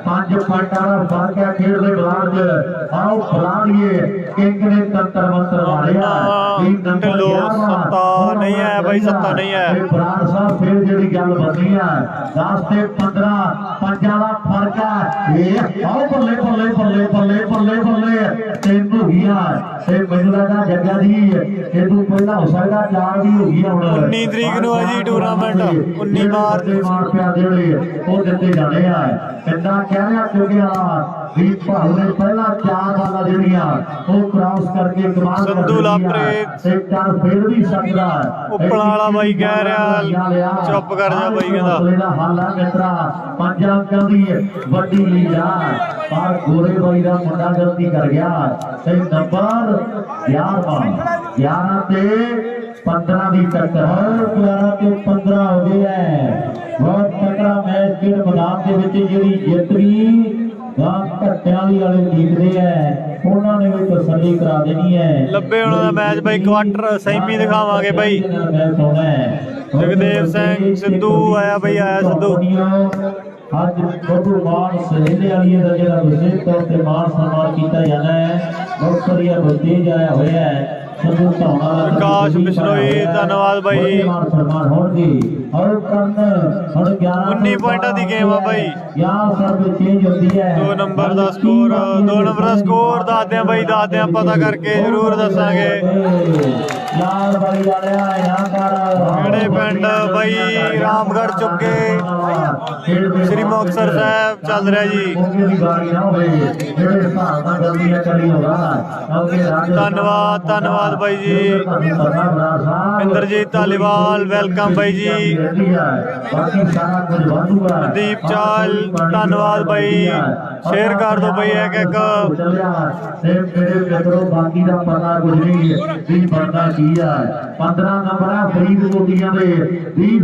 5 ਪੁਆਇੰਟਾਂ ਦਾ ਫਰਕ ਹੈ ਖੇਡਦੇ ਬਲਾਰ 'ਚ। ਆਓ ਬਲਾੜੀਏ ਕਿੰਗ ਨੇ ਤੰਤਰ ਮੰਤਰ ਮਾਰਿਆ। ਢਿੱਲੋਂ ਸੱਤਾ ਨਹੀਂ ਆਇਆ ਬਈ, ਸੱਤਾ ਨਹੀਂ ਆਇਆ। ਬਰਾੜ ਸਾਹਿਬ ਫਿਰ ਜਿਹੜੀ ਗੱਲ ਬਣੀ ਆ 10 ਤੇ 15 ਪੰਜਾਂ ਦਾ ਫਰਕ ਹੈ। ਇਹ ਆਓ ਬੱਲੇ ਬੱਲੇ ਬੱਲੇ ਬੱਲੇ ਬੱਲੇ ਬੱਲੇ ਤਿੰਨ ਹੋ ਗਈਆਂ ਤੇ ਮੈਨੂੰ ਲੱਗਦਾ ਜੱਗਾ ਜੀ ਇਹ ਤੋਂ ਪਹਿਲਾਂ ਹੋ ਸਕਦਾ 4 ਵੀ ਹੋ ਗਈਆਂ ਹੁਣ। 19 ਤਰੀਕ ਨੂੰ ਹੈ ਜੀ ਟੂਰਨਾਮੈਂਟ, 19 ਮਾਰਚ ਜਿਹੜੇ ਉਹ ਦਿੱਤੇ ਜਾਣੇ ਆ। ਕਿੰਨਾ ਕਹਿ ਰਿਹਾ ਚੁੱਕਿਆ ਵੀ ਭਾਰਤ ਨੇ ਪਹਿਲਾਂ 4 ਬਾਲਾਂ ਜਿਹੜੀਆਂ ਉਹ ਕ੍ਰਾਸ ਕਰਕੇ ਕਮਾਲ ਸੰਧੂ ਲਾਪਰੇ ਤੇ ਕਰ ਫੇਰ ਵੀ ਸਕਦਾ। ਉੱਪਲਾਂ ਵਾਲਾ ਬਾਈ ਕਹਿ ਰਿਹਾ ਚੁੱਪ ਕਰ ਜਾ ਬਾਈ ਕਹਿੰਦਾ। ਇਹਦਾ ਹਾਲ ਆ ਮਿੱਤਰਾ 5 ਅੰਕਾਂ ਦੀ ਵੱਡੀ ਲੀਡ ਆ, ਪਰ ਗੋਰੇ ਬਾਈ ਦਾ ਮੁੰਡਾ ਗਲਤੀ ਕਰ ਗਿਆ ਤੇ ਨੰਬਰ 11 ਤੇ 15 ਦੀ ਟੱਕਰ। 11 ਤੇ 15 ਹੋ ਗਏ ਹੈ। ਬਹੁਤ ਤਕੜਾ ਮੈਚ ਖੇਡ ਮੈਦਾਨ ਦੇ ਵਿੱਚ ਜਿਹੜੀ ਜਿੱਤ ਵੀ ਘੱਟਿਆਂ ਵਾਲੇ ਦੇਖਦੇ ਹੈ ਉਹਨਾਂ ਨੇ ਵੀ ਤਸੱਲੀ ਕਰਾ ਦੇਣੀ ਹੈ। ਲੱਭੇ ਉਹਨਾਂ ਦਾ ਮੈਚ ਬਾਈ ਕੁਆਟਰ ਸੈਮੀ ਦਿਖਾਵਾਂਗੇ ਬਾਈ। ਜਗਦੇਵ ਸਿੰਘ ਸਿੱਧੂ ਆਇਆ ਬਈ, ਆਇਆ ਸਿੱਧੂ। ਅੱਜ ਬੱਬੂ ਮਾਨ ਸਹੇਲੇ ਵਾਲੀ ਦਾ ਜਿਹੜਾ ਵਿਸ਼ੇਸ਼ ਤੌਰ ਤੇ ਮਾਨ ਸਨਮਾਨ ਕੀਤਾ ਜਾਣਾ ਹੈ। ਬਹੁਤ ਵਧੀਆ ਬਤੇਜ ਆਇਆ ਹੋਇਆ ਹੈ। ਵਿਕਾਸ ਬਿਸ਼ਨੋਈ ਧੰਨਵਾਦ ਬਾਈ। 19 ਪੁਆਇੰਟਾਂ ਦੀ ਗੇਮ ਆ ਬਾਈ। 2 ਨੰਬਰ ਦਾ ਸਕੋਰ ਦੱਸਦੇ ਆ ਬਾਈ, ਦੱਸਦੇ ਆ ਪਤਾ ਕਰਕੇ ਜ਼ਰੂਰ ਦੱਸਾਂਗੇ। ਕਿਹੜੇ ਪਿੰਡ ਬਾਈ? ਰਾਮਗੜ੍ਹ ਚੁੱਕੇ ਸ੍ਰੀ ਮੁਕਤਸਰ ਸਾਹਿਬ ਚੱਲ ਰਿਹਾ ਜੀ। ਧੰਨਵਾਦ ਧੰਨਵਾਦ ਬਾਈ ਜੀ। ਇੰਦਰਜੀਤ ਧਾਲੀਵਾਲ ਵੈਲਕਮ ਬਾਈ ਜੀ। ਮਨਦੀਪ ਚਾਲ ਧੰਨਵਾਦ ਬਾਈ। ਸ਼ੇਅਰ ਕਰ ਦੋ ਬਾਈ ਇੱਕ ਇੱਕ। ਬਾਕੀ ਦਾ ਪਤਾ ਕੁਝ ਨਹੀਂ ਵੀ ਬਣਦਾ ਕੀ ਆ। 15 ਨੰਬਰ ਆ ਫਰੀਦਕੋਟੀਆਂ ਦੇ ਵੀਰ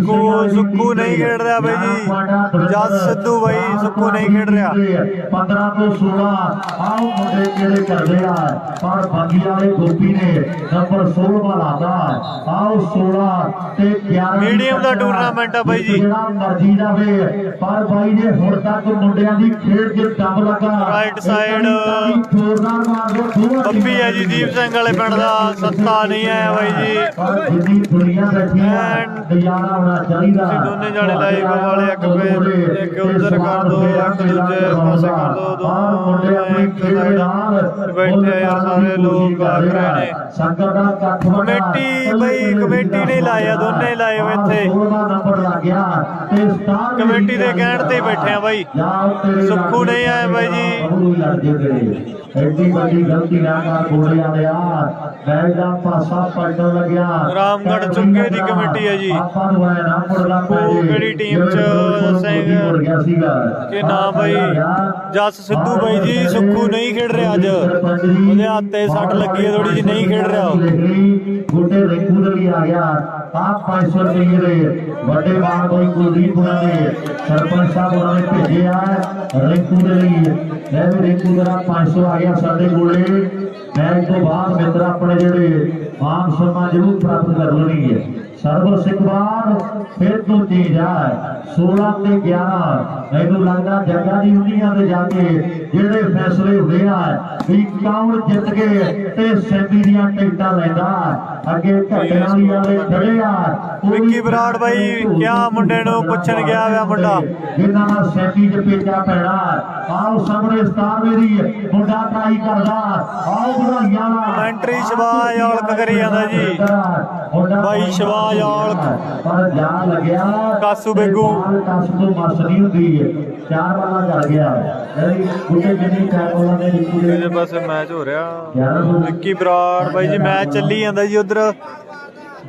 ਸੁੱਖੂ ਨਹੀਂ ਖੇਡ ਰਿਹਾ ਬਾਈ ਜੀ। ਜਸ ਸਿੱਧੂ ਬਾਈ ਸੁੱਖੂ ਨਹੀਂ ਖੇਡ ਰਿਹਾ। 15 ਤੋਂ 16 ਆਓ ਮੁੰਡੇ ਕਿਹੜੇ ਕਰਦੇ ਆ ਪਰ ਬਾਗੀ ਵਾਲੇ ਗੋਪੀ ਨੇ ਨੰਬਰ 16 ਲਾਦਾ। ਆਓ 16 ਤੇ 11 ਮੀਡੀਅਮ ਦਾ ਟੂਰਨਾਮੈਂਟ ਆ ਬਾਈ ਜੀ। ਜਿਹੜਾ ਮਰਜ਼ੀ ਜਾਵੇ ਪਰ ਬਾਈ ਨੇ ਹੁਣ ਤੱਕ ਮੁੰਡਿਆਂ ਦੀ ਖੇਡ ਦੇ ਦਮ ਲੱਗਾ। ਰਾਈਟ ਸਾਈਡ ਬੱਬੀ ਹੈ ਜੀ ਦੀਪ ਸਿੰਘ ਵਾਲੇ ਪਿੰਡ ਦਾ। ਸੱਤਾ ਨਹੀਂ ਆਇਆ ਬਾਈ ਜੀ। ਜਿੰਨੀ ਦੁਨੀਆ ਬੈਠੀ ਹੈ ਨਜ਼ਾਰਾ ਹੋਣਾ ਚਾਹੀਦਾ। ਦੋਨੇ ਜਾਣੇ ਲਾਈਵ ਵਾਲੇ ਇੱਕ ਪੇ ਇੱਕ ਉਧਰ ਕਰ ਦੋ ਇੱਕ ਦੂਜੇ ਪਾਸੇ ਕਰ ਦੋ। ਦੋਨੋਂ ਇੱਕ ਸਾਈਡ ਬੈਠੇ ਆ ਯਾਰ ਸਾਰੇ ਲੋਕ ਆ ਰਹੇ ਨੇ। ਸੰਗਤ ਦਾ ਇਕੱਠ ਕਮੇਟੀ ਬਈ ਕਮੇਟੀ ਨੇ ਲਾਇਆ ਦੋਨੇ ਲਾਏ ਹੋਏ ਇੱਥੇ। ਨੰਬਰ ਲੱਗ ਗਿਆ ਤੇ ਸਟਾਰ ਕਮੇਟੀ ਦੇ ਕਹਿਣ ਤੇ ਹੀ ਬੈਠੇ ਆ ਬਾਈ। ਸੁੱਖੂ ਨਹੀਂ ਆਇਆ ਬਾਈ ਜੀ। ਐਡੀ ਵੱਡੀ ਗਲਤੀ ਨਾ ਕਰ ਗੋੜਿਆਂ ਦੇ ਆ ਬੈਠ ਦਾ ਪਾਸਾ ਪਲਟਣ ਲੱਗਿਆ। ਰਾਮਗੜ੍ਹ ਚੁੱਕੇ ਦੀ ਕਮੇਟੀ ਹੈ ਜੀ। ਆਪਾਂ ਨੂੰ ਐ ਨਾ ਮੁੜਨਾ ਪੈ ਜੇ ਕਿਹੜੀ ਟੀਮ ਚ ਦੱਸੇਗਾ ਕਿ ਨਾ ਬਾਈ। ਜਸ ਸਿੱਧੂ ਬਾਈ ਜੀ ਸੁੱਖੂ ਨਹੀਂ ਖੇਡ ਰਿਹਾ ਅੱਜ। ਉਹਦੇ ਹੱਥ ਤੇ ਸੱਟ ਲੱਗੀ ਹੈ ਥੋੜੀ ਜਿਹੀ ਨਹੀਂ ਖੇਡ ਰਿਹਾ। ਗੋਡੇ ਰੇਕੂ ਦੇ ਵੀ ਆ ਗਿਆ। ਆਪ 500 ਰੁਪਏ ਦੇ ਵੱਡੇ ਮਾਨ ਕੋਈ ਕੁਲਦੀਪ ਉਹਨਾਂ ਨੇ ਸਰਪੰਚ ਸਾਹਿਬ ਉਹਨਾਂ ਨੇ ਭੇਜਿਆ ਰੇਕੂ ਦੇ ਲਈ। ਮੈਂ ਵੀ ਰੇਕੂ ਦਾ 500 ਆ ਗਿਆ ਸਾਡੇ ਕੋਲੇ। ਮੈਚ ਤੋਂ ਬਾਅਦ ਮਿੱਤਰ ਆਪਣੇ ਜਿਹੜੇ ਮਾਨ ਸਨਮਾਨ ਜ਼ਰੂਰ ਪ੍ਰਾਪਤ ਕਰ ਲੈਣੀ ਹੈ। ਸਰਵਰ ਸਿੰਘ ਬਾਦ ਫਿਰ ਤੋਂ ਚੀਜ਼ ਆ 16 ਤੇ 11 ਮੈਨੂੰ ਲੱਗਦਾ ਜੱਗਾ ਦੀ ਦੁਨੀਆ ਤੇ ਜਾ ਕੇ ਜਿਹੜੇ ਫੈਸਲੇ ਹੁੰਦੇ ਆ ਵੀ ਕੌਣ ਜਿੱਤ ਗਏ ਤੇ ਸੈਮੀ ਦੀਆਂ ਟਿਕਟਾਂ ਲੈਂਦਾ। ਅੱਗੇ ਘਟਿਆਂ ਵਾਲੇ ਖੜੇ ਆ। ਵਿੱਕੀ ਬਰਾੜ ਬਾਈ ਕਿਆ ਮੁੰਡੇ ਨੂੰ ਪੁੱਛਣ ਗਿਆ ਵਾ ਮੁੰਡਾ ਜਿਨ੍ਹਾਂ ਨਾਲ ਸੈਮੀ ਚ ਪੇਚਾ ਪੈਣਾ। ਆਓ ਸਾਹਮਣੇ ਸਟਾਰ ਮੇਰੀ ਮੁੰਡਾ ਟਰਾਈ ਕਰਦਾ। ਆਓ ਵਧਾਈਆਂ ਕਮੈਂਟਰੀ ਸ਼ਬਾਜ ਔਲਖ ਕਰੀ ਜਾਂਦਾ ਜੀ ਬਾਈ ਸ਼ਬਾਜ ਔਲਖ। ਪਰ ਜਾ ਲੱਗਿਆ ਕਾਸੂ ਬੇਗੂ ਕਾਸੂ ਤੋਂ ਮਸ ਨਹੀਂ ਹੁੰਦੀ। 4 ਵਾਲਾ ਕਰ ਗਿਆ ਗੁੱਟੇ ਜਿੰਨੀ 4 ਵਾਲਾ ਦੇ ਇਹਦੇ ਪਾਸੇ ਮੈਚ ਹੋ ਰਿਹਾ। ਵਿੱਕੀ ਬਰਾੜ ਬਾਈ ਜੀ ਮੈਚ ਚੱਲੀ ਜਾਂਦਾ ਜੀ। ਉਧਰ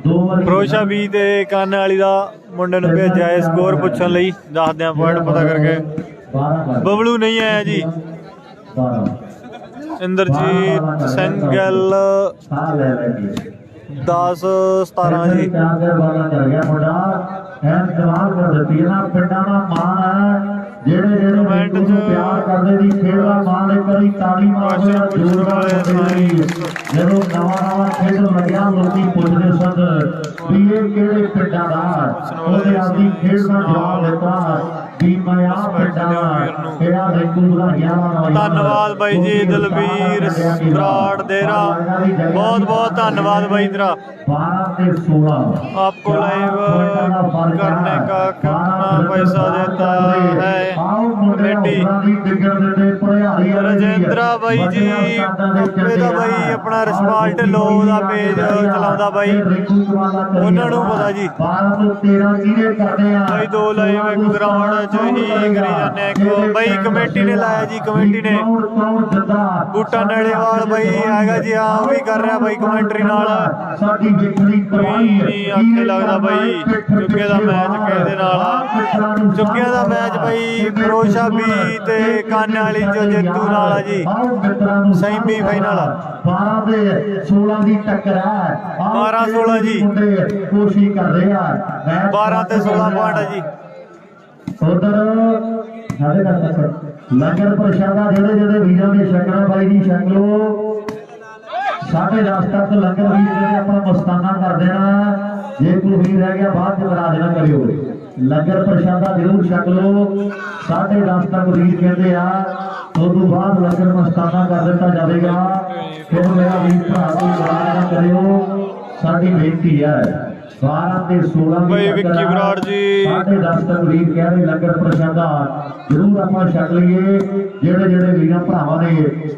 ਫਰੋਸ਼ਾ ਵੀ ਤੇ ਕੰਨ ਵਾਲੀ ਦਾ ਮੁੰਡੇ ਨੂੰ ਭੇਜਿਆ ਹੈ ਸਕੋਰ ਪੁੱਛਣ ਲਈ। ਦੱਸਦੇ ਆ ਪੁਆਇੰਟ ਪਤਾ ਕਰਕੇ। ਬਬਲੂ ਨਹੀਂ ਆਇਆ ਜੀ। ਇੰਦਰਜੀਤ ਸਿੰਘ ਗਿੱਲ 10-17 ਜੀ। ਪਿੰਡਾਂ ਦਾ ਮਾਣ ਹੈ ਜਿਹੜੇ ਪਿਆਰ ਕਰਦੇ ਦੀ ਖੇਡ ਦਾ ਮਾਣ ਇੱਕ ਵਾਰੀ ਤਾੜੀ ਮਾਰਦੇ ਆ ਜੋਰ ਵਾਲੇ। ਜਦੋਂ ਨਵਾਂ ਖੇਡ ਲੱਗਿਆ ਲੋਕੀ ਪੁੱਛਦੇ ਸਨ ਵੀ ਇਹ ਕਿਹੜੇ ਪਿੰਡਾਂ ਦਾ। ਉਹਦੇ ਆਪਦੀ ਖੇਡ ਦਾ ਜਵਾਬ ਦਿੱਤਾ ਵੀ ਮੈਂ ਆ ਪਿੰਡਾਂ ਦਾ। ਕਿਹੜਾ ਰੇਕੂ ਵਧਾਈਆਂ। ਧੰਨਵਾਦ ਬਾਈ ਜੀ ਦਲਵੀਰ ਬਰਾੜ ਦੇਰਾ ਬਹੁਤ ਬਹੁਤ ਧੰਨਵਾਦ ਬਾਈ ਤੇਰਾ। 12 ਤੇ 16 आपको लाइव करने का कितना पैसा देता है कमेटी। ਰਜਿੰਦਰਾ ਬਾਈ ਜੀ ਇਹਦਾ ਬਾਈ ਆਪਣਾ ਰਿਸ਼ਪਾਲ ਢਿੱਲੋਂ ਦਾ ਪੇਜ ਚਲਾਉਂਦਾ ਬਾਈ ਉਹਨਾਂ ਨੂੰ ਪਤਾ ਜੀ। 12 ਤੋਂ 13 ਕਿਹਨੇ ਕਰਦੇ ਆ ਬਾਈ 2 ਲਾਈਵ ਇੱਕ ਗਰਾਊਂਡ ਚ ਹੀ ਕਰੀ ਜਾਂਦੇ ਇੱਕ ਬਾਈ ਕਮੇਟੀ ਨੇ ਲਾਇਆ ਜੀ। ਕਮੇਟੀ ਨੇ ਬੂਟਾ ਨੜੇਵਾਲ ਬਾਈ ਹੈਗਾ ਜੀ ਆ ਵੀ ਕਰ ਰਿਹਾ ਬਾਈ ਕਮੈਂਟਰੀ ਨਾਲ। ਸਾਡੀ ਵੇਖਣੀ ਨਹੀਂ ਆਖੇ ਲੱਗਦਾ ਬਾਈ ਚੁੱਕੇ ਦਾ ਮੈਚ ਕਿਹਦੇ ਨਾਲ ਆ। ਚੁੱਕਿਆ ਦਾ ਮੈਚ ਬਾਈ ਫਰੋਸ਼ਾ ਵੀ ਤੇ ਕੰਨ ਵਾਲੀ ਜੋ ਜੇਤੂ ਨਾਲ ਆ ਜੀ ਸੈਮੀ ਫਾਈਨਲ। 12 ਤੇ 16 ਦੀ ਟੱਕਰ ਹੈ। 12-16 ਜੀ ਕੋਸ਼ਿਸ਼ ਕਰ ਰਹੇ ਆ। 12 ਤੇ 16 ਪੁਆਇੰਟ ਆ ਜੀ। ਉਧਰ ਸਾਡੇ ਨਾਲ ਲੰਗਰ ਪ੍ਰਸ਼ਾਦਾ ਜਿਹੜੇ ਵੀਰਾਂ ਦੇ ਸ਼ਕਰਾਂ ਬਾਈ ਦੀ ਸ਼ਕਲੋ 10:30 ਤੱਕ ਲੰਗਰ ਵੀ ਜਿਹੜੇ ਆਪਾਂ ਮਸਤਾਨਾ ਕਰ ਦੇਣਾ। ਜੇ ਕੋਈ ਵੀ ਰਹਿ ਗਿਆ ਬਾਅਦ ਚ ਕਰਾ ਦੇਣਾ ਕਰਿਓ। ਲੰਗਰ ਪ੍ਰਸ਼ਾਦਾ ਜ਼ਰੂਰ ਛਕ ਲਓ। 10:30 ਤੱਕ ਵੀਰ ਕਹਿੰਦੇ ਆ ਉਸ ਤੋਂ ਬਾਅਦ ਲੰਗਰ ਮਸਤਾਨਾ ਕਰ ਦਿੱਤਾ ਜਾਵੇਗਾ। ਫਿਰ ਮੇਰਾ ਵੀਰ ਭਰਾ ਕੋਈ ਨਾ ਕਰਿਓ ਸਾਡੀ ਬੇਨਤੀ ਹੈ। 12 ਤੇ 16 ਭਾਈ ਵਿੱਕੀ ਬਰਾੜ ਜੀ। 10:30 ਤੱਕ ਵੀਰ ਕਹਿ ਰਹੇ ਲੰਗਰ ਪ੍ਰਸ਼ਾਦਾ ਜ਼ਰੂਰ ਆਪਾਂ ਛਕ ਲਈਏ। ਜਿਹੜੇ ਵੀਰਾਂ ਭਰਾਵਾਂ ਨੇ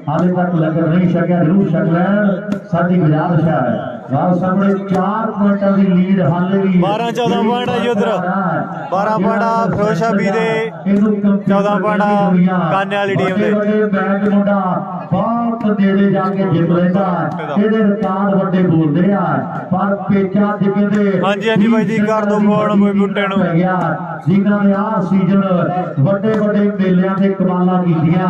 ਹਾਲੇ ਤੱਕ ਲੰਗਰ ਨਹੀਂ ਛਕਿਆ ਜ਼ਰੂਰ ਛਕ ਲੈਣ, ਸਾਡੀ ਗੁਜ਼ਾਰਿਸ਼ ਹੈ। ਨਾਲ ਸਾਹਮਣੇ 4 ਪੁਆਇੰਟਾਂ ਦੀ ਲੀਡ ਹਾਲੇ ਵੀ 12-14 ਪੁਆਇੰਟ ਆ ਜੀ ਉਧਰ। 12 ਪੁਆਇੰਟ ਆ ਫਿਰੋਜ਼ਸ਼ਾਹ ਬੀ ਦੇ, 14 ਪੁਆਇੰਟ ਆ ਕਾਨੇ ਵਾਲੀ ਟੀਮ ਦੇ। ਬੈਂਡ ਮੁੰਡਾ ਬਹੁਤ ਨੇੜੇ ਜਾ ਕੇ ਜਿੱਤ ਲੈਂਦਾ, ਇਹਦੇ ਰਿਕਾਰਡ ਵੱਡੇ ਬੋਲਦੇ ਆ, ਪਰ ਪੇਚਾ ਜਿੱਤੇ ਹਾਂਜੀ ਹਾਂਜੀ ਬਾਈ ਜੀ, ਕਰ ਦੋ ਫੋਨ ਕੋਈ ਬੁੱਟੇ ਨੂੰ। ਜਿਨ੍ਹਾਂ ਨੇ ਆਹ ਸੀਜ਼ਨ ਵੱਡੇ ਮੇਲਿਆਂ ਤੇ ਕਮਾਲਾਂ ਕੀਤੀਆਂ।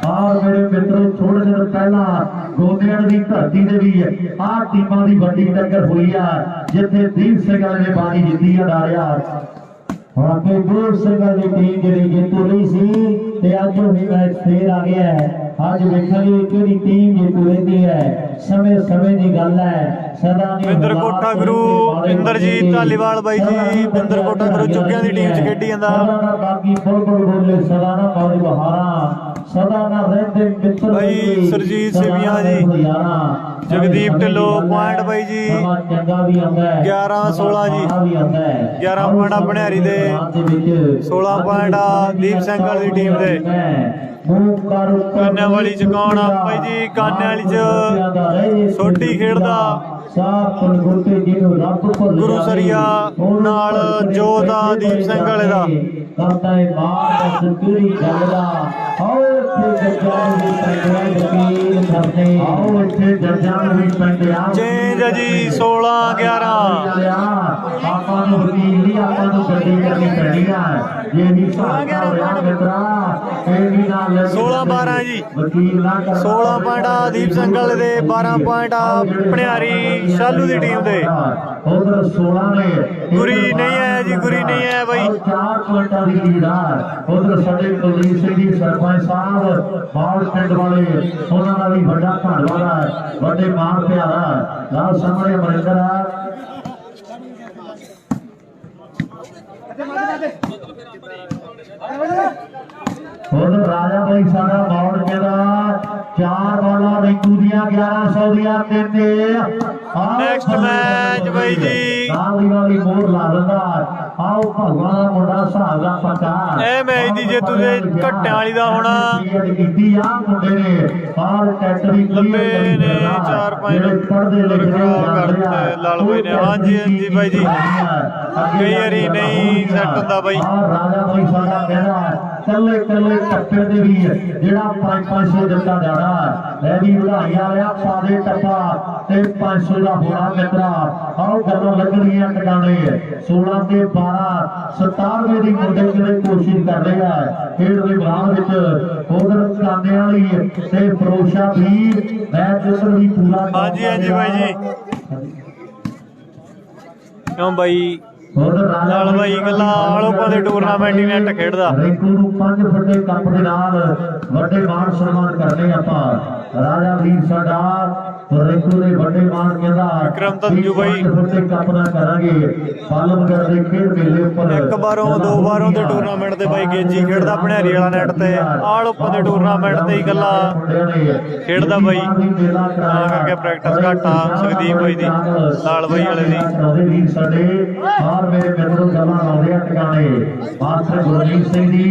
ਔਰ ਮੇਰੇ ਮਿੱਤਰੋ ਥੋੜੇ ਦਿਨ ਪਹਿਲਾਂ ਗੋਦਿਆਂ ਦੀ ਧਰਤੀ ਦੇ ਵੀ ਆਹ ਟੀਮਾਂ ਦੀ ਵੱਡੀ ਟੱਕਰ ਹੋਈ ਆ, ਜਿੱਥੇ ਦੀਪ ਸਿੰਘ ਨੇ ਬਾਜੀ ਜਿੱਤੀ ਆ ਡਾਰਿਆ। ਵਾਕਈ ਦੀਪ ਸਿੰਘ ਦੀ ਟੀਮ ਜਿਹੜੀ ਜਿੱਤੂ ਰਹੀ ਸੀ ਤੇ ਅੱਜ ਉਹ ਮੈਚ ਫੇਰ ਆ ਗਿਆ ਹੈ। ਅੱਜ ਵੇਖਾਂਗੇ ਕਿਹੜੀ ਟੀਮ ਜਿੱਤੂ ਰਹਿੰਦੀ ਹੈ। ਸਮੇਂ ਦੀ ਗੱਲ ਹੈ। ਸਦਾ ਨਹੀਂ ਬਿੰਦਰ ਕੋਟਾ ਗੁਰੂ ਇੰਦਰਜੀਤ ਧਾਲੀਵਾਲ ਬਾਈ ਜੀ, ਬਿੰਦਰ ਕੋਟਾ ਗੁਰੂ ਚੁੱਕਿਆਂ ਦੀ ਟੀਮ 'ਚ ਖੇਡੀ ਜਾਂਦਾ। ਬਾਕੀ ਫੁੱਟਬਾਲ ਬੋਲੇ ਸਦਾ ਨਾ ਮੌਜ ਬਹਾਰਾਂ, ਸਦਾ ਨਾ ਰਹਿੰਦੇ ਮਿੱਤਰ ਬਾਈ ਸਰਜੀਤ ਸਿਵੀਆਂ ਜੀ, ਜਗਦੀਪ ਢਿੱਲੋਂ ਪੁਆਇੰਟ ਬਾਈ ਜੀ, ਚੰਗਾ ਵੀ ਆਉਂਦਾ ਹੈ 11-16 ਜੀ, 11 ਪੁਆਇੰਟ ਆ ਭਣਿਆਰੀ ਦੇ, 16 ਪੁਆਇੰਟ ਆ ਦੀਪ ਸਿੰਘ ਦੀ ਟੀਮ ਦੇ। ਕਾਨੇ ਵਾਲੀ ਚ ਕੌਣ ਆ ਬਾਈ ਜੀ? ਕਾਨੇ ਵਾਲੀ ਚ ਸੋਢੀ ਖੇਡਦਾ ਗੁਰੂ ਸਰੀਆ ਨਾਲ ਜੋਤ ਆ ਦੀਪ ਸਿੰਘ ਵਾਲੇ ਦਾ। ਚੇਂਜ ਆ ਜੀ 16-11। ਆਪਾਂ ਨੂੰ ਵਕੀਲ ਨਹੀਂ, ਆਪਾਂ ਨੂੰ ਗੱਡੀ ਕਰਨੀ ਪੈਣੀ ਆ। ਜੇ ਨਹੀਂ 16-12 ਜੀ, 16 ਪੁਆਇੰਟ ਆ ਦੀਪ ਸਿੰਘ ਵਾਲੇ ਦੇ, 12 ਪੁਆਇੰਟ ਆ ਭਣਿਆਰੀ ਸ਼ਾਲੂ ਦੀ ਟੀਮ ਦੇ। ਉਧਰ 16 ਨੇ ਗੁਰੀ ਨਹੀਂ ਆਇਆ ਜੀ, ਗੁਰੀ ਨਹੀਂ ਆਇਆ ਬਾਈ। 4 ਪੁਆਇੰਟਾਂ ਦੀ ਲੀਡ ਆ। ਉਧਰ ਸਾਡੇ ਕੁਲਦੀਪ ਸਿੰਘ ਜੀ ਸਰਪੰਚ ਸਾਹਿਬ ਬਾਲ ਪਿੰਡ ਵਾਲੇ, ਉਹਨਾਂ ਦਾ ਵੀ ਵੱਡਾ ਧੰਨਵਾਦ ਹੈ, ਵੱਡੇ ਮਾਣ ਪਿਆਰਾ। ਨਾਲ ਸਾਹਮਣੇ ਅਮਰਿੰਦਰ ਆ। ਹੁਣ ਰਾਜਾ ਬਾਈ ਸਾਡਾ ਮੌੜ ਕਹਿੰਦਾ 4 ਬਾਲਾਂ ਰਿੰਕੂ ਦੀਆਂ 1100 ਦੀਆਂ ਤਿੰਨ। ਨੈਕਸਟ ਮੈਚ ਬਾਈ ਜੀ ਨਾਲ ਹੀ ਮੋਹਰ ਲਾ ਦਿੰਦਾ। ਆਓ ਭਗਵਾਨ ਦਾ ਮੁੰਡਾ ਹਿਸਾਬ ਦਾ ਪੱਕਾ। ਇਹ ਮੈਚ ਦੀ ਜੇਤੂ ਦੇ ਘੱਟਿਆਂ ਵਾਲੀ ਦਾ ਹੋਣਾ। ਕੀਤੀ ਆ ਮੁੰਡੇ ਨੇ ਆਲ ਟੈਕਟਰੀ ਲੰਬੇ ਨੇ 4-5 ਕਰਤੇ ਲਾਲ ਬਾਈ ਨੇ। ਹਾਂਜੀ ਹਾਂਜੀ ਬਾਈ ਜੀ, ਕਈ ਵਾਰੀ ਨਹੀਂ ਸੈੱਟ ਹੁੰਦਾ ਬਾਈ। ਰਾਜਾ ਬਾਈ ਸਾਡਾ ਕਹਿੰਦਾ ਕੱਲੇ ਟੱਪੇ ਦੇ ਵੀ ਜਿਹੜਾ 500 ਦਿੱਤਾ ਜਾਣਾ। ਲੈ ਵੀ ਵਧਾਈ ਵਾਲਿਆ ਪਾ ਦੇ ਟੱਪਾ ਤੇ 500 ਦਾ ਹੋਣਾ ਮਿੱਤਰਾ। ਆਓ ਗੱਲਾਂ ਲੱਗਣੀਆਂ ਟਿਕਾਣੇ। 16 ਤੇ 12 97 ਦੀ ਮੁੰਡੇ ਕਿਹੜੇ ਕੋਸ਼ਿਸ਼ ਕਰ ਰਹੇ ਆ ਖੇਡ ਦੇ ਮੈਦਾਨ ਵਿੱਚ। ਉਧਰ ਕਾਨੇ ਵਾਲੀ ਤੇ ਫਿਰੋਜ਼ਸ਼ਾਹ ਵੀ ਮੈਚ ਉਧਰ ਵੀ ਪੂਰਾ। ਹਾਂਜੀ ਹਾਂਜੀ ਬਾਈ ਜੀ, ਕਿਉਂ ਬਾਈ ਨਾਲ ਬਾਈ ਗੱਲਾਂ ਆਲੋਕਾਂ ਦੇ ਟੂਰਨਾਮੈਂਟ ਹੀ ਨੈਟ ਖੇਡਦਾ। ਰਿੰਕੂ ਨੂੰ 5 ਫੁੱਟੇ ਕੱਪ ਦੇ ਨਾਲ ਵੱਡੇ ਮਾਣ ਸਨਮਾਨ ਕਰਨੇ ਆਪਾਂ। ਰਾਜਾ ਵੀਰ ਸਾਡਾ ਰਿੰਕੂ ਦੇ ਵੱਡੇ ਮਾਣ ਕਹਿੰਦਾ ਵਿਕਰਮ ਤੰਜੂ ਬਾਈ 5 ਫੁੱਟੇ ਕੱਪ ਨਾਲ ਕਰਾਂਗੇ ਪਾਲਮਗੜ ਦੇ ਖੇਡ ਮੇਲੇ ਉੱਪਰ। 1 ਵਾਰੋਂ 2 ਵਾਰੋਂ ਦੇ ਟੂਰਨਾਮੈਂਟ ਤੇ ਬਾਈ ਗੇਜੀ ਖੇਡਦਾ ਭਣਿਆਰੀ ਵਾਲਾ ਨੈਟ ਤੇ। ਆਲੋਕਾਂ ਦੇ ਟੂਰਨਾਮੈਂਟ ਤੇ ਹੀ ਗੱਲਾਂ ਖੇਡਦਾ ਬਾਈ, ਤਾਂ ਕਰਕੇ ਪ੍ਰੈਕਟਿਸ ਘੱਟ ਆ ਸੁਖਦੀਪ ਬਾਈ ਦੀ, ਲਾਲ ਬਾਈ ਵਾਲੇ ਦੀ। ਵੀਰ ਸਾਡੇ ਮੇਰੇ ਮਿੱਤਰੋਂ ਗੱਲਾਂ ਲਾਉਂਦੇ ਆ ਟਿਕਾਣੇ। ਮਾਸਟਰ ਗੁਰਜੀਤ ਸਿੰਘ ਜੀ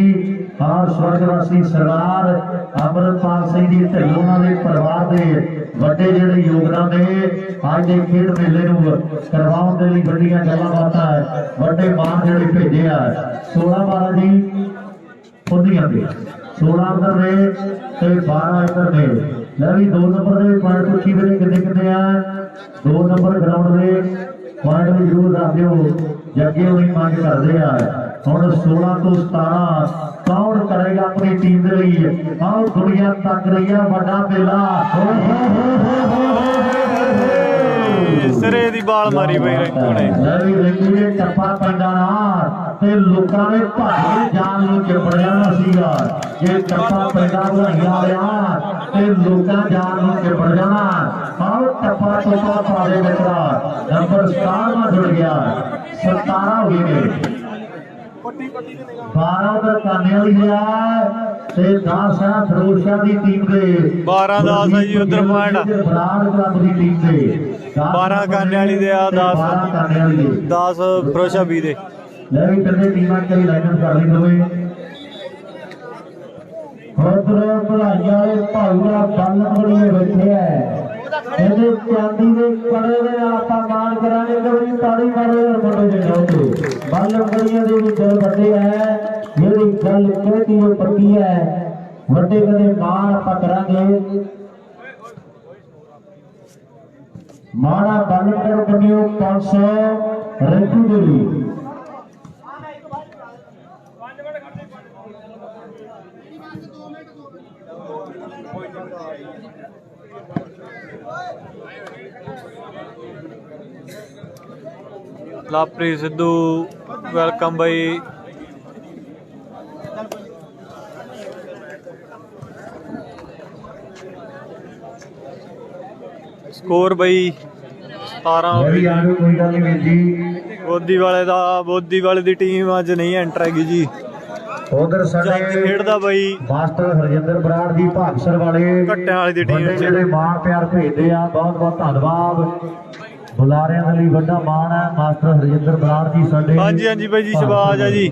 ਔਰ ਸਵਰਗਵਾਸੀ ਸਰਦਾਰ ਅਮਰਪਾਲ ਸਿੰਘ ਜੀ ਢਿੱਲੋਂ, ਉਹਨਾਂ ਦੇ ਪਰਿਵਾਰ ਦੇ ਵੱਡੇ ਜਿਹੜੇ ਯੋਗਦਾਨ ਨੇ ਅੱਜ ਦੇ ਖੇਡ ਮੇਲੇ ਨੂੰ ਕਰਵਾਉਣ ਦੇ ਲਈ ਵੱਡੀਆਂ ਗੱਲਾਂ ਬਾਤਾਂ ਵੱਡੇ ਮਾਣ ਜਿਹੜੇ ਭੇਜੇ ਆ। 16-12 ਜੀ ਪੁੱਡੀਆਂ ਦੇ 16 ਅੰਦਰ ਨੇ ਤੇ 12 ਇੱਧਰ ਨੇ। ਲੈ ਵੀ 2 ਨੰਬਰ ਦੇ ਪੁਆਇੰਟ ਪੁੱਛੀ ਵੇਲੇ ਕਿੰਨੇ ਆ। 2 ਨੰਬਰ ਗਰਾਊਂਡ ਦੇ ਪੁਆਇੰਟ ਵੀ ਜ਼ਰੂਰ ਦੱਸ ਦਿਓ। ਜੱਗੇ ਹੋਣੀ ਮੰਗ ਕਰਦੇ ਆ। ਹੁਣ 16 ਤੋਂ 17 ਕੌਣ ਕਰੇਗਾ ਆਪਣੀ ਟੀਮ ਦੇ ਲਈ? ਆਓ ਦੁਨੀਆ ਤੱਕ ਰਹੀ ਆ ਵੱਡਾ ਮੇਲਾ। ਸਿਰੇ ਦੀ ਬਾਲ ਮਾਰੀ ਬਈ ਰਿੰਕੂ ਨੇ। ਰਿੰਕੂ ਨੇ ਟੱਪਾ ਪੈਂਦਾ ਨਾ ਤੇ ਲੋਕਾਂ ਨੇ ਭਾਵੇਂ ਜਾਨ ਨੂੰ ਚਿਪੜਿਆ ਨਾ ਸੀਗਾ। ਜੇ ਟੱਪਾ ਪੈਂਦਾ ਵਧਾਈਆਂ ਲਿਆ ਤੇ ਲੋਕਾਂ ਜਾਨ ਨੂੰ ਚਿਪੜ ਜਾਣਾ। ਆਓ ਟੱਪਾ ਟੁੱਪਾ ਪਾ ਦੇ ਮਿੱਤਰਾ। ਨੰਬਰ 17 ਜੁੜ ਗਿਆ, 17 ਹੋ ਗਏ ਨੇ। 12 ਦਾ ਕਾਨੇ ਵਾਲੀ ਲਿਆ ਤੇ 10 ਹੈ ਫਿਰੋਜ਼ਸ਼ਾਹ ਦੀ ਟੀਮ ਦੇ 12-10 ਹੈ ਜੀ ਉਧਰ ਪੁਆਇੰਟ ਬਰਾੜ ਕਲੱਬ ਦੀ ਟੀਮ ਦੇ 12 ਕਾਨੇ ਵਾਲੀ ਦੇ ਆ 10 12 ਕਾਨੇ ਵਾਲੀ ਦੇ 10 ਫਿਰੋਜ਼ਸ਼ਾਹ ਬੀ ਦੇ। ਲੈ ਵੀ ਤਿੰਨੇ ਟੀਮਾਂ ਕਰੀ ਲਾਈਨ ਕਰ ਲਈ ਦੋਵੇਂ। ਉਧਰ ਭਲਾਈਆਂ ਵਾਲੇ ਭਾਊਆ ਬਾਲਣ ਬੜੀਏ ਬੈਠੇ ਐ ਇਹਦੇ ਚਾਂਦੀ ਦੇ ਕੜੇ ਦੇ ਆਪਾਂ ਮਾਣ ਕਰਾਂਗੇ ਕਿ ਬਈ ਤਾੜੀ ਮਾਰੋ ਯਾਰ ਮੁੰਡੇ ਦੇ ਨਾਮ ਬਾਲਣ ਬੜੀਆਂ ਦੇ ਵੀ ਦਿਲ ਵੱਡੇ ਐ ਜਿਹੜੀ ਗੱਲ ਕਹਿਤੀ ਉਹ ਪੱਕੀ ਐ ਵੱਡੇ ਕਦੇ ਮਾਣ ਆਪਾਂ ਕਰਾਂਗੇ। ਮਾਣਾ ਬਾਲਣ ਕਰ ਬੰਨਿਓ 500 ਰੈਂਕੂ ਦੇ ਲਈ। ਲਾਪਰੀ ਸਿੱਧੂ ਵੈਲਕਮ ਬਾਈ। ਸਕੋਰ ਬਾਈ 17। ਕੋਈ ਗੱਲ ਨਹੀਂ ਵੀਰ ਜੀ। ਬੋਦੀ ਵਾਲੇ ਦੀ ਟੀਮ ਅੱਜ ਨਹੀਂ ਐਂਟਰ ਹੈਗੀ ਜੀ। ਉਧਰ ਜੱਜ ਸਾਡੇ ਖੇਡਦਾ ਬਾਈ ਮਾਸਟਰ ਹਰਜਿੰਦਰ ਬਰਾੜ ਦੀ ਭਾਗਸਰ ਵਾਲੇ ਘੱਟਿਆਂ ਵਾਲੀ ਦੀ ਟੀਮ ਵਿੱਚ। ਜਿਹੜੇ ਮਾਣ ਪਿਆਰ ਭੇਜਦੇ ਆ ਬਹੁਤ ਬਹੁਤ ਧੰਨਵਾਦ। ਬੁਲਾਰਿਆਂ ਦੇ ਲਈ ਵੱਡਾ ਮਾਣ ਹੈ ਮਾਸਟਰ ਹਰਜਿੰਦਰ ਬਰਾੜ ਜੀ ਸਾਡੇ। ਹਾਂਜੀ ਹਾਂਜੀ ਬਾਈ ਜੀ ਸ਼ਬਾਜ ਆ ਜੀ।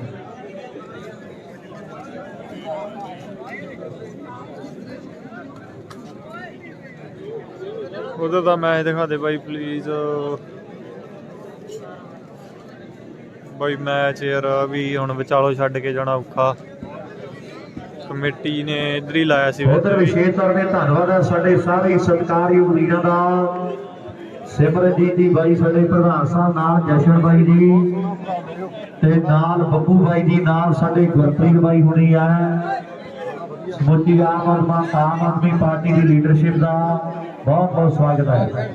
ਉਧਰ ਦਾ ਮੈਚ ਦਿਖਾ ਦੇ ਬਾਈ ਪਲੀਜ਼ ਬਾਈ। ਮੈਚ ਯਾਰ ਵੀ ਹੁਣ ਵਿਚਾਲੋ ਛੱਡ ਕੇ ਜਾਣਾ ਔਖਾ। ਕਮੇਟੀ ਨੇ ਇੱਧਰ ਹੀ ਲਾਇਆ ਸੀ। ਉਧਰ ਵਿਸ਼ੇਸ਼ ਤੌਰ ਤੇ ਧੰਨਵਾਦ ਹੈ ਸਾਡੇ ਸਾਰੇ ਸਤਿਕਾਰਯੋਗ ਵੀਰਾਂ ਦਾ। ਸਿਮਰਨਜੀਤ ਜੀ ਬਾਈ ਸਾਡੇ ਪ੍ਰਧਾਨ ਸਾਹਿਬ, ਨਾਲ ਜਸ਼ਨ ਬਾਈ ਜੀ ਤੇ ਨਾਲ ਬੱਬੂ ਬਾਈ ਜੀ, ਨਾਲ ਸਾਡੇ ਗੁਰਪ੍ਰੀਤ ਬਾਈ ਹੁਣੀ ਆ। ਸਮੁੱਚੀ ਆਮ ਆਦਮੀ ਪਾਰਟੀ ਦੀ ਲੀਡਰਸ਼ਿਪ ਦਾ ਬਹੁਤ ਬਹੁਤ ਸਵਾਗਤ ਹੈ।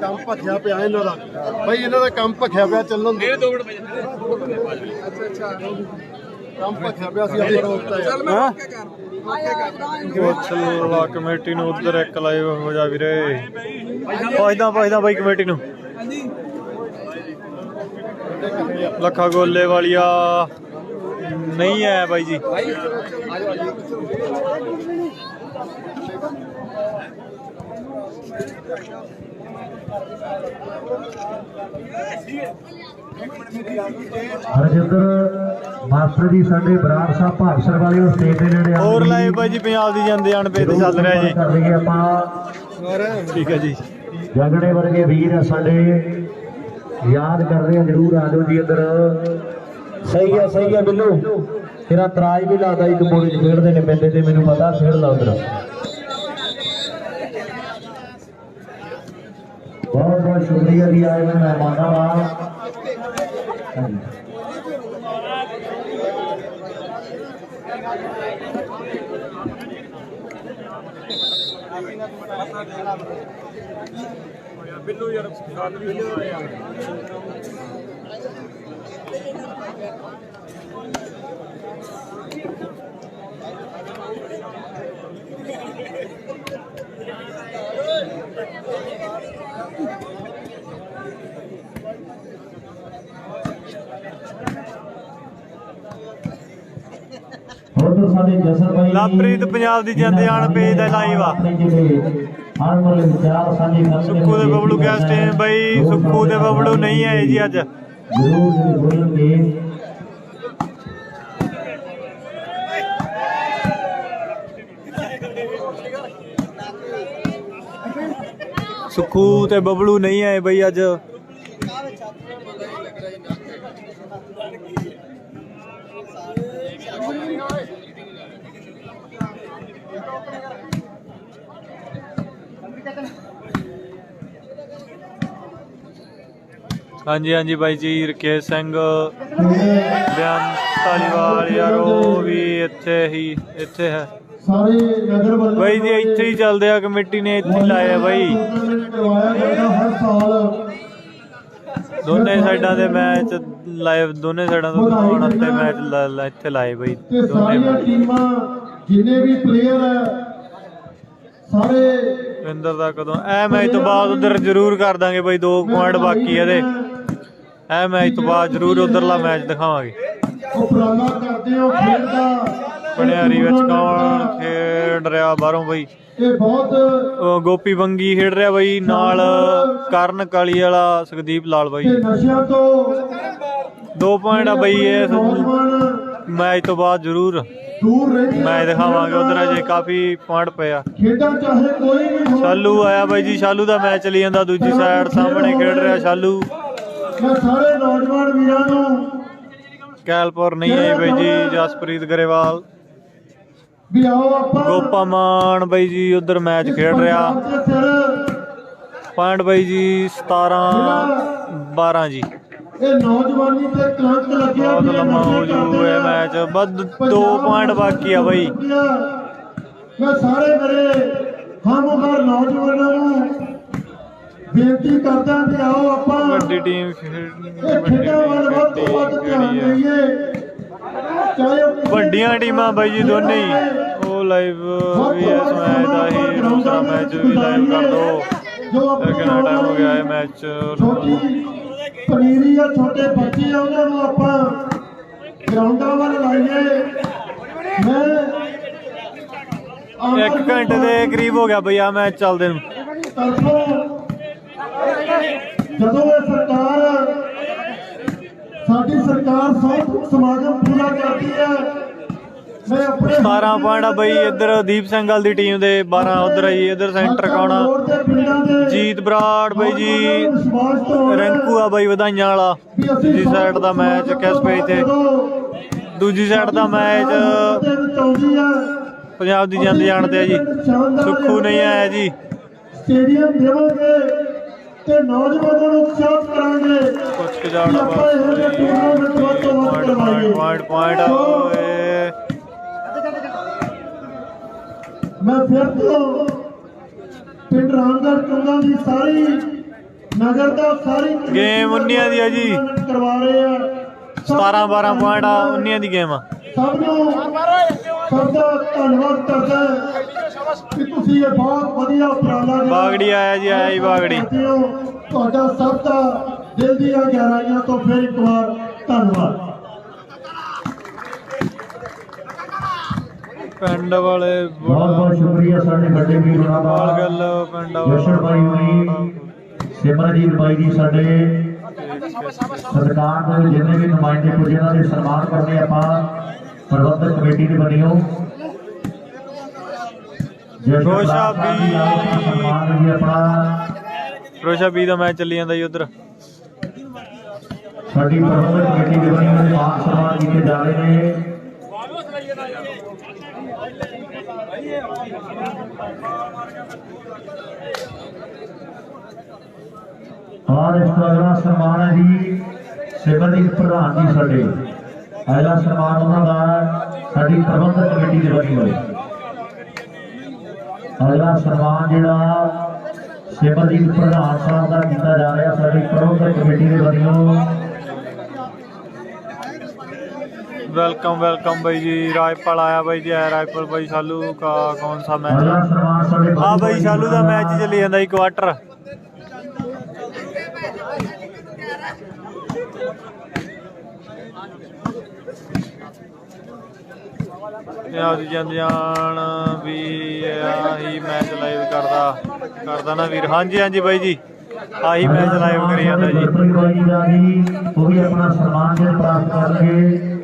ਕੰਮ ਭੱਜਿਆ ਪਿਆ ਇਹਨਾਂ ਦਾ ਭਾਈ, ਇਹਨਾਂ ਦਾ ਕੰਮ ਭੱਜਿਆ ਪਿਆ ਚੱਲਣ ਦੇ 2 ਮਿੰਟ। ਕੰਮ ਭੱਜਿਆ ਪਿਆ ਸੀ ਆਪਾਂ ਰੋਕਤਾ ਚਲੋ ਕਮੇਟੀ ਨੂੰ ਉਧਰ ਇੱਕ ਲਾਈਵ ਹੋ ਜਾ ਵੀਰੇ। ਪੁੱਛਦਾ ਬਾਈ ਕਮੇਟੀ ਨੂੰ। ਲੱਖਾ ਗੋਲੇ ਵਾਲੀਆ ਨਹੀਂ ਹੈ ਬਾਈ ਜੀ। ਹਰਜਿੰਦਰ ਮਾਸਟਰ ਜੀ ਸਾਡੇ ਬਰਾੜ ਸਾਹਿਬ ਭਾਗਸਰ ਵਾਲੇ ਉਹ ਸਟੇਜ ਦੇ ਨੇੜੇ ਆ। ਹੋਰ ਲਾਈਵ ਬਾਈ ਜੀ ਪੰਜਾਬ ਦੀ ਜਾਂਦੇ ਅਣਪੇ ਤੇ ਚੱਲ ਰਿਹਾ ਜੀ। ਕਰ ਲਈਏ ਆਪਾਂ। ਠੀਕ ਹੈ ਜੀ। ਜਗੜੇ ਵਰਗੇ ਵੀਰ ਆ ਸਾਡੇ, ਯਾਦ ਕਰਦੇ ਆ ਜਰੂਰ। ਆ ਜਾਓ ਜੀ ਇੱਧਰ। ਸਹੀ ਹੈ ਬਿੱਲੂ, ਤੇਰਾ ਤਰਾਜ ਵੀ ਲਾਦਾ ਇੱਕ ਮੋੜੇ ਚ ਖੇਡਦੇ ਨੇ ਪੈਂਦੇ ਤੇ ਮੈਨੂੰ ਪਤਾ ਖੇਡ ਲਾ ਉਧਰ। ਬਹੁਤ ਬਹੁਤ ਸ਼ੁਕਰੀਆ ਜੀ ਆਏ ਹੋਏ ਮਹਿਮਾਨਾਂ ਦਾ। ਬਿੱਲੂ ਯਾਰ ਉਧਰ ਸਾਡੇ ਜਸਨ ਬਾਈ ਲਵਪ੍ਰੀਤ ਪੰਜਾਬ ਦੀ ਜਾਂਦੇ ਆਣ ਪੇਜ ਦਾ ਲਾਈਵ ਆ। ਸੁੱਖੂ ਦੇ ਬਬਲੂ ਗੈਸਟ ਹੈ ਬਾਈ। ਸੁੱਖੂ ਦੇ ਬਬਲੂ ਨਹੀਂ ਆਏ ਜੀ ਅੱਜ। ਜਰੂਰ ਬੋਲਣਗੇ। ਸੁੱਖੂ ਤੇ ਬਬਲੂ ਨਹੀਂ ਆਏ ਬਾਈ ਅੱਜ। ਹਾਂਜੀ ਬਾਈ ਜੀ। ਰਕੇਸ਼ ਸਿੰਘ ਬਿਆਨ ਧਾਲੀਵਾਲ ਯਾਰ ਉਹ ਵੀ ਇੱਥੇ ਹੈ ਸਾਰੇ ਨਗਰ ਵੱਲੋਂ ਬਾਈ ਜੀ। ਇੱਥੇ ਹੀ ਚੱਲਦੇ ਆ, ਕਮੇਟੀ ਨੇ ਇੱਥੇ ਲਾਇਆ ਬਾਈ। ਹਰ ਸਾਲ ਦੋਨੇ ਸਾਈਡਾਂ ਦੇ ਮੈਚ ਲਾਈਵ ਦੋਨੇ ਸਾਈਡਾਂ ਤੋਂ ਦਿਖਾਉਣ ਤੇ ਮੈਚ ਇੱਥੇ ਲਾਏ ਬਈ ਤੇ ਦੋਨੇ ਸਾਰੀਆਂ ਮੈਚ। ਟੀਮਾਂ ਜਿੰਨੇ ਵੀ ਪਲੇਅਰ ਹੈ ਸਾਰੇ ਵਿੰਦਰ ਦਾ ਕਦੋਂ ਇਹ ਮੈਚ ਤੋਂ ਬਾਅਦ ਉਧਰ ਜ਼ਰੂਰ ਕਰ ਦਾਂਗੇ ਬਈ 2 ਪੁਆਇੰਟ ਬਾਕੀ ਇਹਦੇ। ਇਹ ਮੈਚ ਤੋਂ ਬਾਅਦ ਜ਼ਰੂਰ ਉਧਰਲਾ ਮੈਚ ਦਿਖਾਵਾਂਗੇ। ਉਪਰਾਲਾ ਕਰਦੇ ਹੋ ਖੇਡ ਦਾ ਪਨਿਆਰੀ ਵਿੱਚ ਕੌਣ ਖੇਡ ਰਿਹਾ ਬਾਹਰੋਂ ਬਈ? ਇਹ ਬਹੁਤ ਗੋਪੀ ਬੰਗੀ ਖੇਡ ਰਿਹਾ ਬਈ, ਨਾਲ ਕਰਨ ਕਾਲੀ ਵਾਲਾ ਸੁਖਦੀਪ ਲਾਲ ਬਾਈ। ਤੇ ਨਸ਼ਿਆਂ ਤੋਂ 2 ਪੁਆਇੰਟ ਆ ਬਈ ਇਸ ਨੌਜਵਾਨ ਮੈਚ ਤੋਂ ਬਾਅਦ ਜ਼ਰੂਰ ਦੂਰ ਰਹਿੰਦੇ ਮੈਚ ਦਿਖਾਵਾਂਗੇ। ਉਧਰ ਅਜੇ ਕਾਫੀ ਪੁਆਇੰਟ ਪਏ ਆ। ਖੇਡਾਂ ਚਾਹੇ ਕੋਈ ਵੀ ਹੋ। ਸ਼ਾਲੂ ਆਇਆ ਬਾਈ ਜੀ, ਸ਼ਾਲੂ ਦਾ ਮੈਚ ਚੱਲੀ ਜਾਂਦਾ ਦੂਜੀ ਸਾਈਡ, ਸਾਹਮਣੇ ਖੇਡ ਰਿਹਾ ਸ਼ਾਲੂ। ਮੈਂ ਸਾਰੇ ਨੌਜਵਾਨ ਵੀਰਾਂ ਨੂੰ ਕੈਲਪੁਰ ਨਹੀਂ ਆਈ ਬਾਈ ਜੀ, ਜਸਪ੍ਰੀਤ ਗਰੇਵਾਲ। ਵੀ ਆਓ ਆਪਾਂ ਗੋਪਾ ਮਾਨ ਬਾਈ ਜੀ ਉਧਰ ਮੈਚ ਖੇਡ ਰਿਹਾ। ਪੰਜਾਬ ਦੇ ਸਿਰ ਪੁਆਇੰਟ ਬਾਈ ਜੀ 17-12 ਜੀ। ਇਹ ਨੌਜਵਾਨੀ ਤੇ ਕਲੰਕ ਲੱਗਿਆ ਬਹੁਤ ਵੀ ਇਹ ਲੰਮਾ ਹੋ ਨਸ਼ੇ ਜੂ ਕਰਦੇ ਇਹ ਆ। ਮੈਚ, ਬਸ 2 ਪੁਆਇੰਟ ਬਾਕੀ ਆ ਬਾਈ। ਮੈਂ ਸਾਰੇ ਮੇਰੇ ਹਮਕਾਰ ਨੌਜਵਾਨਾਂ ਨੂੰ ਬੇਨਤੀ ਕਰਦਾ ਵੀ ਆਓ ਆਪਾਂ ਵੱਡੀ ਟੀਮ ਇਹ ਖੇਡਾਂ ਵੱਲ ਵੱਧ ਤੋਂ ਵੱਧ ਧਿਆਨ ਦਈਏ। ਚਾਹੇ ਉਹ ਵੱਡੀਆਂ ਟੀਮਾਂ ਬਾਈ ਜੀ ਦੋਨੇ ਹੀ। ਉਹ ਲਾਈਵ ਵੀ ਇਸ ਮੈਚ ਦਾ ਹੀ ਦੂਸਰਾ ਮੈਚ ਵੀ ਲਾਈਵ ਕਰ ਦੋ। ਜੋ ਆਪਣੇ ਕਿੰਨਾ ਟਾਈਮ ਹੋ ਗਿਆ ਇਹ ਮੈਚ ਛੋਟੀ ਪਨੀਰੀ ਆ, ਛੋਟੇ ਬੱਚੇ ਆ, ਉਹਨਾਂ ਨੂੰ ਆਪਾਂ ਗਰਾਊਂਡਾਂ ਵੱਲ ਲਾਈਏ। ਮੈਂ 1 ਘੰਟੇ ਦੇ ਕਰੀਬ ਹੋ ਗਿਆ ਬਈ ਆ ਮੈਚ ਚੱਲਦੇ ਨੂੰ। ਤਰਫੋਂ ਜਦੋਂ ਇਹ ਸਾਡੀ ਸਰਕਾਰ ਸੌ ਸਮਾਗਮ ਪੂਰਾ ਕਰਦੀ ਹੈ, ਮੈਂ ਆਪਣੇ 17 ਪੁਆਇੰਟ ਆ ਬਈ ਇੱਧਰ ਦੀਪ ਸਿੰਘਲ ਦੀ ਟੀਮ ਦੇ, 12 ਉਧਰ ਆਈ। ਇੱਧਰ ਸੈਂਟਰ ਕਾਉਣਾ ਜੀਤ ਬਰਾੜ ਬਾਈ ਜੀ, ਰਿੰਕੂ ਆ ਬਾਈ ਵਧਾਈਆਂ ਵਾਲਾ। ਦੂਜੀ ਸਾਈਡ ਦਾ ਮੈਚ ਕਿਸ ਪੇਜ ਤੇ? ਦੂਜੀ ਸਾਈਡ ਦਾ ਮੈਚ ਪੰਜਾਬ ਦੀ ਜਾਂਦੇ ਜਾਣ ਤੇ ਆ ਜੀ। ਸੁੱਖੂ ਨਹੀਂ ਆਇਆ ਜੀ। ਸਟੇਡੀਅਮ ਦੇਵਾਂਗੇ ਤੇ ਨੌਜਵਾਨਾਂ ਨੂੰ ਉਤਸ਼ਾਹਿਤ ਕਰਾਂਗੇ। ਕੁਛ ਕੁ ਜਾਣਾ ਆਪਾਂ ਇਹੋ ਜਿਹੇ ਟੂਰਨਾਮੈਂਟ ਵੱਧ ਤੋਂ ਵੱਧ ਕਰਵਾਈਏ। ਪੁਆਇੰਟ ਓਏ ਮੈਂ ਫਿਰ ਤੋਂ ਪਿੰਡ ਰਾਮਗੜ੍ਹ ਚੁੰਗਾ ਦੀ ਸਾਰੀ ਨਗਰ ਦਾ ਸਾਰੀ ਗੇਮ 19 ਦੀ ਆ ਜੀ। ਕਰਵਾ ਰਹੇ ਆ। 17-12 ਪੁਆਇੰਟ ਆ, 19 ਦੀ ਗੇਮ ਆ। ਸਭ ਨੂੰ ਸਭ ਦਾ ਧੰਨਵਾਦ ਕਰਦਾ ਕਿ ਤੁਸੀਂ ਇਹ ਬਹੁਤ ਵਧੀਆ ਉਪਰਾਲਾ ਜਿਹੜਾ ਬਾਗੜੀ ਆਇਆ ਜੀ, ਆਇਆ ਜੀ ਬਾਗੜੀ। ਕਰਦੇ ਹੋ। ਤੁਹਾਡਾ ਸਭ ਦਾ ਦਿਲ ਦੀਆਂ ਗਹਿਰਾਈਆਂ ਤੋਂ ਫਿਰ ਇੱਕ ਵਾਰ ਧੰਨਵਾਦ। ਪਿੰਡ ਵਾਲੇ ਬਹੁਤ ਬਹੁਤ ਸ਼ੁਕਰੀਆ ਸਾਡੇ ਵੱਡੇ ਵੀਰ ਹੋਣਾ ਬਾਲ ਦਾ, ਗੱਲ ਪਿੰਡ ਜਸ਼ਨ ਬਾਈ ਹੋਣੀ, ਸਿਮਰਜੀਤ ਬਾਈ ਜੀ ਸਾਡੇ ਸਰਕਾਰ ਦੇ ਜਿੰਨੇ ਵੀ ਨੁਮਾਇੰਦੇ ਪੁੱਜੇ ਉਹਨਾਂ ਦੇ ਸਨਮਾਨ ਕਰਦੇ ਆਪਾਂ ਪ੍ਰਬੰਧਕ ਕਮੇਟੀ ਦੇ ਬਣਿਓ। ਰੋਸ਼ਾ ਵੀ ਸਨਮਾਨ ਜੀ ਆਪਣਾ ਰੋਸ਼ਾ ਵੀ ਦਾ ਮੈਚ ਚੱਲੀ ਜਾਂਦਾ ਜੀ ਉਧਰ। ਸਾਡੀ ਪ੍ਰਬੰਧਕ ਕਮੇਟੀ ਦੇ ਬਣਿਓ ਦੇ ਮਾਨ ਸਨਮਾਨ ਕੀਤੇ ਜਾ ਰਹੇ ਨੇ। ਔਰ ਇਸ ਤੋਂ ਅਗਲਾ ਸਨਮਾਨ ਹੈ ਜੀ ਸਿਮਰਜੀਤ ਪ੍ਰਧਾਨ ਜੀ ਸਾਡੇ। ਅਗਲਾ ਸਨਮਾਨ ਉਹਨਾਂ ਦਾ ਸਾਡੀ ਪ੍ਰਬੰਧਕ ਕਮੇਟੀ ਦੇ ਬਣੀ ਹੋਈ। ਅਗਲਾ ਸਨਮਾਨ ਜਿਹੜਾ ਸਿਮਰਜੀਤ ਪ੍ਰਧਾਨ ਸਾਹਿਬ ਦਾ ਕੀਤਾ ਜਾ ਰਿਹਾ ਸਾਡੀ ਪ੍ਰਬੰਧਕ ਕਮੇਟੀ ਦੇ ਬਣਿਓ। वेलकम वेलकम भाई जी। रायपाल आया भाई जी, आया रायपाल भाई। शालू का कौन सा मैच? ਅਗਲਾ ਸਨਮਾਨ ਸਾਡੇ हाँ भाई शालू का मैच ही चली जाता जी क्वार्टर। जान भी आही मैच लाइव करदा ना वीर। हाँ जी हाँ जी भाई जी, आही मैच लाइव करी जाता जी। ਗੁਰਪ੍ਰੀਤ ਬਾਈ ਜੀ ਦਾ ਜੀ ਉਹ ਵੀ ਆਪਣਾ ਸਨਮਾਨ ਜੇ ਪ੍ਰਾਪਤ ਕਰਨਗੇ।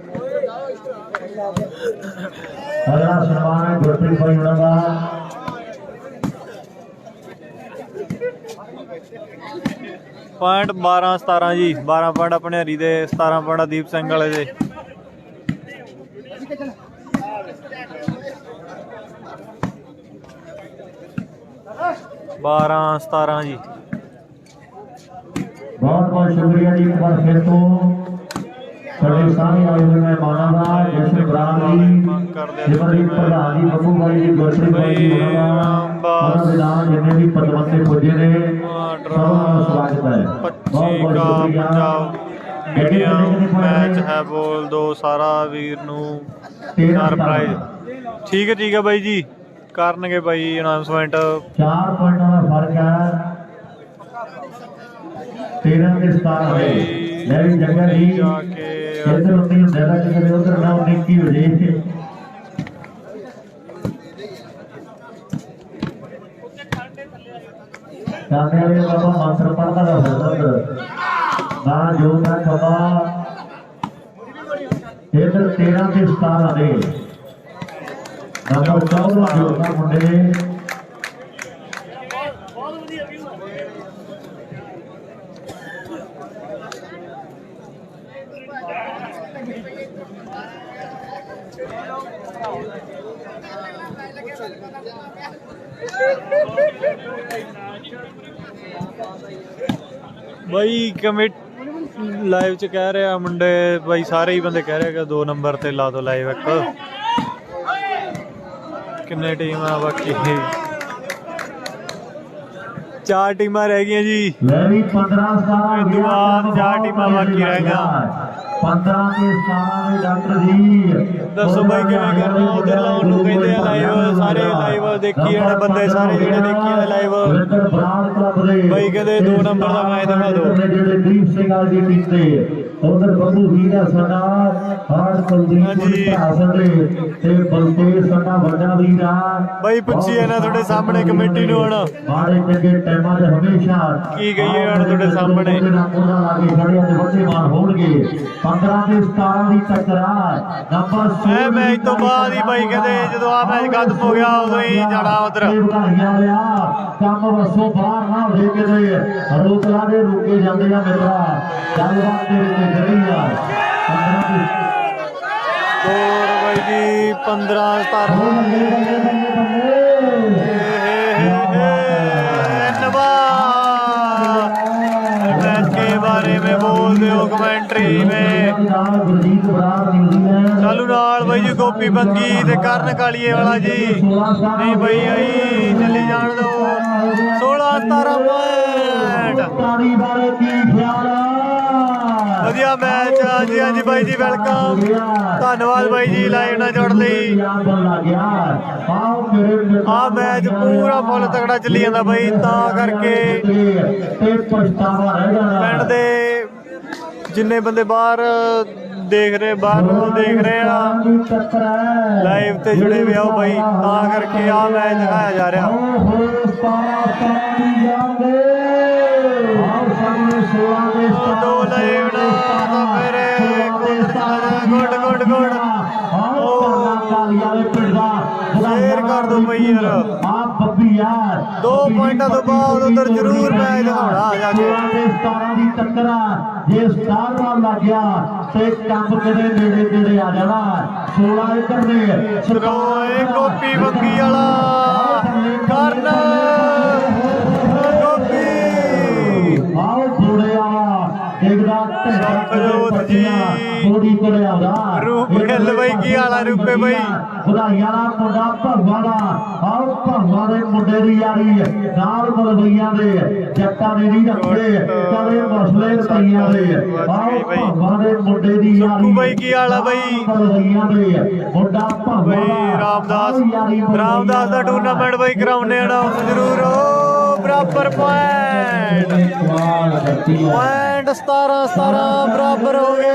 ਅਗਲਾ ਸਨਮਾਨ ਹੈ ਗੁਰਪ੍ਰੀਤ ਬਾਈ ਉਹਨਾਂ ਦਾ। ਪੁਆਇੰਟ 12-17 ਜੀ। 12 ਪੁਆਇੰਟ ਆਪਣੇ ਹਰੀ ਦੇ, 17 ਪੁਆਇੰਟ ਦੀਪ ਸਿੰਘ ਵਾਲੇ ਦੇ। ਬਾਰਾਂ 17 ਜੀ। ਬਹੁਤ ਬਹੁਤ ਸ਼ੁਕਰੀਆ ਜੀ ਇੱਕ ਵਾਰ ਫਿਰ ਤੋਂ ਸਾਡੇ ਸਾਹਮਣੇ ਆਏ ਹੋਏ ਮਹਿਮਾਨਾਂ ਦਾ, ਜਸ਼ਨ ਬਰਾੜ ਜੀ, ਸਿਮਰਜੀਤ ਪ੍ਰਧਾਨ ਜੀ, ਬੱਬੂ ਬਾਈ ਜੀ, ਗੁਰਪ੍ਰੀਤ ਬਾਈ ਜੀ ਉਹਨਾਂ ਦੇ ਨਾਲ ਜਿੰਨੇ ਵੀ ਪਦਵੰਤੇ ਪੁੱਜੇ ਨੇ ਸਭ ਦਾ ਸਵਾਗਤ ਹੈ। ਬਹੁਤ ਬਹੁਤ ਸ਼ੁਕਰੀਆ। ਮੀਡੀਅਮ ਮੈਚ ਹੈ ਬੋਲ ਦੋ ਸਾਰਾ ਵੀਰ ਨੂੰ 4 ਪ੍ਰਾਈਜ਼। ਠੀਕ ਹੈ ਬਾਈ ਜੀ, ਕਰਨਗੇ ਬਾਈ ਅਨਾਉਂਸਮੈਂਟ। 4 ਪੁਆਇੰਟਾਂ ਦਾ ਫਰਕ ਹੈ 13 ਤੇ 17 ਦੇ। ਲੈ ਵੀ ਜੰਗਲ ਜੀ ਜਾ ਕੇ ਇੱਧਰ ਉੱਤੇ ਹੁੰਦਾ ਤਾਂ ਕਿਤੇ ਉਧਰ ਨਾ ਨਿੱਕੀ ਹੋ ਜੇ। ਕਾਹਦੇ ਵਾਲੇ ਬਾਬਾ ਮੰਤਰ ਪੜਦਾ ਦਾ ਹੁੰਦਾ ਨਾ ਜੋ ਨਾ ਖਬਾ। ਇੱਧਰ 13 ਤੇ 17 ਦੇ ਨੰਬਰ 14 ਜੋਗਾ ਮੁੰਡੇ। ਬਾਈ ਕਮਿਟ ਲਾਈਵ ਚ ਕਹਿ ਰਿਹਾ ਮੁੰਡੇ ਬਾਈ, ਸਾਰੇ ਹੀ ਬੰਦੇ ਕਹਿ ਰਹੇ ਕਿ 2 ਨੰਬਰ ਤੇ ਲਾ ਦੋ ਲਾਈਵ ਇੱਕ। ਕਿੰਨੇ ਟੀਮ ਆ ਬਾਕੀ? 4 ਟੀਮਾਂ ਰਹਿ ਗਈਆਂ ਜੀ। ਲੈ ਵੀ 15 17 ਇਹ ਤੋਂ ਬਾਅਦ 4 ਟੀਮਾਂ ਬਾਕੀ ਰਹਿ ਗਈਆਂ। 15 ਤੇ 17 ਦੇ ਡਾਕਟਰ ਜੀ ਦੱਸੋ ਬਾਈ ਕਿਵੇਂ ਕਰਨਾ? ਉਧਰ ਲਾਉਣ ਨੂੰ ਕਹਿੰਦੇ ਆ ਲਾਈਵ, ਸਾਰੇ ਲਾਈਵ ਦੇਖੀ ਜਾਣ ਬੰਦੇ, ਸਾਰੇ ਜਿਹੜੇ ਦੇਖੀ ਜਾਂਦੇ ਲਾਈਵ। ਬਾਈ ਕਹਿੰਦੇ 2 ਨੰਬਰ ਦਾ ਮੈਚ ਦਿਖਾ ਦਿਓ। ਜਿਹੜੇ ਦੀਪ ਸਿੰਘ ਵਾਲੀ ਦੀ ਟੀਮ ਤੇ ਉਧਰ ਬੱਬੂ ਵੀਰਾ ਸਾਡਾ ਹਾਰ ਕੁਲਦੀਪ ਭਰਾ ਦੇ ਤੇ ਬਲਤੇਜ ਸਾਡਾ ਵੱਡਾ ਵੀਰਾ। ਬਾਈ ਪੁੱਛੀ ਇਹਨਾਂ ਤੁਹਾਡੇ ਸਾਹਮਣੇ ਕਮੇਟੀ ਨੂੰ ਹੁਣ ਮਾੜੇ ਚੰਗੇ ਟਾਈਮਾਂ 'ਚ ਹਮੇਸ਼ਾ ਕੀ ਕਹੀਏ ਹੁਣ ਤੁਹਾਡੇ ਸਾਹਮਣੇ। ਉਹਨਾਂ ਲਾਗੇ ਖੜਿਆ ਤੇ ਵੱਡੇ ਮਾਰ ਹੋਣਗੇ। 15 ਤੇ 17 ਦੀ ਟੱਕਰਾਂ ਨੰਬਰ ਇਹ ਮੈਚ ਤੋਂ ਬਾਅਦ ਹੀ ਬਾਈ ਕਹਿੰਦੇ ਜਦੋਂ ਆ ਮੈਚ ਖਤਮ ਹੋ ਗਿਆ ਉਦੋਂ ਹੀ ਜਾਣਾ ਉਧਰ। ਕੰਮ ਵਸੋਂ ਬਾਹਰ ਨਾ ਹੋਵੇ ਕਿਤੇ ਰੋਕਲਾ ਦੇ ਰੁਕੇ ਜਾਂਦੇ ਆ ਮੇਰਾ ਗੱਲਬਾਤ ਦੇ ਵਿੱਚ ਜਿਹੜੀ ਆ 15 ਬਾਈ ਜੀ 15 17 के बारे में बोल दो कमेंट्री में। चालू नाल भाई जी गोपी बंगी ते करण कालीए वाला जी नहीं भाई आई चले जान दो 16-17 पॉइंट। ਵਧੀਆ ਮੈਚ। ਹਾਂਜੀ ਹਾਂਜੀ ਬਾਈ ਜੀ ਵੈਲਕਮ, ਧੰਨਵਾਦ ਬਾਈ ਜੀ ਲਾਈਵ ਨਾਲ ਜੁੜਨ ਲਈ। ਆ ਮੈਚ ਪੂਰਾ ਫੁੱਲ ਤਗੜਾ ਚੱਲੀ ਜਾਂਦਾ ਬਾਈ, ਤਾਂ ਕਰਕੇ ਪਿੰਡ ਦੇ ਜਿੰਨੇ ਬੰਦੇ ਬਾਹਰ ਦੇਖ ਰਹੇ ਆ ਲਾਈਵ ਤੇ ਜੁੜੇ ਹੋਏ ਆ ਬਾਈ, ਤਾਂ ਕਰਕੇ ਆ ਮੈਚ ਦਿਖਾਇਆ ਜਾ ਰਿਹਾ। ਦੋ ਲਾਈਵ ਨਾ ਤਾਂ ਫਿਰ ਗੁੱਡ ਸ਼ੇਅਰ ਕਰ ਦੋ ਬਈ ਯਾਰ। 2 ਪੁਆਇੰਟਾਂ ਤੋਂ ਬਾਅਦ ਉਧਰ ਜ਼ਰੂਰ ਮੈਚ ਦਿਖਾਉਣਾ ਜਾ ਕੇ। 17 ਦੀ ਟੱਕਰਾ ਜੇ ਸਟਾਰ ਨਾਲ ਲੱਗ ਗਿਆ ਤੇ ਕੰਮ ਕਿਤੇ ਨੇੜੇ ਆ ਜਾਣਾ। 16 ਇੱਧਰ ਦੇ ਸਰੋਏ ਗੋਪੀ ਬੰਗੀ ਵਾਲਾ ਕਰਨ ਸੁਖਜੋਤ ਜੀ ਰੂਪ ਹਿੱਲ ਬਈ ਕੀ ਹਾਲ ਆ ਰੂਪੇ ਬਈ? ਵਧਾਈਆਂ ਦਾ ਮੁੰਡਾ ਭੰਵਾ ਦਾ ਆਓ ਭੰਵਾ ਦੇ ਮੁੰਡੇ ਦੀ ਯਾਰੀ ਨਾਲ ਮਲਵਈਆਂ ਦੇ ਜੱਟਾਂ ਨੇ ਨਹੀਂ ਰੱਖੇ ਕਦੇ ਮਸਲੇ ਰਤਈਆਂ ਦੇ। ਆਓ ਭੰਵਾ ਦੇ ਮੁੰਡੇ ਦੀ ਯਾਰੀ ਬਈ ਕੀ ਹਾਲ ਆ ਬਈ? ਮਲਵਈਆਂ ਦੇ ਮੁੰਡਾ ਭੰਵਾ ਬਈ ਰਾਮਦਾਸ ਦਾ ਟੂਰਨਾਮੈਂਟ ਬਈ ਕਰਾਉਣੇ ਆ ਨਾ ਜ਼ਰੂਰ। ਬਰਾਬਰ ਪੁਆਇੰਟ 17 ਬਰਾਬਰ ਹੋ ਗਏ।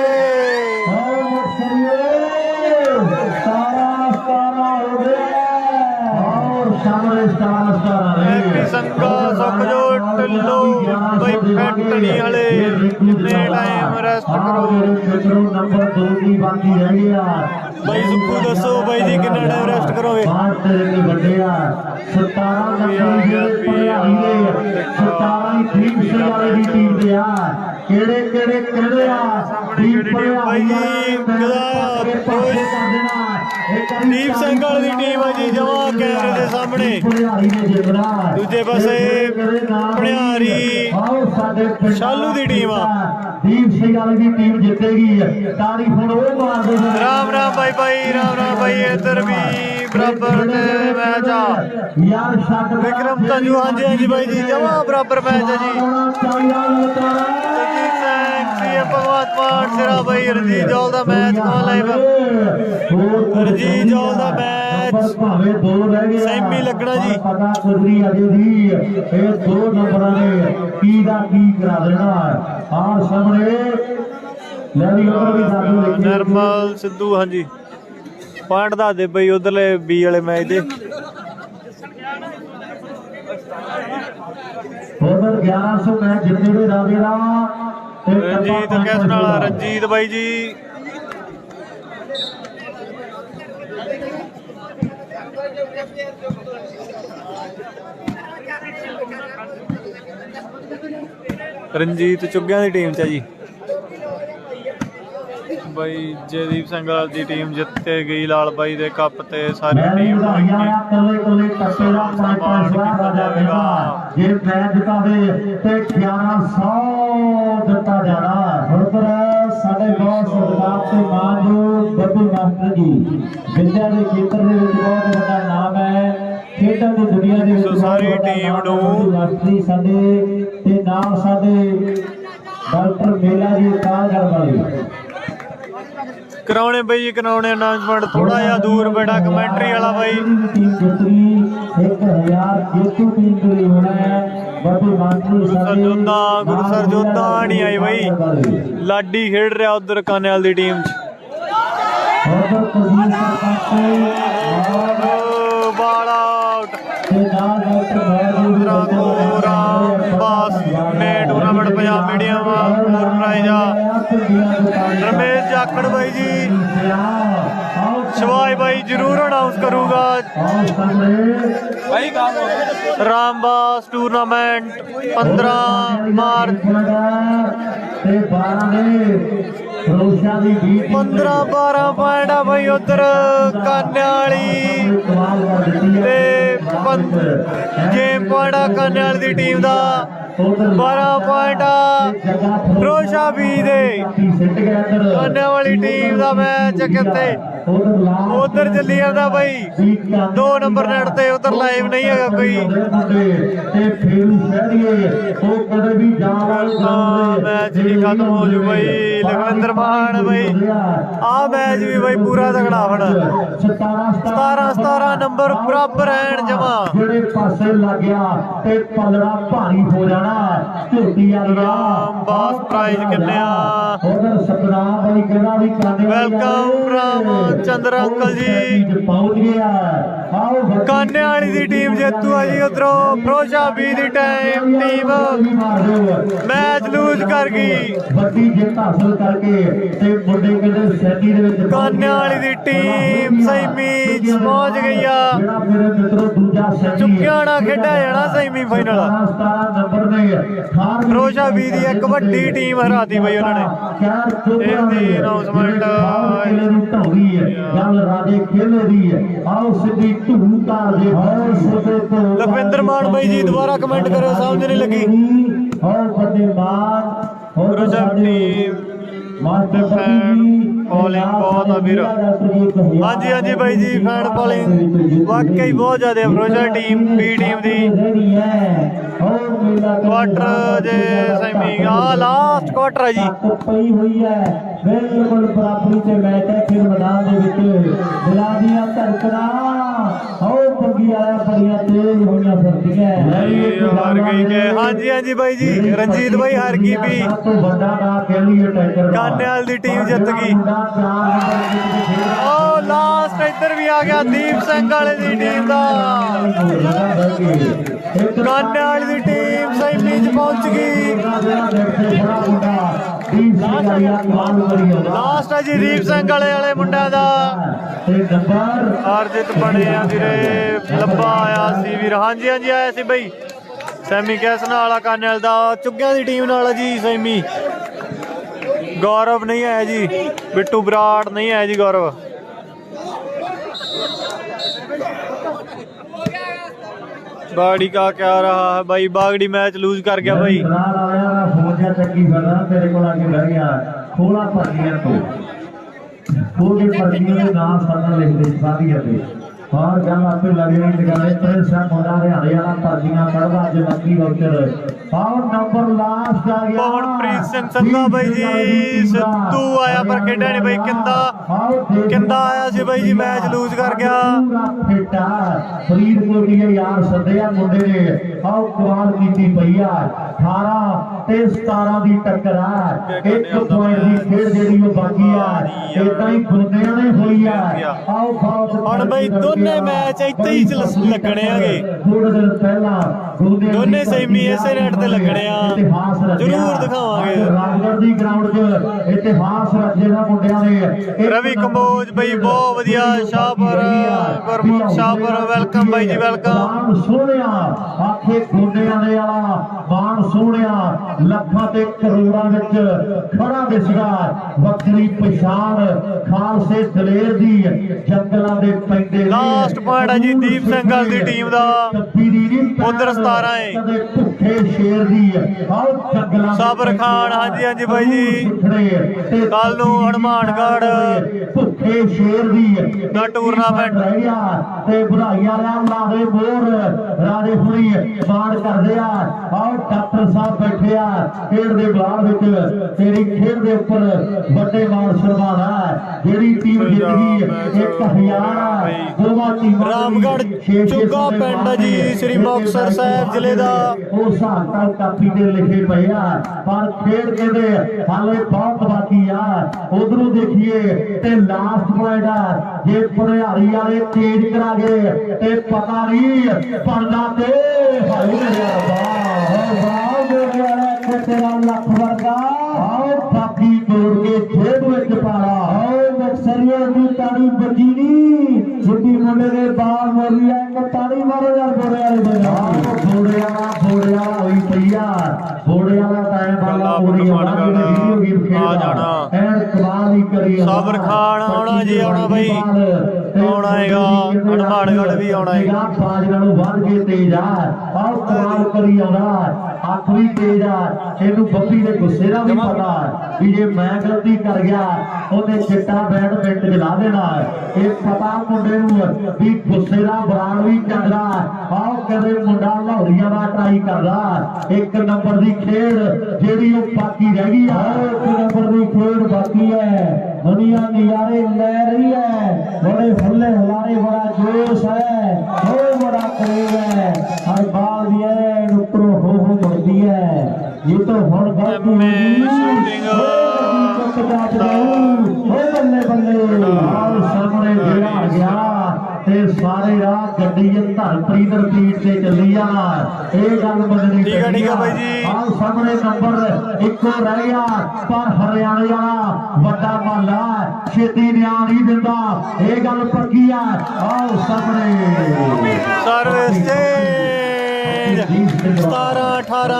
ਸੰਗਾ ਸੁਖਜੋਤ ਢਿੱਲੋਂ ਬਈ ਫੈਕਟਰੀ ਵਾਲੇ ਕਿੰਨੇ ਟਾਈਮ ਰੈਸਟ ਕਰੋ ਨੰਬਰ 2 ਦੀ ਬਾਕੀ ਰਹਿ ਗਿਆ ਬਾਈ ਸੁੱਖੂ ਦੱਸੋ ਬਾਈ ਜੀ ਕਿੰਨਾ ਟਾਈਮ ਰੈਸਟ ਕਰੋਗੇ? 17 ਦੀਪ ਸਿੰਘ ਵਾਲੇ ਦੀ ਟੀਮ ਦੇ ਆ ਕਿਹੜੇ ਆ ਬਾਈ ਜੀ ਦੀਪ ਸਿੰਘ ਵਾਲੇ ਦੀ ਟੀਮ ਆ ਜੀ ਜਮਾ ਕੈਮਰੇ ਦੇ ਸਾਹਮਣੇ। ਦੂਜੇ ਪਾਸੇ ਭਣਿਆਰੀ ਸ਼ਾਲੂ ਦੀ ਟੀਮ ਆ। ਦੀਪ ਸਿੰਘ ਵਾਲੀ ਦੀ ਟੀਮ ਜਿੱਤੇਗੀ ਤਾੜੀ ਹੁਣ ਉਹ ਮਾਰਦੇ ਨੇ। ਰਾਮ ਬਾਈ ਰਾਮ ਬਾਈ ਇੱਧਰ ਵੀ ਬਰਾਬਰ ਤੇ ਮੈਚ ਆ ਯਾਰ ਛੱਡ ਵਿਕਰਮ ਤੰਜੂ। ਹਾਂਜੀ ਬਾਈ ਜੀ ਜਮਾ ਬਰਾਬਰ ਮੈਚ ਆ ਜੀ। ਭਗਵੰਤ ਮਾਨ ਸਿਰਾ ਬਾਈ ਰਣਜੀਤ ਜੌਲ ਦਾ ਮੈਚ ਕੌਣ ਲਾਈਵ ਰਣਜੀਤ ਜੌਲ ਦਾ ਮੈਚ ਭਾਵੇਂ 2 ਰਹਿ ਗਏ ਸੈਮੀ ਲੱਗਣਾ ਜੀ। ਪਤਾ ਕੁਦਰੀ ਅਜੇ ਵੀ ਇਹ 2 ਨੰਬਰਾਂ ਨੇ ਕੀ ਦਾ ਕੀ ਕਰਾ ਦੇਣਾ। ਆਹ ਸਾਹਮਣੇ ਲੈ ਵੀ ਉਧਰ ਵੀ ਦਾਦੂ ਦੇਖੀ ਨਰਮਲ ਸਿੱਧੂ ਹਾਂਜੀ ਪੁਆਇੰਟ ਦੱਸ ਦੇ ਬਈ ਉਧਰਲੇ ਬੀ ਵਾਲੇ ਮੈਚ ਦੇ। ਉਧਰ 1100 ਮੈਚ ਜਿੱਤੇ ਦੇ ਰਾਜੇ ਦਾ ਰਣਜੀਤ ਕਿਸ ਨਾਲ ਰਣਜੀਤ ਬਾਈ ਜੀ ਰਣਜੀਤ ਚੁੱਗਿਆਂ ਦੀ ਟੀਮ 'ਚ ਹੈ ਜੀ ਬਾਈ ਜੈਦੀਪ ਸਿੰਘ ਦੀ ਟੀਮ ਜਿੱਤੇ ਗਈ ਲਾਲ ਬਾਈ ਦੇ ਕੱਪ ਤੇ ਸਾਰੀ ਟੀਮ ਕੱਲੇ ਟੱਪੇ ਦਾ 5-5 ਵਾਰ ਰਾਜਾ ਕਹਿੰਦਾ ਜੇ ਮੈਚ ਜਿਤਾਵੇ ਤੇ 1100 ਦਿੱਤਾ ਜਾਣਾ। ਉਧਰ ਸਾਡੇ ਬਹੁਤ ਸਤਿਕਾਰ ਤੇ ਮਾਨਯੋਗ ਬੱਬੂ ਮਾਸਟਰ ਜੀ ਵਿਦਿਆ ਦੇ ਖੇਤਰ ਦੇ ਵਿੱਚ ਬਹੁਤ ਵੱਡਾ ਨਾਮ ਹੈ। ਖੇਡਾਂ ਦੀ ਦੁਨੀਆ ਦੇ ਵਿੱਚ ਸਾਰੀ ਟੀਮ ਨੂੰ ਮਾਸਟਰੀ ਸਾਡੇ ਤੇ ਨਾਲ ਸਾਡੇ ਡਾਕਟਰ ਮੇਲਾ ਜੀ ਕਾਲਗੜ ਵਾਲੇ ਕਰਾਉਣੇ ਬਈ ਕਰਾਉਣੇ ਅਨਾਉਂਸਮੈਂਟ ਥੋੜਾ ਜਿਹਾ ਦੂਰ ਬੇਟਾ ਕਮੈਂਟਰੀ ਵਾਲਾ ਬਾਈ ਟੀਮ ਜਿੱਤੀ 1000 ਜੇਤੂ ਟੀਮ ਦੇ ਹੋਣਾ ਹੈ। ਬੱਬੂ ਮਾਸਟਰੀ ਗੁਰੂ ਸਰਜੋਤਾ ਨਹੀਂ ਆਈ ਬਾਈ ਲਾਡੀ ਖੇਡ ਰਿਹਾ ਉਧਰ ਕਾਨੇਵਾਲ ਦੀ ਟੀਮ 'ਚ ਬਾਲ ਆਊਟ ਨੇ tournament Punjab medium prize Ramesh Jakhar ਬਾਈ ਜੀ ਸ਼ਵਾਈ ਬਾਈ ਜਰੂਰ ਅਨਾਉਂਸ ਕਰੂਗਾ ਰਾਮਬਾਸ ਟੂਰਨਾਮੈਂਟ 15 ਮਾਰਚ 15-12 ਪੁਆਇੰਟ ਆ ਬਾਈ ਉਧਰ ਕਾਨੇ ਵਾਲੀ ਤੇ ਗੇਮ ਪੁਆਇੰਟ ਆ ਕਾਨੇ ਵਾਲੀ ਦੀ ਟੀਮ ਦਾ 12 ਪੁਆਇੰਟ ਆ ਫਿਰੋਜ਼ਾ ਬੀ ਦੇ ਕਾਨੇ ਵਾਲੀ ਟੀਮ ਦਾ ਮੈਚ ਕਿੱਥੇ ਉਧਰ ਚੱਲੀ ਜਾਂਦਾ ਬਾਈ 2 ਨੰਬਰ ਨੈਟ ਤੇ ਉਧਰ ਲਾਈਵ ਨਹੀਂ ਹੈਗਾ ਕੋਈ ਮੈਚ ਵੀ ਖਤਮ ਹੋ ਜੂ ਬਾਈ ਲਖਵਿੰਦਰ ਮਾਨ ਬਾਈ ਆ ਮੈਚ ਵੀ ਬਾਈ ਪੂਰਾ ਤਗੜਾ ਹੁਣ 17 ਨੰਬਰ ਬਰਾਬਰ ਐਨ ਜਮਾ ਜਿਹੜੇ ਪਾਸੇ ਲੱਗ ਗਿਆ ਤੇ ਪਲੜਾ ਭਾਰੀ ਹੋ ਜਾਣਾ ਝੋਟੀ ਆ ਬਾਸ ਪ੍ਰਾਈਜ਼ ਕਿੰਨੇ ਆ ਉਧਰ ਸਤਨਾਮ ਬਾਈ ਕਹਿੰਦਾ ਵੀ ਕਾਨੇ ਵੈਲਕਮ ਫਰਮ ਚੰਦਰ ਅੰਕਲ ਜੀ ਪਹੁੰਚ ਗਿਆ। ਆਓ ਕਾਨੇ ਵਾਲੀ ਦੀ ਟੀਮ ਜੇਤੂ ਆ ਜੀ ਉਧਰੋਂ ਫਿਰੋਜ਼ਾ ਬੀ ਦੀ ਟੀਮ ਮੈਚ ਲੂਜ਼ ਕਰ ਗਈ ਵੱਡੀ ਜਿੱਤ ਹਾਸਲ ਕਰਕੇ ਤੇ ਮੁੰਡੇ ਕਹਿੰਦੇ ਸੈਟੀ ਦੇ ਵਿੱਚ ਕਾਨੇ ਵਾਲੀ ਦੀ ਟੀਮ ਸੈਮੀ ਚ ਪਹੁੰਚ ਗਈ ਆ ਜਿਹੜਾ ਮੇਰੇ ਮਿੱਤਰੋ ਦੂਜਾ ਸੈਟੀ ਚੁੱਕਿਆਣਾ ਖੇਡਿਆ ਜਾਣਾ ਸੈਮੀ ਫਾਈਨਲ 17 ਨੰਬਰ ਨੇ ਫਿਰੋਜ਼ਾ ਬੀ ਦੀ ਇੱਕ ਵੱਡੀ ਟੀਮ ਹਰਾਤੀ ਬਈ ਉਹਨਾਂ ਨੇ ਇਹਦੀ ਅਨਾਉਂਸਮੈਂਟ ਢੌੜੀ ਹੈ ਗੱਲ ਰਾਜੇ ਖੇਲੇ ਦੀ ਹੈ। ਆਓ ਸਿੱਧੀ ਧੂਮ ਤਾਰ ਦੇ ਲਖਵਿੰਦਰ ਮਾਨ ਬਾਈ ਜੀ ਦੁਬਾਰਾ ਕਮੈਂਟ ਕਰਿਓ ਸਮਝ ਨਹੀਂ ਲੱਗੀ ਹੋਰ ਵੱਡੇ ਮਾਨ ਹੋਰ ਫਿਰੋਜ਼ਾ ਟੀਮ ਮਾਸਟਰ ਫੋਲਿੰਗ ਬਹੁਤ ਆ ਵੀਰ ਹਾਂਜੀ ਹਾਂਜੀ ਬਾਈ ਜੀ ਫੈਨ ਫੋਲਿੰਗ ਵਾਕਈ ਬਹੁਤ ਜ਼ਿਆਦਾ ਫਿਰੋਜ਼ਾ ਟੀਮ ਬੀ ਟੀਮ ਦੀ ਕੁਆਟਰ ਜੇ ਸੈਮੀ ਆ ਲਾਸਟ ਕੁਆਟਰ ਹੈ ਜੀ ਪਈ ਹੋਈ ਹੈ ਬਿਲਕੁਲ ਬਰਾਬਰੀ ਤੇ ਮੈਚ ਹੈ ਫਿਰ ਮੈਦਾਨ ਦੇ ਵਿੱਚ ਦਿਲਾਂ ਦੀਆਂ ਧੜਕਣਾਂ ਹੋ ਪੰਗੀ ਵਾਲਾ ਬੜੀਆਂ ਤੇਜ਼ ਹੋਈਆਂ ਫਿਰਦੀਆਂ ਹਾਰ ਗਈ ਕਿ ਹਾਂਜੀ ਹਾਂਜੀ ਬਾਈ ਜੀ ਰਣਜੀਤ ਬਾਈ ਹਾਰ ਗਈ ਵੀ ਵੱਡਾ ਨਾ ਕਹਿ ਲਈਏ ਟੈਂਕਰ ਕਾਨੇਵਾਲ ਦੀ ਟੀਮ ਜਿੱਤ ਗਈ ਉਹ ਲਾਸਟ ਇੱਧਰ ਵੀ ਆ ਗਿਆ ਦੀਪ ਸਿੰਘ ਵਾਲੇ ਦੀ ਟੀਮ ਦਾ ਕਾਨੇਵਾਲ ਦੀ ਟੀਮ ਸੈਮੀ ਚ ਪਹੁੰਚ ਗਈ ਲਾਸਟ ਹੈ ਜੀ ਦੀਪ ਸਿੰਘ ਵਾਲੇ ਮੁੰਡਿਆਂ ਦਾ ਹਾਰ ਜਿੱਤ ਬਣੇ ਆ ਵੀਰੇ ਲੱਭਾ ਆਇਆ ਸੀ ਵੀਰ ਹਾਂਜੀ ਹਾਂਜੀ ਆਇਆ ਸੀ ਬਈ ਸੈਮੀ ਕੈਸਨ ਵਾਲਾ ਕਾਨੇਵਾਲ ਦਾ ਚੁੱਗਿਆਂ ਦੀ ਟੀਮ ਨਾਲ ਜੀ ਸੈਮੀ गौरव नहीं आया जी बिट्टू बराड़ नहीं आया जी गौरव बागड़ी का क्या रहा है भाई बागड़ी मैच लूज कर गया भाई और जब आपको लगे निकाले प्रेस मुंडा हरियाणा पर्चियां कड़वा जमाती वक्त और नंबर लास्ट आ गया पवनप्रीत सिंह संधा बाई जी सिद्धू आया पर खेडा नहीं बाई किंदा आया सी बाई जी मैच लूज कर गया फरीदकोट यार सद्या मुंडे ने आओ कमाल की पई आ 18 ते 17 ਦੀ टक्कर आ 1 पॉइंट ਦੀ खेड ਜਿਹੜੀ ਉਹ ਬਾਕੀ ਆ ਇਦਾਂ ਹੀ ਗੁੰਨਿਆਂ ਨੇ ਹੋਈ ਆ आओ बहुत ਹੁਣ ਬਾਈ ਦੋਨੇ ਮੈਚ ਇੱਥੇ ਹੀ ਲੱਗਣੇ ਆਗੇ ਥੋੜੇ ਦਿਨ ਪਹਿਲਾਂ ਦੋਨੇ ਸੈਮੀ ਇਸੇ ਰੇਟ ਤੇ ਲੱਗਣੇ ਆ ਜ਼ਰੂਰ ਦਿਖਾਵਾਂਗੇ ਰਾਜਗੜ੍ਹ ਦੀ ਗਰਾਊਂਡ 'ਚ ਇਤਿਹਾਸ ਰਚੇ ਨਾ ਮੁੰਡਿਆਂ ਨੇ ਰਵੀ ਕੰਬੋਜ ਬਾਈ ਬਹੁਤ ਵਧੀਆ ਸ਼ਾਹਪੁਰ ਗੁਰਮੁਖ ਸ਼ਾਹਪੁਰ ਵੈਲਕਮ ਬਾਈ ਜੀ ਵੈਲਕਮ ਸੋਹਣਿਆ ਆਖੇ ਗੋਡਿਆਂ ਦੇ ਵਾਲਾ ਬਾਣ ਸੋਹਣਿਆ ਲੱਖਾਂ ਤੇ ਕਰੋੜਾਂ ਵਿੱਚ ਖੜਾ ਦਿਸਦਾ ਵੱਖਰੀ ਪਛਾਣ ਖਾਲਸੇ ਦਲੇਰ ਦੀ ਜੰਗਲਾਂ ਦੇ ਪੈਂਦੇ ਲਾਸਟ ਪੁਆਇੰਟ ਹੈ ਜੀ ਦੀਪ ਸਿੰਘਲ ਦੀ ਟੀਮ ਦਾ ਉਧਰ 17 ਹੈ ਕਦੇ ਭੁੱਖੇ ਸ਼ੇਰ ਦੀ ਆਓ ਜੰਗਲਾਂ ਸਾਬਰ ਖਾਨ ਹਾਂਜੀ ਹਾਂਜੀ ਬਾਈ ਜੀ ਕੱਲ ਨੂੰ ਹਨੂਮਾਨਗੜ੍ਹ ਭੁੱਖੇ ਸ਼ੇਰ ਦੀ ਦਾ ਟੂਰਨਾਮੈਂਟ ਤੇ ਵਧਾਈ ਵਾਲਿਆਂ ਲਾਦੇ ਮੋਰ ਰਾਜੇ ਹੁਣੀ ਬਾਣ ਕਰਦੇ ਆ ਆਓ ਡਾਕਟਰ ਸਾਹਿਬ ਬੈਠੇ ਆ ਖੇਡ ਦੇ ਬਾਹਰ ਵਿੱਚ ਤੇਰੀ ਖੇਡ ਦੇ ਉੱਪਰ ਵੱਡੇ ਮਾਣ ਸਨਮਾਨ ਆ ਜਿਹੜੀ ਟੀਮ ਜਿੱਤ ਗਈ 1000 ਦੋਵਾਂ ਟੀਮਾਂ ਰਾਮਗੜ੍ਹ ਚੁੱਗਾ ਪਿੰਡ ਜੀ ਸ੍ਰੀ ਮੁਕਤਸਰ ਸਾਹਿਬ ਜ਼ਿਲ੍ਹੇ ਦਾ ਉਹ ਹਿਸਾਬ ਕਾਪੀ ਤੇ ਲਿਖੇ ਪਏ ਆ ਪਰ ਖੇਡ ਕਹਿੰਦੇ ਹਾਲੇ ਬਹੁਤ ਬਾਕੀ ਆ ਉਧਰੋਂ ਦੇਖੀਏ ਤੇ ਲਾਸਟ ਪੁਆਇੰਟ ਆ ਜੇ ਭਰਿਆਰੀ ਵਾਲੇ ਤੇਜ਼ ਕਰਾ ਗਏ ਤੇ ਪਤਾ ਨਹੀਂ ਪੜਦਾ ਤੇ ਹਾਏ ਮੇਰਾ ਵਾਹ ਤੇਰਾ ਲੱਖ ਵਰਗਾ ਆਓ ਬਾਕੀ ਤੋੜ ਕੇ ਜੇਬ ਵਿੱਚ ਪਾਲਾ ਆਓ ਮਕਸਰੀਆਂ ਦੀ ਤਾੜੀ ਬੱਜੀ ਨਹੀਂ ਜਿੱਡੀ ਮੁੰਡੇ ਦੇ ਬਾਲ ਮੋਰੀ ਆ ਇੱਕ ਤਾੜੀ ਮਾਰੋ ਯਾਰ ਬੋੜੇ ਵਾਲੇ ਦੇ ਬੋੜਿਆ ਹੋਈ ਪਈਆ ਬੋੜਿਆ ਦਾ ਟਾਈਮ ਵਾਲਾ ਬੋੜੀ ਆ ਜਾਣਾ ਐਨ ਕਮਾਲ ਹੀ ਕਰੀ ਸਾਬਰ ਖਾਨ ਆਉਣਾ ਜੀ ਆਉਣਾ ਬਾਈ ਆਉਣਾ ਹੈਗਾ ਹਨੂਮਾਨਗੜ੍ਹ ਵੀ ਆਉਣਾ ਹੈਗਾ ਬਾਜ ਨਾਲੋਂ ਵੱਧ ਕੇ ਤੇਜ਼ ਆ ਆਓ ਕਮਾਲ ਕਰੀ ਆਉਣਾ ਅੱਖ ਵੀ ਤੇਜ਼ ਆ ਇਹਨੂੰ ਬੱਬੀ ਦੇ ਗੁੱਸੇ ਦਾ ਵੀ ਪਤਾ ਵੀ ਜੇ ਮੈਂ ਗਲਤੀ ਕਰ ਗਿਆ ਉਹਨੇ ਚਿੱਟਾ ਬੈਟ ਪਿੰਡ ਚ ਲਾ ਦੇਣਾ ਇਹ ਪਤਾ ਮੁੰਡੇ ਨੂੰ ਵੀ ਗੁੱਸੇ ਦਾ ਬਰਾਨ ਵੀ ਚੱਲਦਾ ਆਓ ਕਦੇ ਮੁੰਡਾ ਲਾਹੌਰੀਆਂ ਦਾ ਟਰਾਈ ਕਰਦਾ 1 ਨੰਬਰ ਦੀ ਖੇਡ ਜਿਹੜੀ ਉਹ ਬਾਕੀ ਰਹਿ ਗਈ ਆ 1 ਨੰਬਰ ਦੀ ਖੇਡ ਬਾਕੀ ਹੈ ਦੁਨੀਆ ਨਜ਼ਾਰੇ ਲੈ ਰਹੀ ਹੈ ਬੜੇ ਫੁੱਲੇ ਹਲਾਰੇ ਬੜਾ ਜੋਸ਼ ਹੈ ਬਹੁਤ ਬੜਾ ਕਰੇਗ ਹੈ ਹਰ ਬਾਲ ਦੀ ਐਨ ਉੱਪਰੋਂ ਹੋ ਮੁੜਦੀ ਹੈ ਇਹ ਤਾਂ ਹੁਣ ਬਾਕੀ ਬੱਲੇ ਬੱਲੇ ਆਹ ਸਾਹਮਣੇ ਜਿਹੜਾ ਆ ਗਿਆ ਤੇ ਸਾਰੇ ਰਾਹ ਗੱਡੀ ਧਰਪ੍ਰੀਤ ਰਿਪੀਟ ਤੇ ਚੱਲੀ ਆ ਇਹ ਗੱਲ ਮੰਨਣੀ ਠੀਕ ਹੈ ਬਾਈ ਜੀ ਆਹ ਸਾਹਮਣੇ ਨੰਬਰ ਇੱਕੋ ਰਹਿ ਗਿਆ ਪਰ ਹਰਿਆਣੇ ਵਾਲਾ ਵੱਡਾ ਮਹੱਲਾ ਛੇਤੀ ਨਿਆਂ ਨਹੀਂ ਦਿੰਦਾ ਇਹ ਗੱਲ ਪੱਕੀ ਆ ਆਹ ਸਾਹਮਣੇ ਸਰਵਿਸ 17 18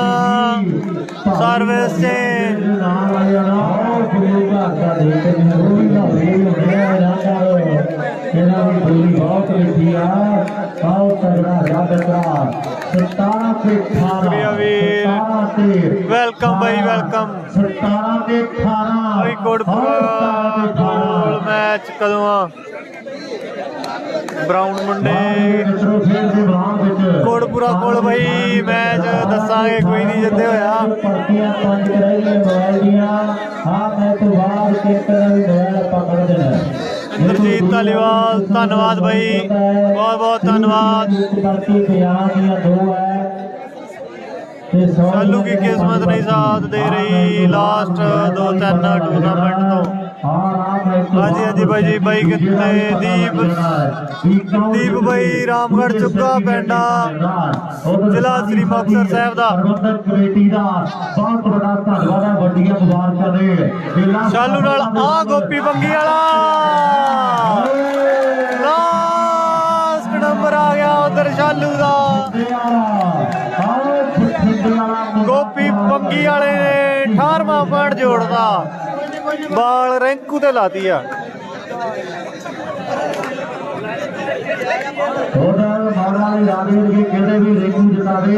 ਸਰਵਿਸ ਚੇਂਜ ਨਾਲ ਆ ਜਾਣਾ ਉਹ ਗੁਰੂਗਾ ਦਾ ਦੇਖ ਮੈਨੂੰ ਵੀ ਨਾ ਵੇਖ ਰਿਹਾ ਰਾਜਾ ਇਹਨਾਂ ਦੀ ਬੋਲੀ ਬਹੁਤ ਮਿੱਠੀ ਆ ਆਓ ਤਗੜਾ ਰਾਜਾ 17 ਤੇ 18 ਵੈਲਕਮ ਬਾਈ ਵੈਲਕਮ 17 ਤੇ 18 ਬਾਈ ਕੋਟਪੁਰਾ ਮੈਚ ਕਦੋਂ ਆ ਬਰਾਊਨ ਮੁੰਡੇ ਕੋਟਪੁਰਾ ਕੋਲ ਬਾਈ ਮੈਚ ਦੱਸਾਂਗੇ ਕੋਈ ਨਹੀਂ ਜਿੱਤੇ ਹੋਇਆ ਪਰਤੀਆਂ 5 ਰਹਿ ਮੋਬਾਈਲ ਦੀਆਂ ਹਾਂ ਮੈਂ ਤੋਂ ਬਾਅਦ ਕੇਤਨ ਮੋਬਾਈਲ ਪਕੜ ਦੇਣਾ ਇੰਦਰਜੀਤ ਧਾਲੀਵਾਲ ਧੰਨਵਾਦ ਬਾਈ ਬਹੁਤ ਬਹੁਤ ਧੰਨਵਾਦ ਬਾਕੀ ਬਿਆਨ ਦੀਆਂ 2 ਹੈ ਤੇ ਸਾਲੂ ਕੀ ਕਿਸਮਤ ਨਹੀਂ ਸਾਥ ਦੇ ਰਹੀ ਲਾਸਟ 2-3 ਟੂਰਨਾਮੈਂਟ ਤੋਂ ਹਾਂਜੀ ਹਾਂਜੀ ਬਾਈ ਜੀ ਬਾਈ ਕਿੱਥੇ ਦੀਪ ਬਾਈ ਰਾਮਗੜ੍ਹ ਚੁੱਗਾ ਪਿੰਡਾ ਜ਼ਿਲ੍ਹਾ ਸ੍ਰੀ ਮੁਕਤਸਰ ਸਾਹਿਬ ਦਾ ਕਮੇਟੀ ਦਾ ਬਹੁਤ ਵੱਡਾ ਧੰਨਵਾਦ ਹੈ ਵੱਡੀਆਂ ਮੁਬਾਰਕਾਂ ਨੇ ਸ਼ਾਲੂ ਨਾਲ ਆ ਗੋਪੀ ਬੰਗੀ ਵਾਲਾ ਲਾਸਟ ਨੰਬਰ ਆ ਗਿਆ ਉਧਰ ਸ਼ਾਲੂ ਦਾ ਗੋਪੀ ਬੰਗੀ ਵਾਲੇ ਨੇ 18ਵਾਂ ਪੁਆਇੰਟ ਜੋੜਦਾ ਬਾਲ ਰੈਂਕੂ ਤੇ ਲਾਤੀ ਆ ਉਹਦਾ ਮਾਰਾ ਦੀ ਰਾਜੇ ਦੇ ਕਿਹੜੇ ਵੀ ਰੇਕੂ ਜਿਤਾਵੇ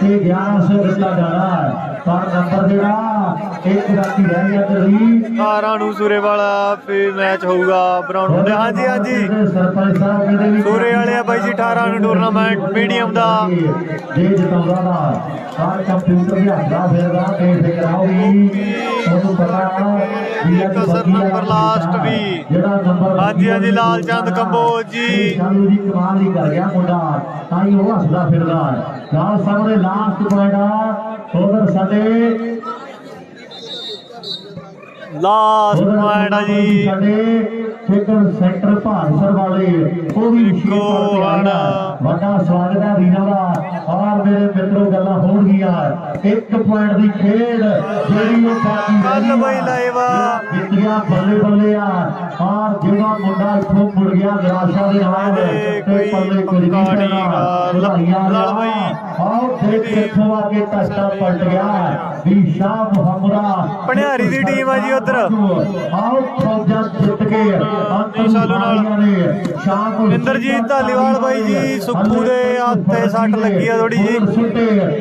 ਤੇ 1100 ਦਿੱਤਾ ਜਾਣਾ ਪਰ ਨੰਬਰ ਜਿਹੜਾ ਇੱਕ ਬਾਕੀ ਰਹਿ ਗਿਆ ਤੇ ਲਈ 18 ਨੂੰ ਸੂਰੇ ਵਾਲਾ ਫੇ ਮੈਚ ਹੋਊਗਾ ਬਰਾਉਨ ਮੁੰਡੇ। ਹਾਂਜੀ ਹਾਂਜੀ ਸਰਪੰਚ ਸਾਹਿਬ ਕਹਿੰਦੇ ਵੀ ਸੂਰੇ ਵਾਲੇ ਆ ਬਾਈ ਜੀ 18 ਨੂੰ ਟੂਰਨਾਮੈਂਟ ਮੀਡੀਅਮ ਦਾ। ਜੇ ਜਿਤਾਉਂਦਾ ਦਾ ਕਾਰ ਕੰਪਿਊਟਰ ਦੇ ਹੱਥਾਂ ਫੇਰਦਾ ਤੇ ਫਿਕਰਾਉਗੀ ਤੁਹਾਨੂੰ ਪਤਾ ਵੀ ਅੱਜ ਕਸਰ ਨੰਬਰ ਲਾਸਟ ਵੀ। ਜਿਹੜਾ ਨੰਬਰ ਹਾਂਜੀ ਹਾਂਜੀ ਲਾਲ ਚੰਦ ਕੰਬੋਜ ਜੀ ਸ਼ਾਲੂ ਜੀ ਕਮਾਲ ਹੀ ਕਰ ਗਿਆ ਮੁੰਡਾ ਤਾਂ ਹੀ ਉਹ ਹੱਸਦਾ ਫਿਰਦਾ ਨਾਲ ਸਾਹਮਣੇ ਲਾਸਟ ਪੁਆਇੰਟ ਆ ਉਧਰ ਸਾਡੇ ਲਾਸਟ ਪੁਆਇੰਟ ਆ ਜੀ। ਸਾਡੇ ਖੇਡਣ ਸੈਂਟਰ ਭਾਰਸਰ ਵਾਲੇ ਉਹ ਵੀ ਦੇਖੋ ਹੁਣ ਵੱਡਾ ਸਵਾਗਤ ਹੈ ਵੀਰਾਂ ਦਾ। ਔਰ ਮੇਰੇ ਮਿੱਤਰੋ ਗੱਲਾਂ ਹੋਣਗੀਆਂ 1 ਪੁਆਇੰਟ ਦੀ ਖੇਡ ਜਿਹੜੀ ਉਹ ਬਾਕੀ ਕੱਲ ਬਈ ਲਾਈਵ ਜਿੱਤਿਆ ਬੱਲੇ ਬੱਲੇ ਆ। ਔਰ ਜਿਹੜਾ ਮੁੰਡਾ ਇੱਥੋਂ ਮੁੜ ਗਿਆ ਨਿਰਾਸ਼ਾ ਦੇ ਨਾਲ ਤੇ ਪੱਲੇ ਕੁਝ ਨਹੀਂ ਪੈਣਾ ਵਧਾਈਆਂ ਬਈ। ਆਓ ਦੇਖ ਇੱਥੋਂ ਆ ਕੇ ਟੱਚਾ ਪਲਟ ਗਿਆ ਵੀ ਸ਼ਾਹ ਮੁਹੰਮਦਾ ਭਣਿਆਰੀ ਦੀ ਟੀਮ ਆ ਜੀ ਉਧਰ। ਆਓ ਫੌਜਾਂ ਜਿੱਤ ਕੇ ਸਾਲੂ ਨਾਲ ਇੰਦਰਜੀਤ ਧਾਲੀਵਾਲ ਬਾਈ ਜੀ ਸੁੱਖੂ ਦੇ ਹੱਥ ਤੇ ਸੱਟ ਲੱਗੀ ਆ ਥੋੜੀ ਜੀ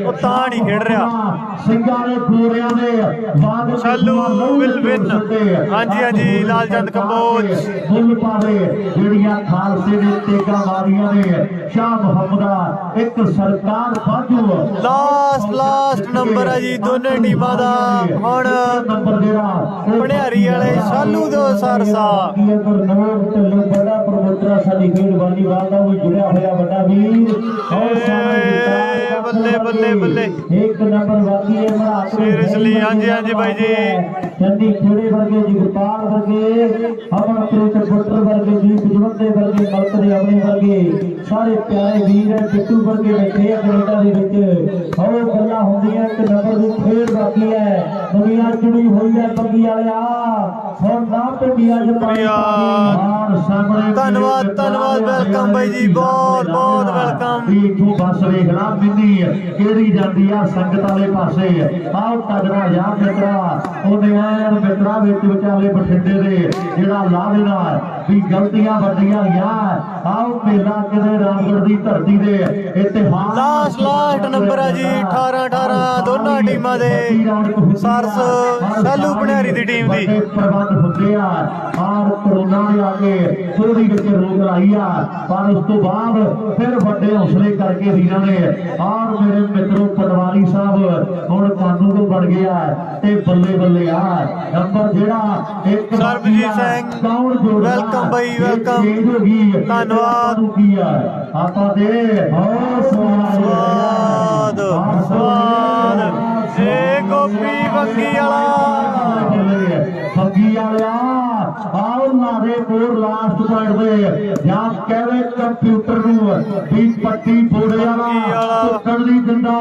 ਉਹ ਤਾਂ ਨਹੀਂ ਖੇਡ ਰਿਹਾ। ਸਿੰਘਾਂ ਦੇ ਗੋਰਿਆਂ ਦੇ ਸਾਲੂ ਵਿਲ ਵਿਨ। ਹਾਂਜੀ ਹਾਂਜੀ ਲਾਲ ਚੰਦ ਕੰਬੋਜ ਬੁੱਲ ਪਾਵੇ ਜਿਹੜੀਆਂ ਖਾਲਸੇ ਦੇ ਤੇਗਾ ਮਾਰੀਆਂ ਨੇ ਸ਼ਾਹ ਮੁਹੰਮਦਾ ਇੱਕ ਸਰਕਾਰ ਬਾਜੂ ਲਾਸਟ ਨੰਬਰ ਆ ਜੀ ਦੋਨੇ ਟੀਮਾਂ ਦਾ। ਹੁਣ ਨੰਬਰ ਜਿਹੜਾ ਭਣਿਆਰੀ ਵਾਲੇ ਸਾਲੂ ਦੋ ਸਰਸਾ ਬੜਾ ਪ੍ਰਮੋਟਰ ਸਾਡੀ ਖੇਡ ਵਾਲੀਬਾਲ ਦਾ ਵੀ ਜੁੜਿਆ ਹੋਇਆ ਵੱਡਾ ਵੀਰ ਬੱਲੇ ਬੱਲੇ ਬੱਲੇ ਇੱਕ ਨੰਬਰ ਬਾਕੀ ਹੈ ਮਰਾ ਸੀਰੀਅਸਲੀ। ਹਾਂਜੀ ਹਾਂਜੀ ਬਾਈ ਜੀ ਚੰਡੀ ਖੇੜੇ ਵਰਗੇ ਜਗਪਾਲ ਵਰਗੇ ਅਮਨਪ੍ਰੀਤ ਬੁੱਟਰ ਵਰਗੇ ਜੀ ਬਿਜਵੰਦੇ ਵਰਗੇ ਮਲਕ ਦੇ ਆਪਣੇ ਵਰਗੇ ਸਾਰੇ ਪਿਆਰੇ ਵੀਰ ਹੈ ਬਿੱਟੂ ਵਰਗੇ ਬੈਠੇ ਆ ਕੈਨੇਡਾ ਦੇ ਵਿੱਚ। ਹੋਰ ਗੱਲਾਂ ਹੁੰਦੀਆਂ 1 ਨੰਬਰ ਦੀ ਖੇਡ ਬਾਕੀ ਹੈ ਦੁਨੀਆ ਜੁੜੀ ਹੋਈ ਹੈ ਬੱਗੀ ਵਾਲਿਆ ਹੁਣ ਨਾ ਪਿੰਡੀਆਂ ਚ ਧੰਨਵਾਦ ਵੈਲਕਮ ਬਾਈ ਜੀ ਬਹੁਤ ਬਹੁਤ ਵੈਲਕਮ। ਤੂੰ ਬੱਸ ਵੇਖ ਲਾ ਮਿੰਨੀ ਕਿਹੜੀ ਜਾਂਦੀ ਆ ਸੰਗਤ ਵਾਲੇ ਪਾਸੇ। ਆਹ ਤਗੜਾ ਜਾ ਮਿੱਤਰਾ ਉਹਨੇ ਐਨ ਮਿੱਤਰਾ ਵਿੱਚ ਵਿਚਾਲੇ ਬਠਿੰਡੇ ਦੇ ਜਿਹੜਾ ਲਾਵੇਦਾਰ ਵੀ ਗਲਤੀਆਂ ਵੱਡੀਆਂ ਯਾਰ। ਆਹ ਮੇਲਾ ਕਿਤੇ ਰਾਮਗੜ੍ਹ ਦੀ ਧਰਤੀ ਦੇ ਇਤਿਹਾਸ ਲਾਸਟ ਨੰਬਰ ਆ ਜੀ 18 ਦੋਨਾਂ ਟੀਮਾਂ ਦੇ ਸਰਸ ਸਾਲੂ ਭਣਿਆਰੀ ਦੀ ਟੀਮ ਦੀ। ਪ੍ਰਬੰਧ ਹੁੰਦੇ ਆ ਔਰ ਕਰੋਨਾ ਨੇ ਆ ਕੇ ਥੋੜੀ ਵਿੱਚ ਰੋਕ ਲਾਈ ਆ ਪਰ ਉਸ ਤੋਂ ਬਾਅਦ ਫਿਰ ਵੱਡੇ ਹੌਸਲੇ ਕਰਕੇ ਵੀਰਾਂ ਨੇ ਔਰ ਮੇਰੇ ਮਿੱਤਰੋ ਪਟਵਾਰੀ ਸਾਹਿਬ ਹੁਣ ਕਾਨੂੰ ਤੋਂ ਬਣ ਗਿਆ ਤੇ ਬੱਲੇ ਬੱਲੇ ਆ ਨੰਬਰ ਜਿਹੜਾ ਇੱਕ ਸਰਬਜੀਤ ਸਿੰਘ ਵੈਲਕਮ ਬਾਈ ਵੈਲਕਮ ਧੰਨਵਾਦ। ਕੀ ਆ ਆਪਾਂ ਦੇ ਬਹੁਤ ਸਵਾਦ ਏ ਗੋਪੀ ਬੱਗੀ ਵਾਲਾ ਬੱਗੀ ਵਾਲਿਆ ਆਉ ਨਾਰੇ ਕੋਰ ਲਾਸਟ ਪੁਆਇੰਟ ਦੇ ਜਾਂ ਕਹਵੇ ਕੰਪਿਊਟਰ ਨੂੰ ਵੀ ਪੱਟੀ ਫੋੜੇ ਵਾਲਾ ਟੁੱਟਣ ਦੀ ਦਿੰਦਾ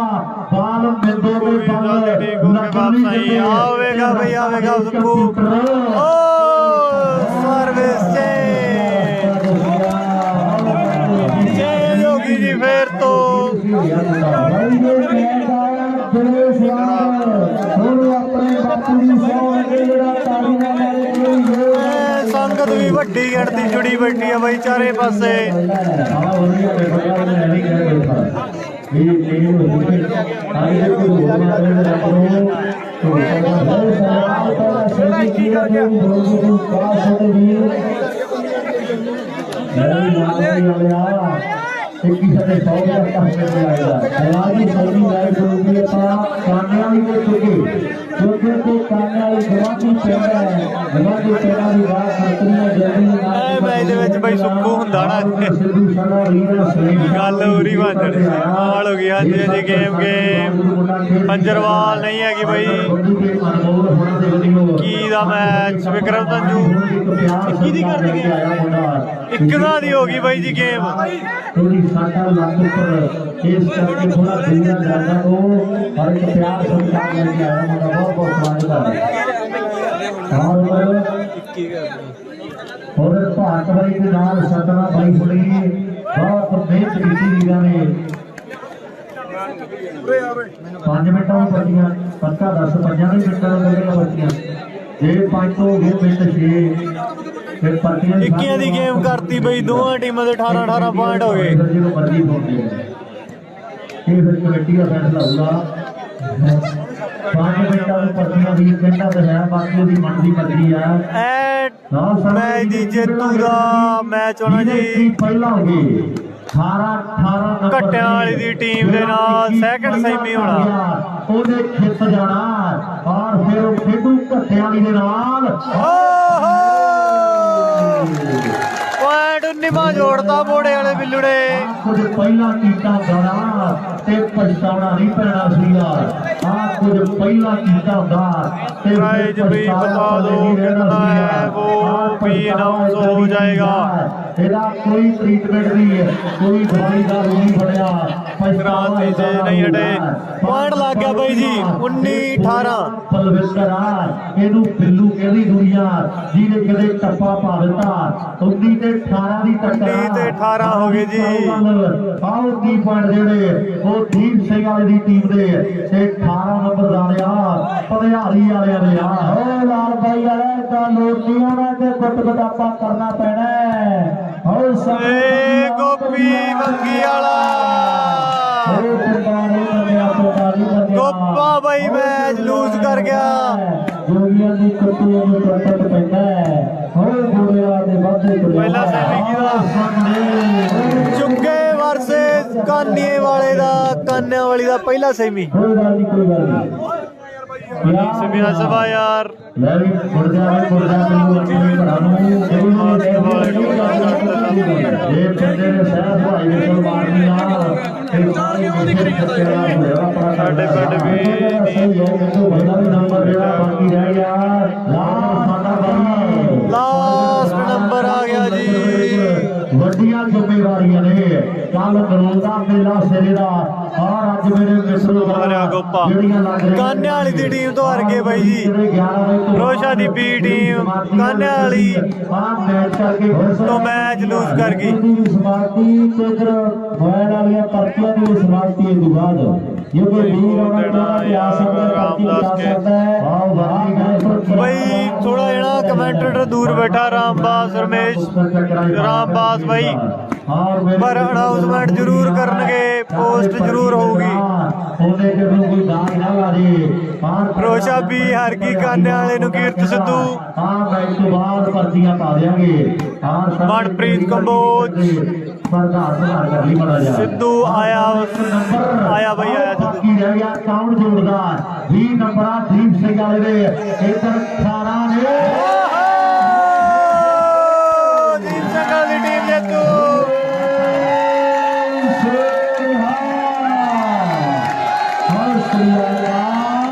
ਬਾਲ ਮਿੰਦੇ ਦੇ ਬੰਦ ਲੱਗਣ ਦੀ ਦਿੰਦੇ ਆਵੇਗਾ ਬਈ ਆਵੇਗਾ ਸੁੱਖੂ ਓ ਸਰਵਿਸ ਚੇਂਜ ਹੋ ਗਈ ਜੀ ਫੇਰ ਤੋਂ। ਸੰਗਤ ਵੀ ਵੱਡੀ ਗਿਣਤੀ ਜੁੜੀ ਬੈਠੀ ਆ ਬਾਈ ਚਾਰੇ ਪਾਸੇ। ਇੱਕੀ ਸਾਡੇ 100 ਦਾ ਕੰਮ ਕਰਦੇ ਆਏਗਾ ਰਾਜੀ ਸਲਮੀ ਲਾਈਵ ਹੋਊਗੀ ਆਪਾਂ ਕਾਨਿਆਂ ਦੇ ਚੁੱਕੇ ਚੁੱਕੇ ਤੇ ਕਾਨਿਆਂ ਵਾਲੀ ਗਵਾਂਢੀ ਪਿੰਡ ਹੈ ਗਵਾਂਢੀ ਪਿੰਡਾਂ ਦੀ ਬਾਤ ਕਰਤੀਆਂ ਜਲਦੀ ਇਹ ਮੈਚ ਦੇ ਵਿੱਚ ਬਾਈ ਸੁੱਖੂ ਹੁੰਦਾ ਨਾ ਗੱਲ ਹੋਰੀ ਵਾਂਝੜ ਹਾਲ ਹੋ ਗਈ। ਹਾਂਜੀ ਹਾਂਜੀ ਗੇਮ ਪੰਜਰਵਾਲ ਨਹੀਂ ਹੈਗੀ ਬਾਈ ਕੀ ਦਾ ਮੈਚ ਵਿਕਰਮ ਸੰਜੂ 21 ਦੀ ਕਰ ਦੀ ਗੇਮ 1 ਦੀ ਹੋ ਗਈ ਬਾਈ ਜੀ ਗੇਮ। थोड़ी साटा लाख पर इस करके थोड़ा दूर जाना हो और एक प्यार संचार करके आया मेरा बहुत बहुत स्वागत है। और भारत भाई के नाल सतना भाई सुनी बहुत मेहनत की वीरा ने 5 मिनट में पड़ियां पक्का 10 15 मिनट में पड़ियां जे 5 तो हो गए मिनट 6 ਇੱਕੀਆਂ ਦੀ ਗੇਮ ਕਰਤੀ ਬਈ ਦੋਵਾਂ ਟੀਮਾਂ ਦੇ 18 ਪੁਆਇੰਟ ਹੋ ਗਏ। ਇਹ ਫਿਰ ਕਮੇਟੀ ਦਾ ਫੈਸਲਾ ਹੋਊਗਾ। 5 ਮਿੰਟਾਂ ਦੀ ਪਰਚੀਆਂ ਦੀ ਕਹਿੰਦਾ ਤੇ ਹੈ ਬਾਕੀ ਉਹਦੀ ਮਨ ਦੀ ਮਰਜ਼ੀ ਆ ਐਂਡ ਮੈਚ ਦੀ ਜੇਤੂ ਦਾ ਮੈਚ ਹੋਣਾ ਜੀ ਪਹਿਲਾਂ ਹੋ ਗਈ 18 ਨੰਬਰ ਘੱਟਿਆਂ ਵਾਲੀ ਦੀ ਟੀਮ ਦੇ ਨਾਲ ਸੈਕਿੰਡ ਸੈਮੀ ਹੋਣਾ। ਉਹਦੇ ਖੇਤ ਜਾਣਾ ਔਰ ਫਿਰ ਉਹ ਖੇਡੂ ਘੱਟਿਆਂ ਵਾਲੀ ਦੇ ਨਾਲ ਪੁਆਇੰਟ 19ਵਾਂ ਜੋੜਤਾ ਮੋੜੇ ਵਾਲੇ ਬਿੱਲੂੜੇ। ਕੁਝ ਪਹਿਲਾਂ ਕੀਤਾ ਹੁੰਦਾ ਤੇ ਪਛਤਾਉਣਾ ਨਹੀਂ ਪੈਣਾ ਸੀ ਯਾਰ। ਆਹ ਕੁਝ ਪਹਿਲਾਂ ਕੀਤਾ ਹੁੰਦਾ ਤੇ प्राइज भी बता दो कितना है वो भी अनाउंस हो जाएगा। ਇਹਦਾ ਕੋਈ ਟ੍ਰੀਟਮੈਂਟ ਨਹੀਂ ਹੈ, ਕੋਈ ਦਵਾਈ ਦਾ ਨਹੀਂ ਬਣਿਆ। क्रांति से नहीं हटे पॉइंट लग गया भाई जी 19-18 ਬਲਵਿੰਦਰ ਆ ਇਹਨੂੰ ਬਿੱਲੂ ਕਹਿੰਦੀ ਦੁਨੀਆ ਜਿਹਨੇ ਕਦੇ ਟੱਪਾ ਪਾ ਦਿੱਤਾ 19 ਤੇ 18 ਦੀ ਟੱਕਰ 19 ਤੇ 18 ਹੋ ਗਏ ਜੀ। ਆਓ ਕੀ ਪੁਆਇੰਟ ਜਿਹੜੇ ਉਹ ਦੀਪ ਸਿੰਘ ਵਾਲੀ ਦੀ ਟੀਮ ਦੇ ਤੇ 18 ਨੰਬਰ ਵਾਲਿਆ ਪਧਿਆਰੀ ਵਾਲਿਆਂ ਦੇ ਆ। ਓ ਲਾਲ ਬਾਈ ਵਾਲੇ ਤਾਂ ਲੋਟੀਆਂ ਨਾਲ ਤੇ ਗੁੱਟ ਗਟਾਪਾ ਕਰਨਾ ਪੈਣਾ ਹੈ। ਓ ਏ ਗੋਪੀ ਮੰਗੀ ਵਾਲਾ ਗੋਪਾ ਬਾਈ ਮੈਚ ਲੂਜ਼ ਕਰ ਗਿਆ। ਦੁਨੀਆ ਦੀ ਕੁੱਤੀਆਂ ਨੂੰ ਟੱਟ ਪੈਂਦਾ ਹੈ। ਹੋਏ ਗੋੜਿਆਂ ਦੇ ਵਾਧੇ ਪਹਿਲਾ ਸੈਮੀ ਦਾ ਚੁੱਗੇ ਵਰਸਸ ਕਾਨੀਏ ਵਾਲੇ ਦਾ ਕਾਨਿਆਂ ਵਾਲੀ ਦਾ ਪਹਿਲਾ ਸੈਮੀ। ਕੋਈ ਗੱਲ ਨਹੀਂ, ਕੋਈ ਗੱਲ ਨਹੀਂ। ਸਿਮਿਆ ਸਭਾ ਯਾਰ ਲੈ ਵੀ ਮੁੜ ਜਾ ਮੈਨੂੰ ਆਪਣੇ ਭਰਾ ਨੂੰ ਇਹ ਪਿੰਡੇ ਦੇ ਸਹਿਬ ਭਾਈ ਦੇ ਸਲਮਾਨ ਦੀ ਨਾਲ ਸਾਡੇ ਪਿੰਡ ਵੀ ਸਹੀ ਹੈ ਮੈਨੂੰ ਪਹਿਲਾ ਵੀ ਨੰਬਰ ਜਿਹੜਾ ਬਾਕੀ ਰਹਿ ਗਿਆ ਲਾਸਟ ਨੰਬਰ ਆ ਗਿਆ ਜੀ। ਵੱਡੀਆਂ ਜ਼ਿੰਮੇਵਾਰੀਆਂ ਨੇ ਕੱਲ ਦਰੋਂ ਦਾ ਮੇਲਾ ਸਿਰੇ ਦਾ ਔਰ ਅੱਜ ਮੇਰੇ ਮਿੱਤਰੋ ਮਾਰਿਆ ਗੋਪਾ ਕਾਨਿਆਂ ਵਾਲੀ ਦੀ ਟੀਮ ਤੋਂ ਹਾਰ ਗਏ ਬਾਈ ਜੀ। ਰੋਸ਼ਾ ਦੀ ਬੀ ਟੀਮ ਕਾਨਿਆਂ ਵਾਲੀ ਤੋਂ ਮੈਚ ਲੂਜ਼ ਕਰ ਗਈ। ਸਮਾਪਤੀ ਤੇ ਇਧਰ ਮੋਬਾਈਲ ਵਾਲੀਆਂ ਪਰਚੀਆਂ ਦੀ ਸਮਾਪਤੀ ਹੈ ਤੋਂ ਬਾਅਦ ਜੇ ਕੋਈ ਵੀਰ ਆਉਣਾ ਚਾਹੁੰਦਾ ਤੇ ਆ ਸਕਦਾ ਪਰਚੀ ਬਤਾ ਸਕਦਾ ਹੈ। ਆਓ ਵਾਹ ਬਾਈ ਥੋੜਾ ਜਿਹੜਾ ਕਮੈਂਟੇਟਰ ਦੂਰ ਬੈਠਾ ਰਾਮਬਾਸ ਰਮੇਸ਼ ਰਾਮਬਾਸ ਬਾਈ ਪਰ ਅਨਾਉਂਸਮੈਂਟ ਜ਼ਰੂਰ ਕਰਨਗੇ, ਪੋਸਟ ਜ਼ਰੂਰ ਹੋਊਗੀ। ਉਹਦੇ ਜਦੋਂ ਕੋਈ ਦਾਗ ਨਾ ਲਾ ਦੇ ਰੋਸ਼ਾ ਵੀ ਹਰ ਕੀ ਕਾਨਿਆਂ ਵਾਲੇ ਨੂੰ ਕੀਰਤ ਸਿੱਧੂ ਮੈਚ ਤੋਂ ਬਾਅਦ ਪਰਚੀਆਂ ਪਾ ਦੇਾਂਗੇ। ਮਨਪ੍ਰੀਤ ਕੰਬੋਜ ਕਰ ਲਈ ਮਾੜਾ ਜਿਹਾ ਸਿੱਧੂ ਆਇਆ ਬਈ ਆਇਆ ਸਿੱਧੂ। ਬਾਕੀ ਰਹਿ ਗਿਆ ਕਾਊਂਟ ਜੋੜਦਾ 20 ਨੰਬਰਾਂ ਦੀਪ ਸਿੰਘ ਵਾਲੇ ਦੇ ਇਧਰ 18 ਨੇ ਦੀਪ ਸਿੰਘ ਵਾਲੀ ਟੀਮ ਜੇਤੂ।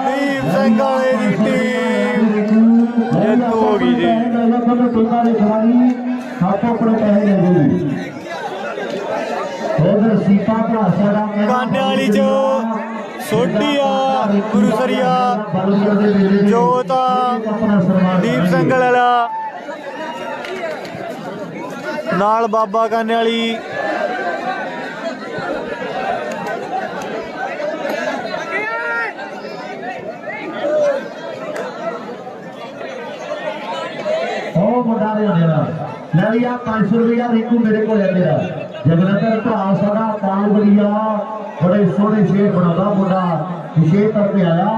ਦੀਪ ਸਿੰਘ ਵਾਲੇ ਦੀ ਟੀਮ ਜੇਤੂ ਹੋ ਗਈ ਜੀ। ਕਾਨਿਆਂ ਵਾਲੀ ਚ ਸੋਢੀ ਆ ਗੁਰੂਸਰੀਆ ਜੋਤ ਆ ਦੀਪ ਸਿੰਘ ਵਾਲਾ ਨਾਲ ਬਾਬਾ ਕਾਨਿਆਂ ਵਾਲੀ ਉਹ ਮੁੰਡਾ ਦੇ ਹੋਣਾ ਲੈ ਲਿਆ 500 ਰੁਪਇਆ ਰਿੰਕੂ ਮੇਰੇ ਕੋਲ ਹੈ ਮੇਰਾ ਜਗਨੰਦਰ ਭਰਾ ਸਾਡਾ ਕਾਲ ਬਲੀਆ ਬੜੇ ਸੋਹਣੇ ਸ਼ੇਰ ਬਣਾਉਂਦਾ ਮੁੰਡਾ ਵਿਸ਼ੇਸ਼ ਤੌਰ ਤੇ ਆਇਆ